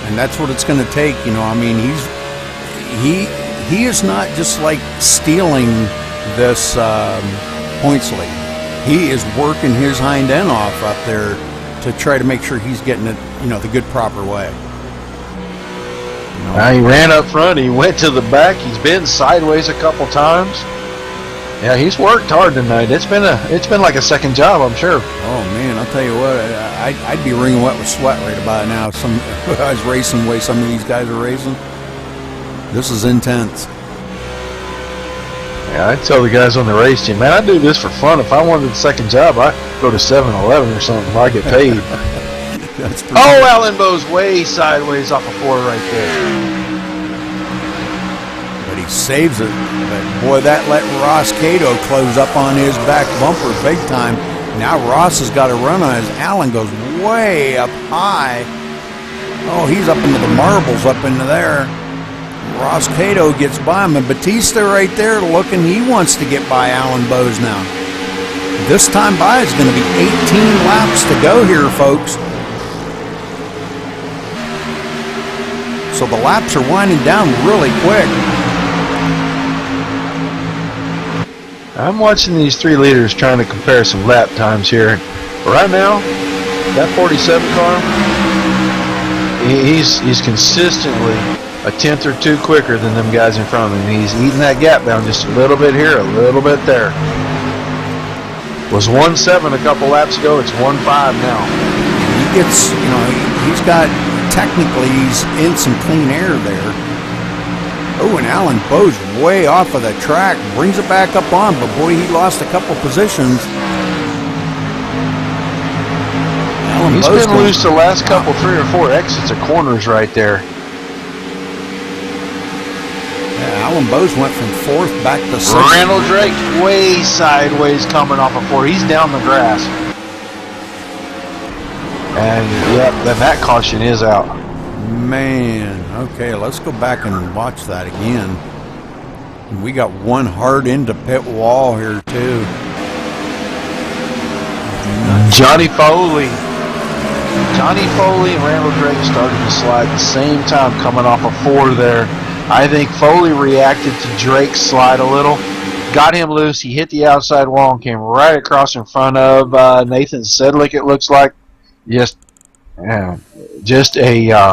And that's what it's going to take, you know. I mean, he is not just like stealing this points lead. He is working his hind end off up there to try to make sure he's getting it, you know, the good proper way. You know? Now he ran up front. He went to the back. He's been sideways a couple times. Yeah, he's worked hard tonight. It's been like a second job, I'm sure. Oh man, I'll tell you what, I'd be wringing wet with sweat right about now. If I was racing the way some of these guys are racing. This is intense. Yeah, I tell the guys on the race team, man, I do this for fun. If I wanted a second job, I'd go to 7-Eleven or something where I get paid. Oh, Alan Bowes way sideways off of 4 right there. But he saves it. But boy, that let Ross Cato close up on his back bumper big time. Now Ross has got a run on his. Alan goes way up high. Oh, he's up into the marbles up into there. Ross Cato gets by him, and Batista right there looking, he wants to get by Alan Bowes now. This time by is going to be 18 laps to go here, folks. So the laps are winding down really quick. I'm watching these three leaders trying to compare some lap times here. Right now, that 47 car, he's consistently a tenth or two quicker than them guys in front of him. He's eating that gap down just a little bit here, a little bit there. Was 1.7 a couple laps ago. It's 1.5 now. He gets, you know, he's got, technically he's in some clean air there. Oh, and Alan Bowe's way off of the track, brings it back up on, but boy, he lost a couple positions. He's been loose the last couple, 3 or 4 exits of corners right there. Yeah, Alan Bowes went from 4th back to 6th. Randall Drake way sideways coming off of 4. He's down the grass. And, yep, then that caution is out. Man, okay, let's go back and watch that again. And we got one hard into pit wall here, too. Johnny Foley and Randall Drake started to slide at the same time coming off of 4 there. I think Foley reacted to Drake's slide a little, got him loose, he hit the outside wall and came right across in front of Nathan Sedlick, it looks like. Just an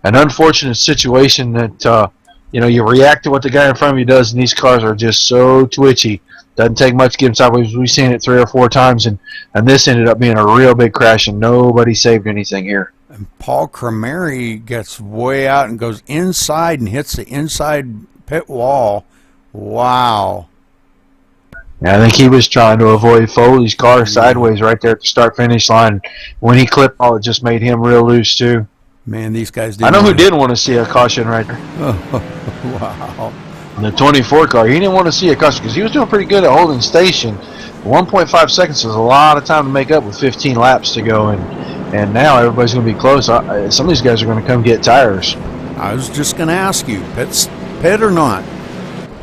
unfortunate situation that, you know, you react to what the guy in front of you does, and these cars are just so twitchy. Doesn't take much to get him sideways. We've seen it 3 or 4 times, and this ended up being a real big crash, and nobody saved anything here. And Paul Cremeri gets way out and goes inside and hits the inside pit wall. Wow. Yeah, I think he was trying to avoid Foley's car sideways right there at the start-finish line. When he clipped all, it just made him real loose, too. Man, these guys didn't. I know who didn't want to see a caution right there. Wow. The 24 car, he didn't want to see a caution because he was doing pretty good at holding station. 1.5 seconds is a lot of time to make up with 15 laps to go, and now everybody's going to be close. Some of these guys are going to come get tires. I was just going to ask you, pit or not?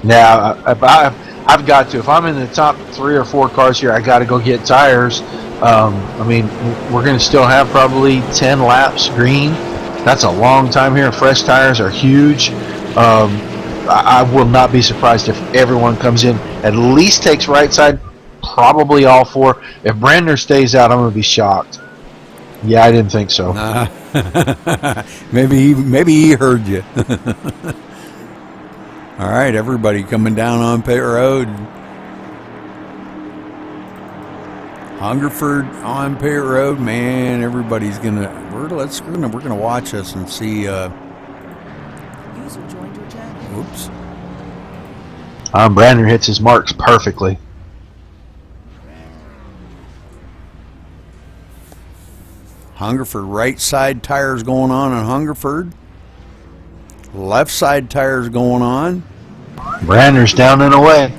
Now, I've got to. If I'm in the top 3 or 4 cars here, I got to go get tires. I mean, we're going to still have probably 10 laps green. That's a long time here. Fresh tires are huge. I will not be surprised if everyone comes in, at least takes right side, probably all 4. If Brandner stays out, I'm going to be shocked. Yeah, I didn't think so. Maybe he heard you. All right, everybody coming down on pit road. Hungerford on pit road, man. Everybody's gonna we're gonna watch this and see. Oops. Brandner hits his marks perfectly. Hungerford right side tires going on Hungerford. Left side tires going on. Brandner's down and away.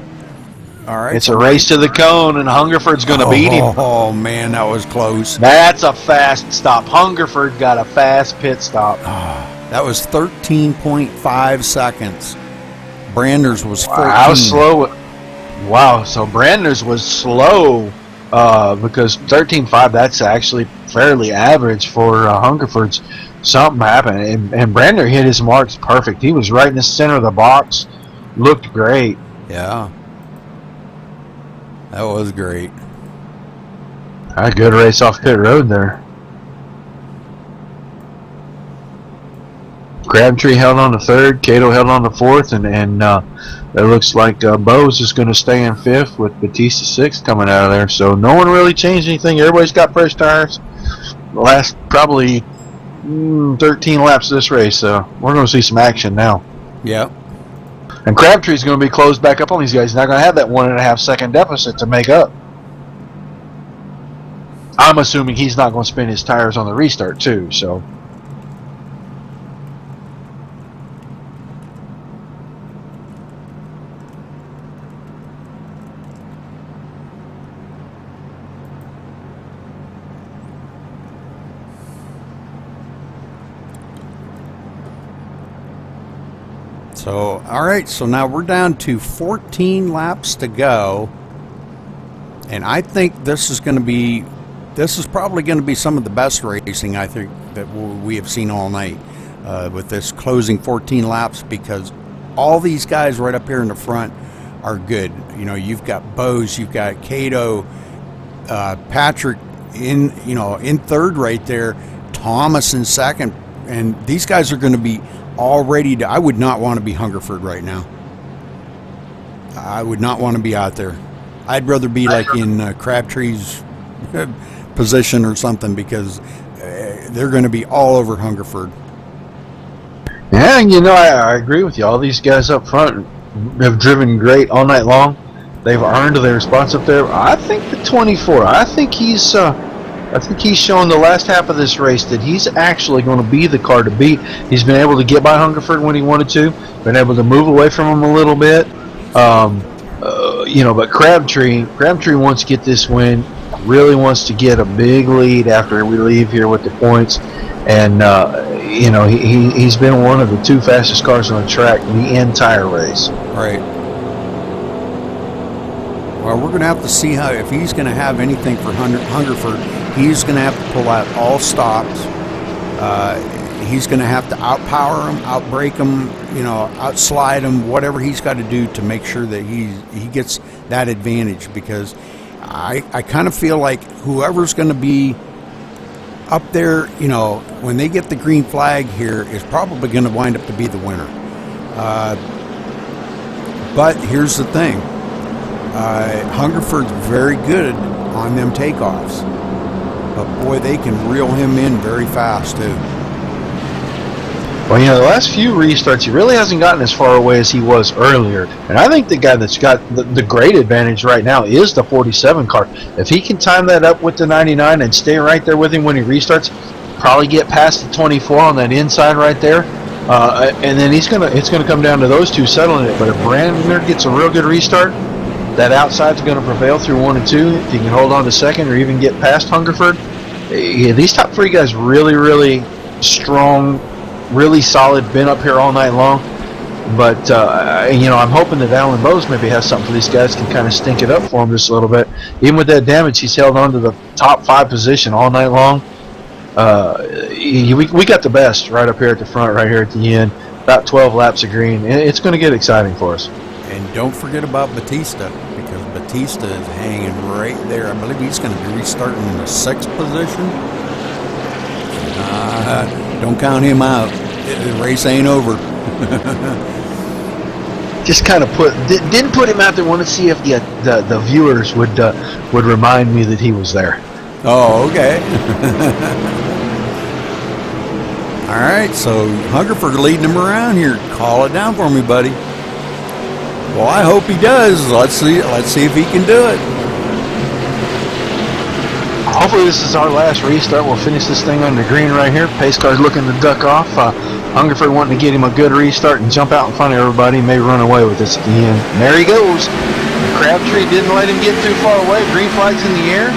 All right. It's a race to the cone, and Hungerford's going to beat him. Oh, man, that was close. That's a fast stop. Hungerford got a fast pit stop. That was 13.5 seconds. Brandner's was 14. How slow? Wow, so Brandner's was slow because 13.5, that's actually fairly average for Hungerford's. Something happened, and Brandner hit his marks perfect. He was right in the center of the box. Looked great. Yeah. That was great. A good race off pit road there. Crabtree held on to 3rd, Cato held on to 4th, and it looks like Bowes is going to stay in 5th with Batista 6th coming out of there. So no one really changed anything. Everybody's got fresh tires. The last probably 13 laps of this race, so we're going to see some action now. Yep. And Crabtree's going to be closed back up on these guys. He's not going to have that 1.5 second deficit to make up. I'm assuming he's not going to spin his tires on the restart too, so. So, all right, so now we're down to 14 laps to go. And I think this is probably going to be some of the best racing I think that we have seen all night with this closing 14 laps, because all these guys right up here in the front are good. You know, you've got Bose, you've got Cato, Patrick in third right there, Thomas in second, and these guys are going to be all ready to. I would not want to be Hungerford right now. I would not want to be out there. I'd rather be like in Crabtree's position or something, because they're going to be all over Hungerford. Yeah, and I agree with you. All these guys up front have driven great all night long. They've earned their spots up there. I think the 24. I think he's shown the last half of this race that he's actually going to be the car to beat. He's been able to get by Hungerford when he wanted to. Been able to move away from him a little bit. But Crabtree wants to get this win. Really wants to get a big lead after we leave here with the points. And he's been one of the 2 fastest cars on the track the entire race. Right. Well, we're going to have to see if he's going to have anything for Hungerford. He's going to have to pull out all stops. He's going to have to outpower him, outbrake him, outslide him, whatever he's got to do to make sure that he gets that advantage, because I kind of feel like whoever's going to be up there, when they get the green flag here, is probably going to wind up to be the winner. But here's the thing. Hungerford's very good on them takeoffs. But boy, they can reel him in very fast too. Well, the last few restarts, he really hasn't gotten as far away as he was earlier. And I think the guy that's got the great advantage right now is the 47 car. If he can time that up with the 99 and stay right there with him when he restarts, probably get past the 24 on that inside right there. And then it's gonna come down to those two settling it. But if Brandner gets a real good restart, that outside's going to prevail through 1 and 2. If you can hold on to second or even get past Hungerford, these top 3 guys really, really strong, really solid, been up here all night long. But, I'm hoping that Alan Bose maybe has something for these guys, can kind of stink it up for them just a little bit. Even with that damage, he's held on to the top 5 position all night long. We got the best right up here at the front, right here at the end. About 12 laps of green. It's going to get exciting for us. And don't forget about Batista, because Batista is hanging right there. I believe he's going to be restarting in the 6th position. Don't count him out. The race ain't over. Just kind of didn't put him out there. Want to see if the viewers would remind me that he was there. Oh, okay. All right, so Hungerford leading him around here. Call it down for me, buddy. Well, I hope he does. Let's see if he can do it. Hopefully this is our last restart. We'll finish this thing on the green right here. Pace car's looking to duck off. Hungerford wanting to get him a good restart and jump out in front of everybody. Maybe run away with this at the end. And there he goes. Crabtree didn't let him get too far away. Green flag's in the air.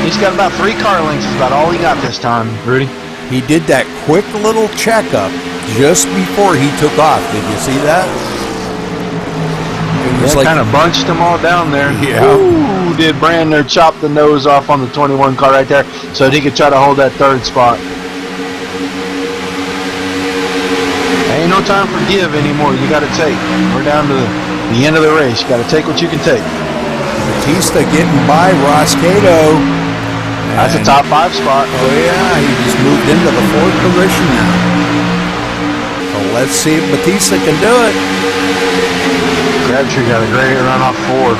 He's got about 3 car lengths. Is about all he got this time, Rudy. He did that quick little checkup just before he took off. Did you see that? It was kind of bunched them all down there. Yeah. Ooh, did Brandner chop the nose off on the 21 car right there so that he could try to hold that 3rd spot. Ain't no time for give anymore. You got to take. We're down to the end of the race. You got to take what you can take. Batista getting by Ross Cato. That's a top 5 spot. Oh yeah, he just moved into the 4th position now. So let's see if Batista can do it. Crabtree got a great run off 4.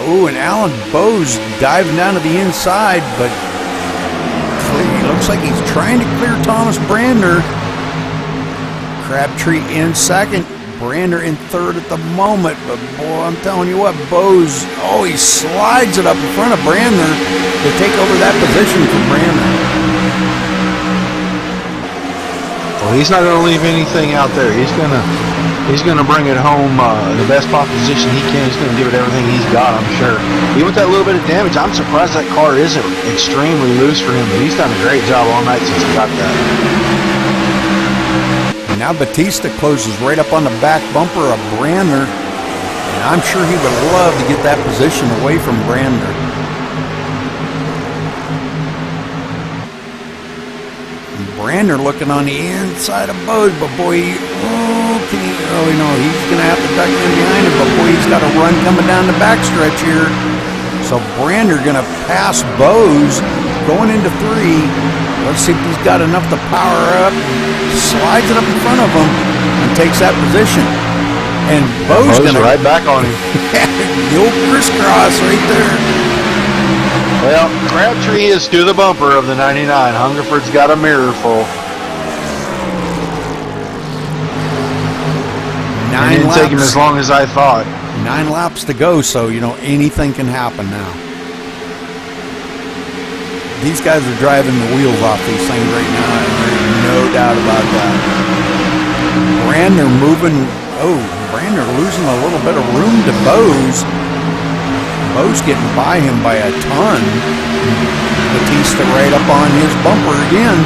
Oh, and Alan Bose diving down to the inside, but it looks like he's trying to clear Thomas Brandner. Crabtree in 2nd, Brandner in 3rd at the moment, but boy, I'm telling you what, Bose, he slides it up in front of Brandner to take over that position for Brandner. Well, he's not going to leave anything out there. He's going to bring it home the best position he can. He's going to give it everything he's got, I'm sure. Even with that little bit of damage, I'm surprised that car isn't extremely loose for him, but he's done a great job all night since he got that. And now Batista closes right up on the back bumper of Brandner. And I'm sure he would love to get that position away from Brandner. And Brandner looking on the inside of Bose, but boy, he's going to have to duck in behind him, but boy, he's got a run coming down the backstretch here. So Brandner going to pass Bose going into 3. Let's see if he's got enough to power up. Slides it up in front of him and takes that position. And Bose going to right back on him. the old crisscross right there. Well, Crabtree is to the bumper of the 99. Hungerford's got a mirror full. It didn't take him as long as I thought. 9 laps to go, so anything can happen now. These guys are driving the wheels off these things right now, and there's no doubt about that. Brandner Brandner losing a little bit of room to Bose. Bose getting by him by a ton. Batista right up on his bumper again.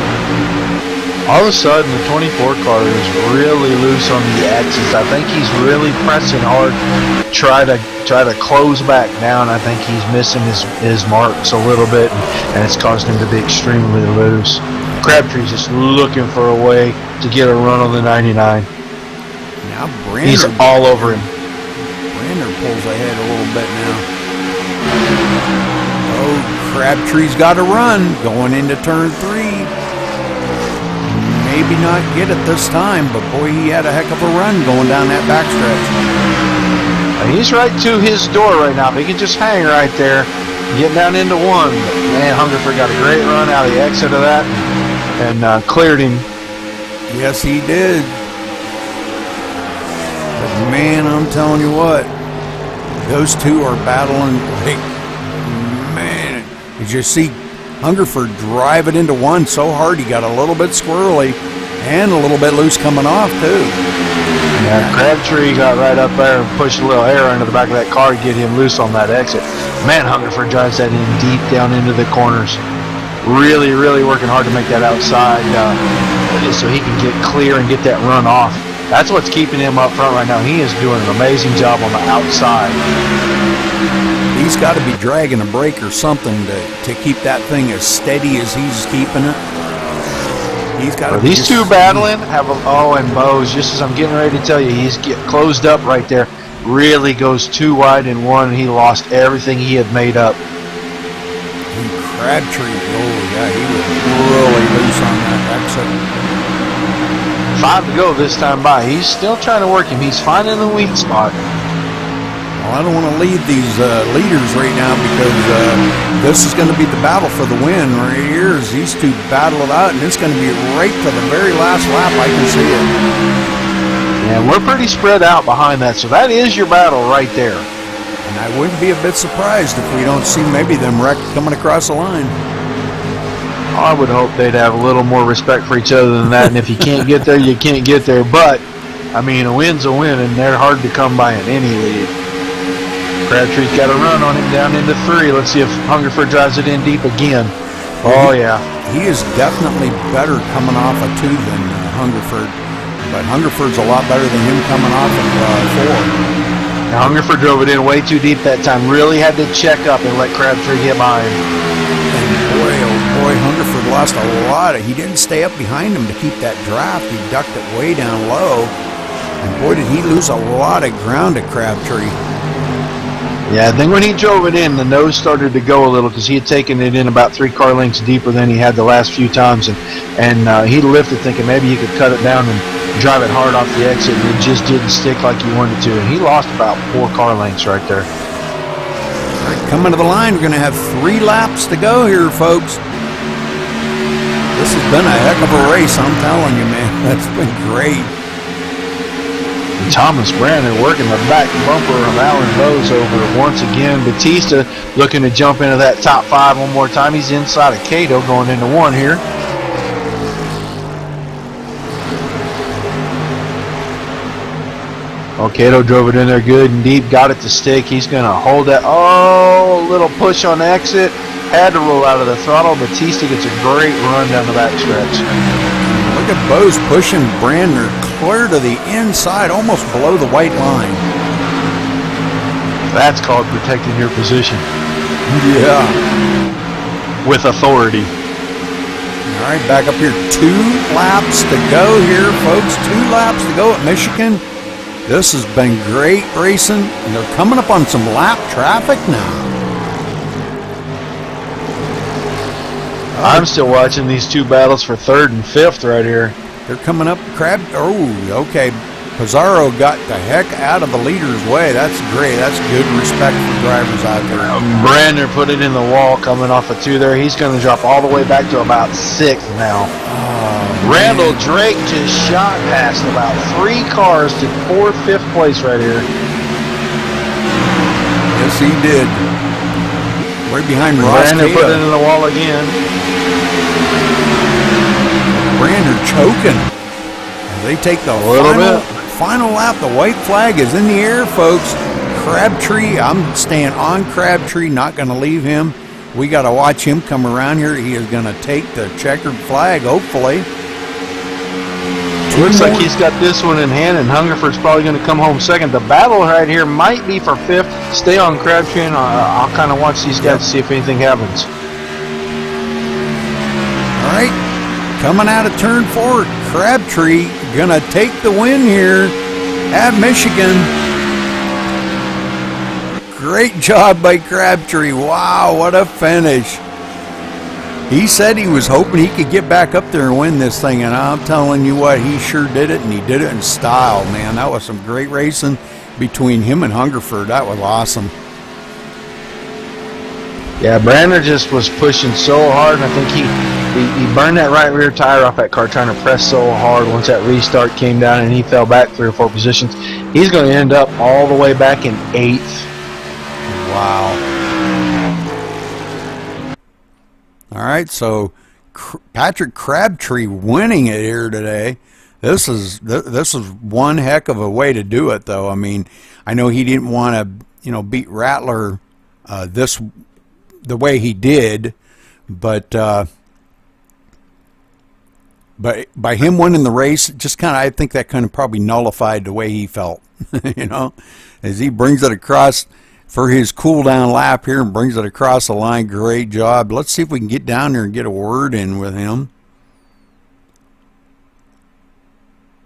All of a sudden, the 24 car is really loose on the axis. I think he's really pressing hard, try to close back down. I think he's missing his marks a little bit, and it's caused him to be extremely loose. Crabtree's just looking for a way to get a run on the 99. Now Brandner, he's all over him. Brandner pulls ahead a little bit now. Oh, Crabtree's got a run going into turn 3. Maybe not get it this time, but boy, he had a heck of a run going down that backstretch. He's right to his door right now. If he can just hang right there, get down into 1. Man, Hungerford got a great run out of the exit of that and cleared him. Yes, he did. But man, I'm telling you what, those two are battling. Man, did you see Hungerford drive it into 1 so hard he got a little bit squirrely and a little bit loose coming off too. Yeah, Crabtree got right up there and pushed a little air into the back of that car to get him loose on that exit. Man, Hungerford drives that in deep down into the corners. Really, really working hard to make that outside so he can get clear and get that run off. That's what's keeping him up front right now. He is doing an amazing job on the outside. He's got to be dragging a brake or something to keep that thing as steady as he's keeping it. He's got to. These two battling and Bose. Just as I'm getting ready to tell you, he's closed up right there. Really goes too wide in 1. He lost everything he had made up. And Crabtree, he was really loose on that exit. 5 to go this time by. He's still trying to work him. He's finding the weak spot. Well, I don't want to lead these leaders right now because this is going to be the battle for the win right here as these two battle it out, and it's going to be right to the very last lap. I can see it. And we're pretty spread out behind that, so that is your battle right there. And I wouldn't be a bit surprised if we don't see maybe them wreck coming across the line. I would hope they'd have a little more respect for each other than that, and if you can't get there, you can't get there. But, I mean, a win's a win, and they're hard to come by in any lead. Crabtree's got a run on him down into 3. Let's see if Hungerford drives it in deep again. Oh, yeah. He is definitely better coming off a 2 than Hungerford. But Hungerford's a lot better than him coming off of 4. Now, Hungerford drove it in way too deep that time. Really had to check up and let Crabtree get by him. And boy, oh boy, Hungerford lost a lot. He didn't stay up behind him to keep that draft. He ducked it way down low. And boy, did he lose a lot of ground to Crabtree. Yeah, then when he drove it in, the nose started to go a little because he had taken it in about 3 car lengths deeper than he had the last few times. And he lifted thinking maybe he could cut it down and drive it hard off the exit, and it just didn't stick like he wanted to. And he lost about 4 car lengths right there. All right, coming to the line, we're going to have 3 laps to go here, folks. This has been a heck of a race, I'm telling you, man. That's been great. Thomas Brandner working the back bumper of Alan Bose over once again. Batista looking to jump into that top 5 one more time. He's inside of Cato going into 1 here. Oh, Cato drove it in there good and deep, got it to stick. He's going to hold that. Oh, a little push on exit. Had to roll out of the throttle. Batista gets a great run down the back stretch. Look at Bose pushing Brandner clear to the inside, almost below the white line. That's called protecting your position Yeah. with authority. All right, back up here. 2 laps to go here, folks. 2 laps to go at Michigan. This has been great racing, and they're coming up on some lap traffic now. I'm still watching these 2 battles for 3rd and 5th right here. They're coming up. Okay. Pizarro got the heck out of the leader's way. That's great. That's good respect for drivers out there. Brandon put it in the wall coming off of 2 there. He's going to drop all the way back to about 6th now. Randall Drake just shot past about 3 cars to 4th, 5th place right here. Yes, he did. Right behind Ross Brandon Cada. put it in the wall again. Brandon choking. As they take the final lap. The white flag is in the air, folks. Crabtree, I'm staying on Crabtree, not going to leave him. We got to watch him come around here. He is going to take the checkered flag, hopefully. Looks like he's got this one in hand, and Hungerford's probably going to come home second. The battle right here might be for 5th. Stay on Crabtree, and I'll kind of watch these guys to see if anything happens. All right, coming out of turn 4, Crabtree going to take the win here at Michigan. Great job by Crabtree. Wow, what a finish. He said he was hoping he could get back up there and win this thing, and I'm telling you what, he sure did it, and he did it in style, man. That was some great racing between him and Hungerford. That was awesome. Yeah, Brandon just was pushing so hard, and I think he burned that right rear tire off that car trying to press so hard once that restart came down, and he fell back 3 or 4 positions. He's going to end up all the way back in 8th. Wow. All right, so Patrick Crabtree winning it here today. This is one heck of a way to do it, though. I mean, I know he didn't want to, beat Rattler the way he did, but by him winning the race, just kind of, I think that kind of probably nullified the way he felt, as he brings it across for his cool down lap here and brings it across the line. Great job. Let's see if we can get down there and get a word in with him.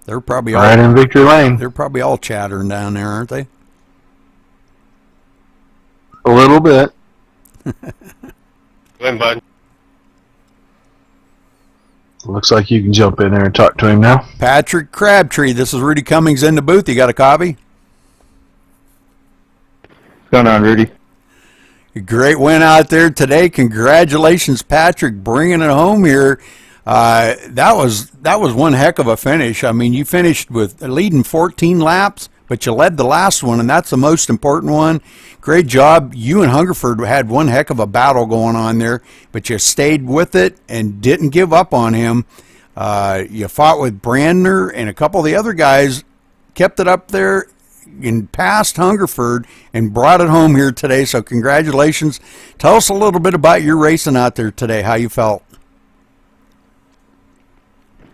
They're probably all right in victory lane. They're probably all chattering down there, aren't they? A little bit. Win, bud. Looks like you can jump in there and talk to him now. Patrick Crabtree, this is Rudy Cummings in the booth. You got a copy? What's going on, Rudy? Great win out there today. Congratulations, Patrick, bringing it home here. That was one heck of a finish. I mean, you finished with leading 14 laps, but you led the last one, and that's the most important one. Great job. You and Hungerford had one heck of a battle going on there, but you stayed with it and didn't give up on him. You fought with Brandner and a couple of the other guys, kept it up there and passed Hungerford and brought it home here today. So congratulations. Tell us a little bit about your racing out there today, how you felt.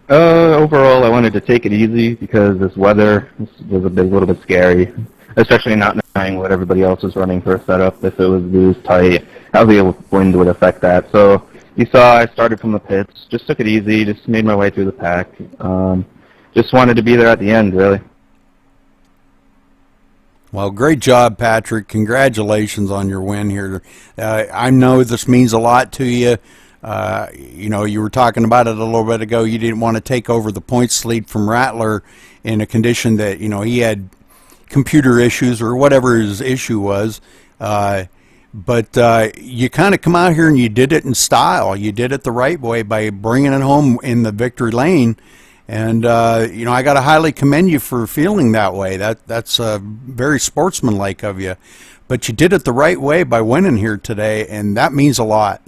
Overall, I wanted to take it easy because this weather was a little bit scary, especially not knowing what everybody else was running for a setup. If it was loose, tight, how the wind would affect that. So you saw I started from the pits, just took it easy, just made my way through the pack. Just wanted to be there at the end, really. Well, great job, Patrick. Congratulations on your win here. I know this means a lot to you. You were talking about it a little bit ago. You didn't want to take over the points lead from Rattler in a condition that, he had computer issues or whatever his issue was. But you kind of come out here and you did it in style. You did it the right way by bringing it home in the victory lane. And, I got to highly commend you for feeling that way. That's very sportsmanlike of you. But you did it the right way by winning here today, and that means a lot.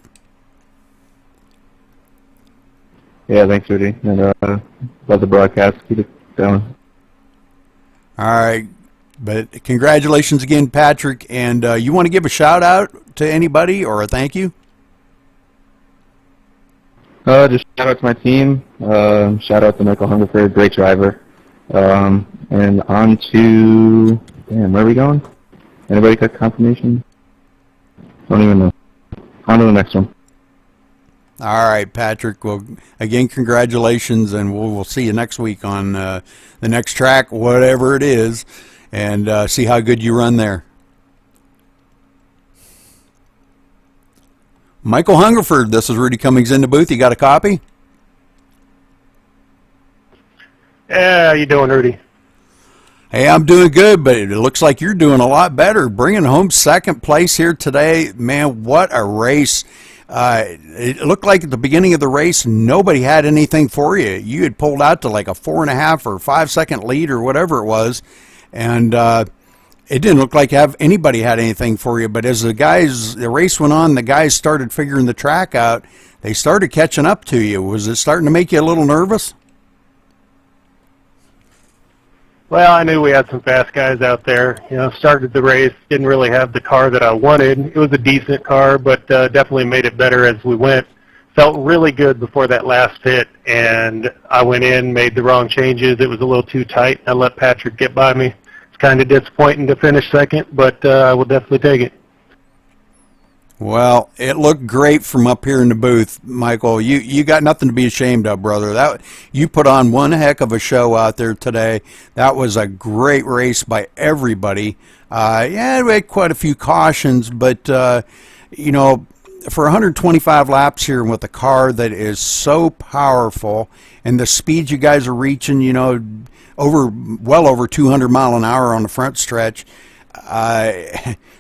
Yeah, thanks, Rudy. And love the broadcast. Keep it going. All right. But congratulations again, Patrick. And you want to give a shout-out to anybody or a thank you? Just shout out to my team. Shout out to Michael Hungerford, great driver. And on to, where are we going? Anybody got confirmation? Don't even know. On to the next one. All right, Patrick. Well, again, congratulations, and we'll see you next week on the next track, whatever it is, and see how good you run there. Michael Hungerford, this is Rudy Cummings in the booth. You got a copy? Yeah, how you doing, Rudy? Hey, I'm doing good, but it looks like you're doing a lot better. Bringing home second place here today. Man, what a race. It looked like at the beginning of the race, nobody had anything for you. You had pulled out to like a 4.5 or 5 second lead or whatever it was, and it didn't look like anybody had anything for you. But as the race went on, the guys started figuring the track out. They started catching up to you. Was it starting to make you a little nervous? Well, I knew we had some fast guys out there. You know, started the race, didn't really have the car that I wanted. It was a decent car, but definitely made it better as we went. Felt really good before that last hit, and I went in, made the wrong changes. It was a little too tight. I let Patrick get by me. It's kind of disappointing to finish second, but I will definitely take it. Well, it looked great from up here in the booth, Michael. You got nothing to be ashamed of, brother. You put on one heck of a show out there today. That was a great race by everybody. Yeah, we had quite a few cautions, but you know, for 125 laps here with a car that is so powerful and the speed you guys are reaching, you know, well over 200 mile an hour on the front stretch.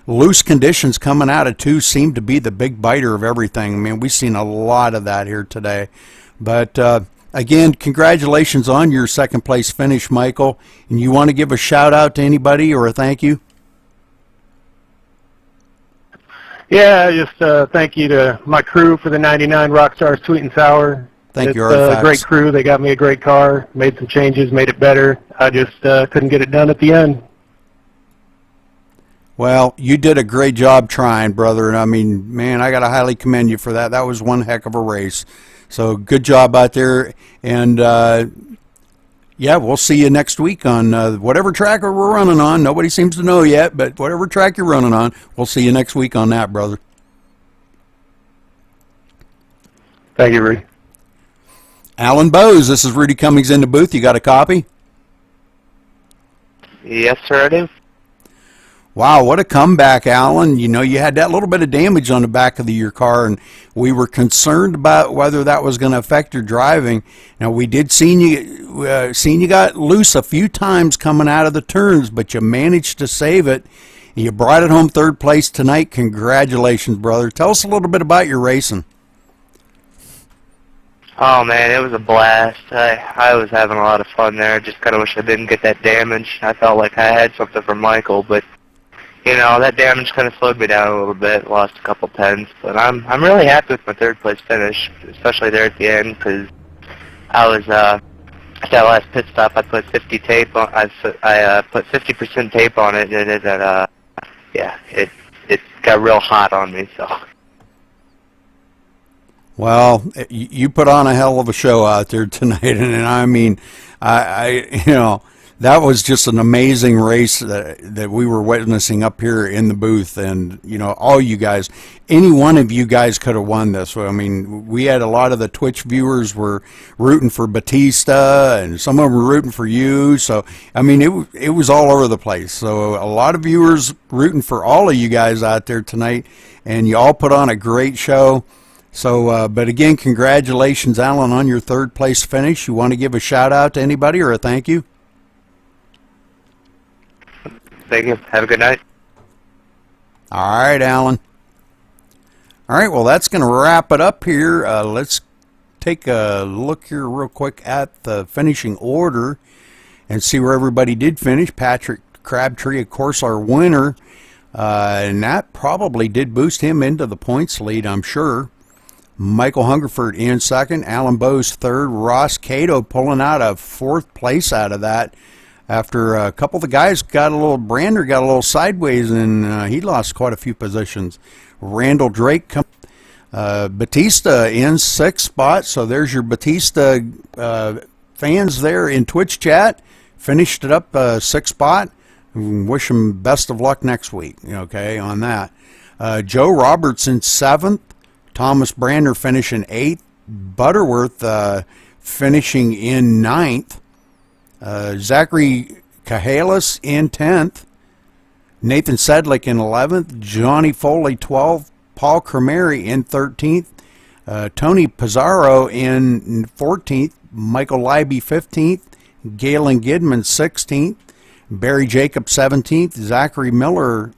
Loose conditions coming out of 2 seem to be the big biter of everything. I mean, we've seen a lot of that here today. But again, congratulations on your second place finish, Michael. And you want to give a shout out to anybody or a thank you? Yeah, just thank you to my crew for the 99 Rockstars Sweet and Sour. Thank you, It's Artifacts. a great crew. They got me a great car, made some changes, made it better. I just couldn't get it done at the end. Well, you did a great job trying, brother. And I mean, man, I got to highly commend you for that. That was one heck of a race. So good job out there. And, yeah, we'll see you next week on whatever track we're running on. Nobody seems to know yet, but whatever track you're running on, we'll see you next week on that, brother. Thank you, Rudy. Alan Bowes, this is Rudy Cummings in the booth. You got a copy? Yes, sir, I do. Wow, what a comeback, Alan. You know, you had that little bit of damage on the back of your car, and we were concerned about whether that was going to affect your driving. Now, we did seen you got loose a few times coming out of the turns, but you managed to save it. You brought it home third place tonight. Congratulations, brother. Tell us a little bit about your racing. Oh, man, it was a blast. I was having a lot of fun there. Just kind of wish I didn't get that damage. I felt like I had something from Michael, but you know, that damage kind of slowed me down a little bit, lost a couple tenths, but I'm really happy with my third place finish, especially there at the end, because I was at that last pit stop. I put 50 tape on. I put 50% tape on it, and it got real hot on me. So. Well, you put on a hell of a show out there tonight, and I mean, I you know. That was just an amazing race that we were witnessing up here in the booth. And, you know, all you guys, any one of you guys could have won this. I mean, we had a lot of the Twitch viewers were rooting for Batista, and some of them were rooting for you. So, I mean, it was all over the place. So a lot of viewers rooting for all of you guys out there tonight, and you all put on a great show. So, but again, congratulations, Alan, on your third place finish. You want to give a shout out to anybody or a thank you? Thank you. Have a good night. All right, Alan. All right, well, that's going to wrap it up here. Let's take a look here real quick at the finishing order and see where everybody did finish. Patrick Crabtree, of course, our winner. And that probably did boost him into the points lead, I'm sure. Michael Hungerford in second. Alan Bowes third. Ross Cato pulling out a fourth place out of that. After a couple of the guys Brander got a little sideways, and he lost quite a few positions. Randall Drake, Batista in sixth spot. So there's your Batista fans there in Twitch chat. Finished it up sixth spot. Wish him best of luck next week, okay, on that. Joe Robertson 7th, Thomas Brander finishing 8th, Butterworth finishing in 9th, Zachary Cahalis in 10th, Nathan Sedlick in 11th, Johnny Foley 12th, Paul Cremeri in 13th, Tony Pizarro in 14th, Michael Leiby 15th, Galen Gidman 16th, Barry Jacobs 17th, Zachary Miller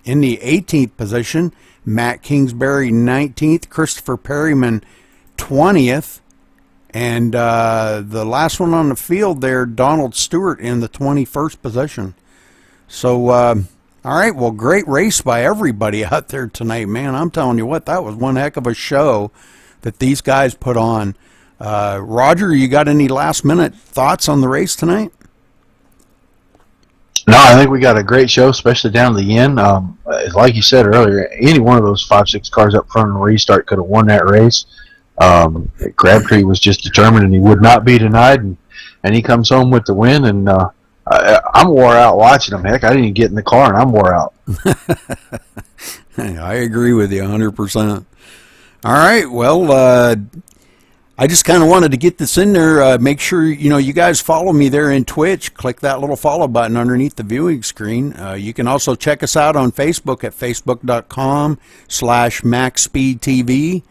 in the 18th position, Matt Kingsbury 19th, Christopher Perryman 20th, and the last one on the field there, Donald Stewart in the 21st position. So, all right, well, great race by everybody out there tonight, man. I'm telling you what, that was one heck of a show that these guys put on. Roger, you got any last-minute thoughts on the race tonight? No, I think we got a great show, especially down to the end. Like you said earlier, any one of those 5-6 cars up front in the restart could have won that race. Crabtree was just determined, and he would not be denied, and he comes home with the win. And I'm wore out watching him. Heck, I didn't even get in the car, and I'm wore out. I agree with you 100%. All right, well, I just kind of wanted to get this in there. Make sure, you guys follow me there in Twitch. Click that little follow button underneath the viewing screen. You can also check us out on Facebook at facebook.com/MaxSpeedTV.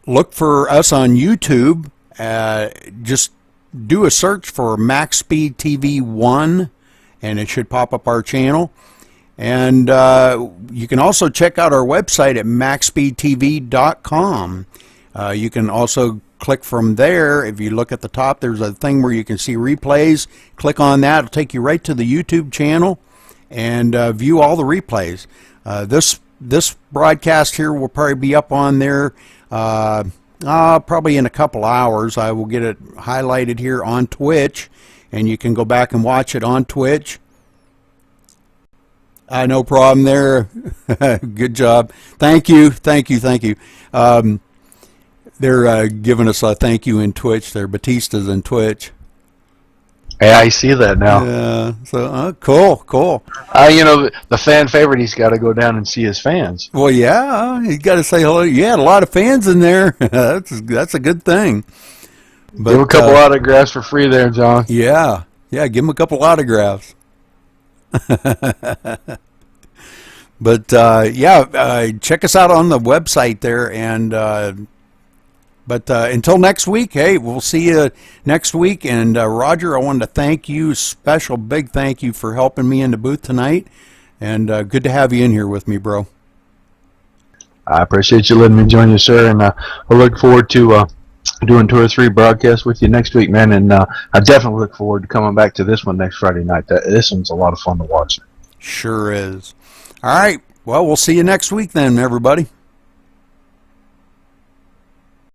Look for us on YouTube. Just do a search for MaxSpeedTV 1, and it should pop up our channel. And you can also check out our website at MaxSpeedTV.com. You can also click from there. If you look at the top, there's a thing where you can see replays. Click on that. It'll take you right to the YouTube channel and view all the replays. This broadcast here will probably be up on there probably in a couple hours. I will get it highlighted here on Twitch, and you can go back and watch it on Twitch. No problem there. Good job. Thank you. They're giving us a thank you in Twitch there. Batista's in Twitch. Yeah, I see that now. Yeah, so cool. The fan favorite, he's got to go down and see his fans. Well, yeah, you got to say hello. You had a lot of fans in there. That's a good thing. But, give him a couple autographs for free there, John. Yeah, give him a couple autographs. But check us out on the website there, and but until next week, hey, we'll see you next week. And Roger, I wanted to thank you, special big thank you for helping me in the booth tonight, and good to have you in here with me, bro. I appreciate you letting me join you, sir, and I look forward to doing 2 or 3 broadcasts with you next week, man. And I definitely look forward to coming back to this one next Friday night. This one's a lot of fun to watch. Sure is. All right. Well, we'll see you next week then, everybody.